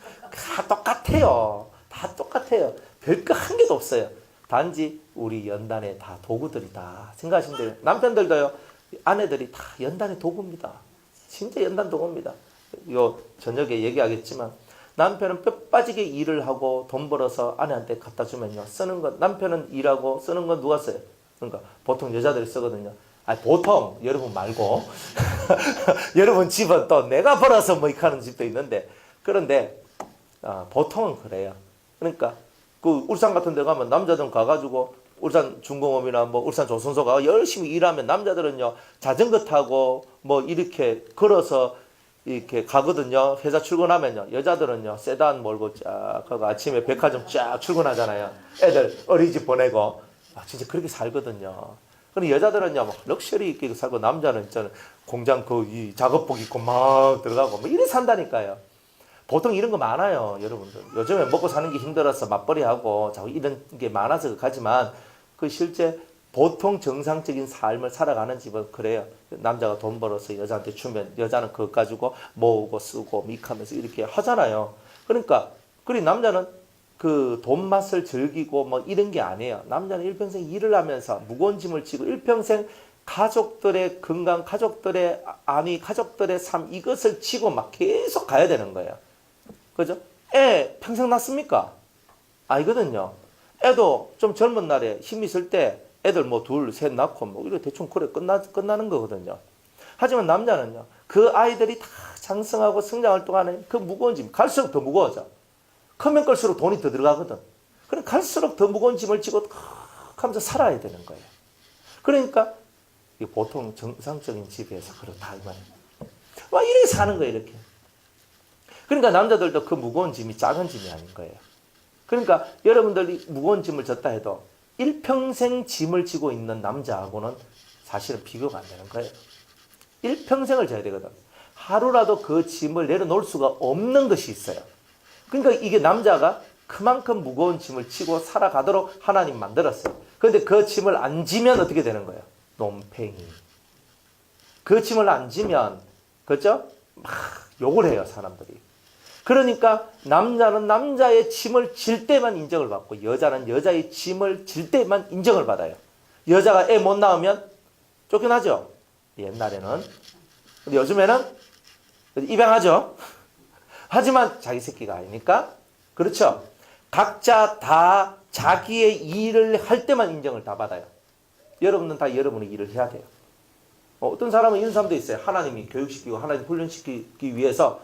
똑같아요. 다 똑같아요. 별거 한 개도 없어요. 단지 우리 연단의 다 도구들이다 생각하시면 돼요. 남편들도요, 아내들이 다 연단의 도구입니다. 진짜 연단 도구입니다. 요 저녁에 얘기하겠지만 남편은 뼈 빠지게 일을 하고 돈 벌어서 아내한테 갖다 주면요, 쓰는 건 남편은 일하고 쓰는 건 누가 써요? 그러니까 보통 여자들이 쓰거든요. 보통 여러분 말고 여러분 집은 또 내가 벌어서 뭐 이렇게 하는 집도 있는데, 그런데 보통은 그래요. 그러니까 그 울산 같은 데 가면 남자들은 가가지고 울산 중공업이나 뭐 울산 조선소 가 열심히 일하면 남자들은요 자전거 타고 뭐 이렇게 걸어서 이렇게 가거든요. 회사 출근하면요, 여자들은요 세단 몰고 쫙 가고 아침에 백화점 쫙 출근하잖아요. 애들 어린이집 보내고 진짜 그렇게 살거든요. 그럼 여자들은요 뭐 럭셔리 있게 살고, 남자는 있잖아요 공장 이 작업복 입고 막 들어가고 뭐 이래 산다니까요. 보통 이런 거 많아요, 여러분들. 요즘에 먹고 사는 게 힘들어서 맞벌이하고 자꾸 이런 게 많아서 가지만, 그 실제 보통 정상적인 삶을 살아가는 집은 그래요. 남자가 돈 벌어서 여자한테 주면 여자는 그것 가지고 모으고 쓰고 믹하면서 이렇게 하잖아요. 그러니까 그리 남자는 그 돈 맛을 즐기고 뭐 이런 게 아니에요. 남자는 일평생 일을 하면서 무거운 짐을 지고 일평생 가족들의 건강, 가족들의 안위, 가족들의 삶, 이것을 지고 막 계속 가야 되는 거예요. 그죠? 애 평생 낳습니까? 아니거든요. 애도 좀 젊은 날에 힘 있을 때 애들 뭐 둘, 셋 낳고 뭐 이렇게 대충 그래 끝나는 거거든요. 하지만 남자는요, 그 아이들이 다 장성하고 성장할 동안에 그 무거운 짐, 갈수록 더 무거워져. 크면 클수록 돈이 더 들어가거든. 그럼 갈수록 더 무거운 짐을 지고 하면서 살아야 되는 거예요. 그러니까 보통 정상적인 집에서 그렇다 이 말이에요. 막 이렇게 사는 거예요, 이렇게. 그러니까 남자들도 그 무거운 짐이 작은 짐이 아닌 거예요. 그러니까 여러분들이 무거운 짐을 졌다 해도 일평생 짐을 지고 있는 남자하고는 사실은 비교가 안 되는 거예요. 일평생을 져야 되거든. 하루라도 그 짐을 내려놓을 수가 없는 것이 있어요. 그러니까 이게 남자가 그만큼 무거운 짐을 지고 살아가도록 하나님 만들었어요. 그런데 그 짐을 안 지면 어떻게 되는 거예요? 논팽이. 그 짐을 안 지면, 그죠? 막 욕을 해요, 사람들이. 그러니까 남자는 남자의 짐을 질 때만 인정을 받고, 여자는 여자의 짐을 질 때만 인정을 받아요. 여자가 애 못 낳으면 쫓겨나죠. 옛날에는. 근데 요즘에는 입양하죠. 하지만 자기 새끼가 아니니까, 그렇죠. 각자 다 자기의 일을 할 때만 인정을 다 받아요. 여러분은 다 여러분의 일을 해야 돼요. 어떤 사람은 이런 사람도 있어요. 하나님이 교육시키고 하나님 훈련시키기 위해서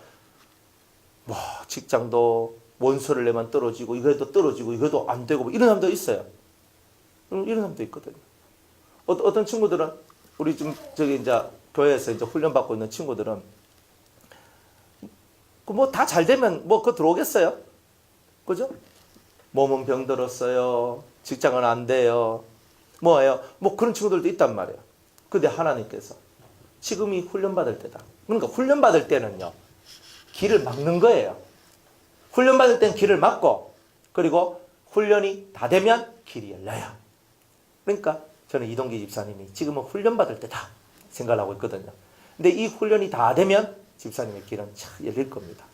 뭐 직장도 원서를 내면 떨어지고 이거도 떨어지고 이거도 안 되고 뭐 이런 사람도 있어요. 이런 사람도 있거든요. 어떤 친구들은 우리 좀 저기 이제 교회에서 이제 훈련 받고 있는 친구들은 뭐 다 잘 되면 뭐 그거 들어오겠어요? 그죠? 몸은 병들었어요. 직장은 안 돼요. 뭐예요? 뭐 그런 친구들도 있단 말이에요. 근데 하나님께서 지금이 훈련받을 때다. 그러니까 훈련받을 때는요. 길을 막는 거예요. 훈련받을 때는 길을 막고 그리고 훈련이 다 되면 길이 열려요. 그러니까 저는 이동기 집사님이 지금은 훈련받을 때다 생각을 하고 있거든요. 근데 이 훈련이 다 되면 집사님의 길은 참 열릴 겁니다.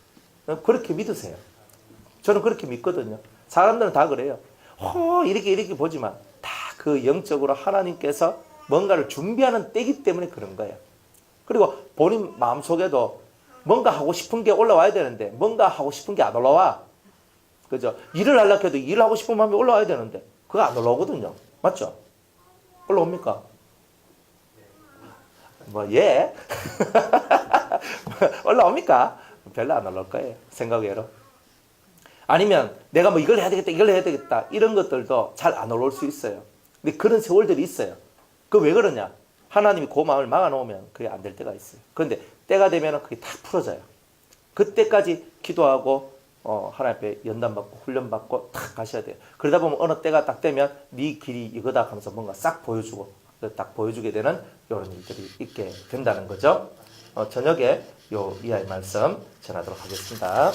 그렇게 믿으세요. 저는 그렇게 믿거든요. 사람들은 다 그래요. 이렇게 보지만 다 그 영적으로 하나님께서 뭔가를 준비하는 때이기 때문에 그런 거예요. 그리고 본인 마음속에도 뭔가 하고 싶은 게 올라와야 되는데 뭔가 하고 싶은 게 안 올라와. 그죠? 일을 하려고 해도 일을 하고 싶은 마음이 올라와야 되는데 그거 안 올라오거든요. 맞죠? 올라옵니까? 예. 올라옵니까? 별로 안 올라올 거예요. 생각외로. 아니면 내가 뭐 이걸 해야 되겠다. 이런 것들도 잘 안 올라올 수 있어요. 근데 그런 세월들이 있어요. 그 왜 그러냐? 하나님이 그 마음을 막아놓으면 그게 안 될 때가 있어요. 그런데 때가 되면 그게 다 풀어져요. 그때까지 기도하고 하나님 앞에 연단받고 훈련받고 탁 가셔야 돼요. 그러다 보면 어느 때가 딱 되면 네 길이 이거다 하면서 뭔가 싹 보여주고 딱 보여주게 되는 이런 일들이 있게 된다는 거죠. 저녁에 이 이하의 말씀 전하도록 하겠습니다.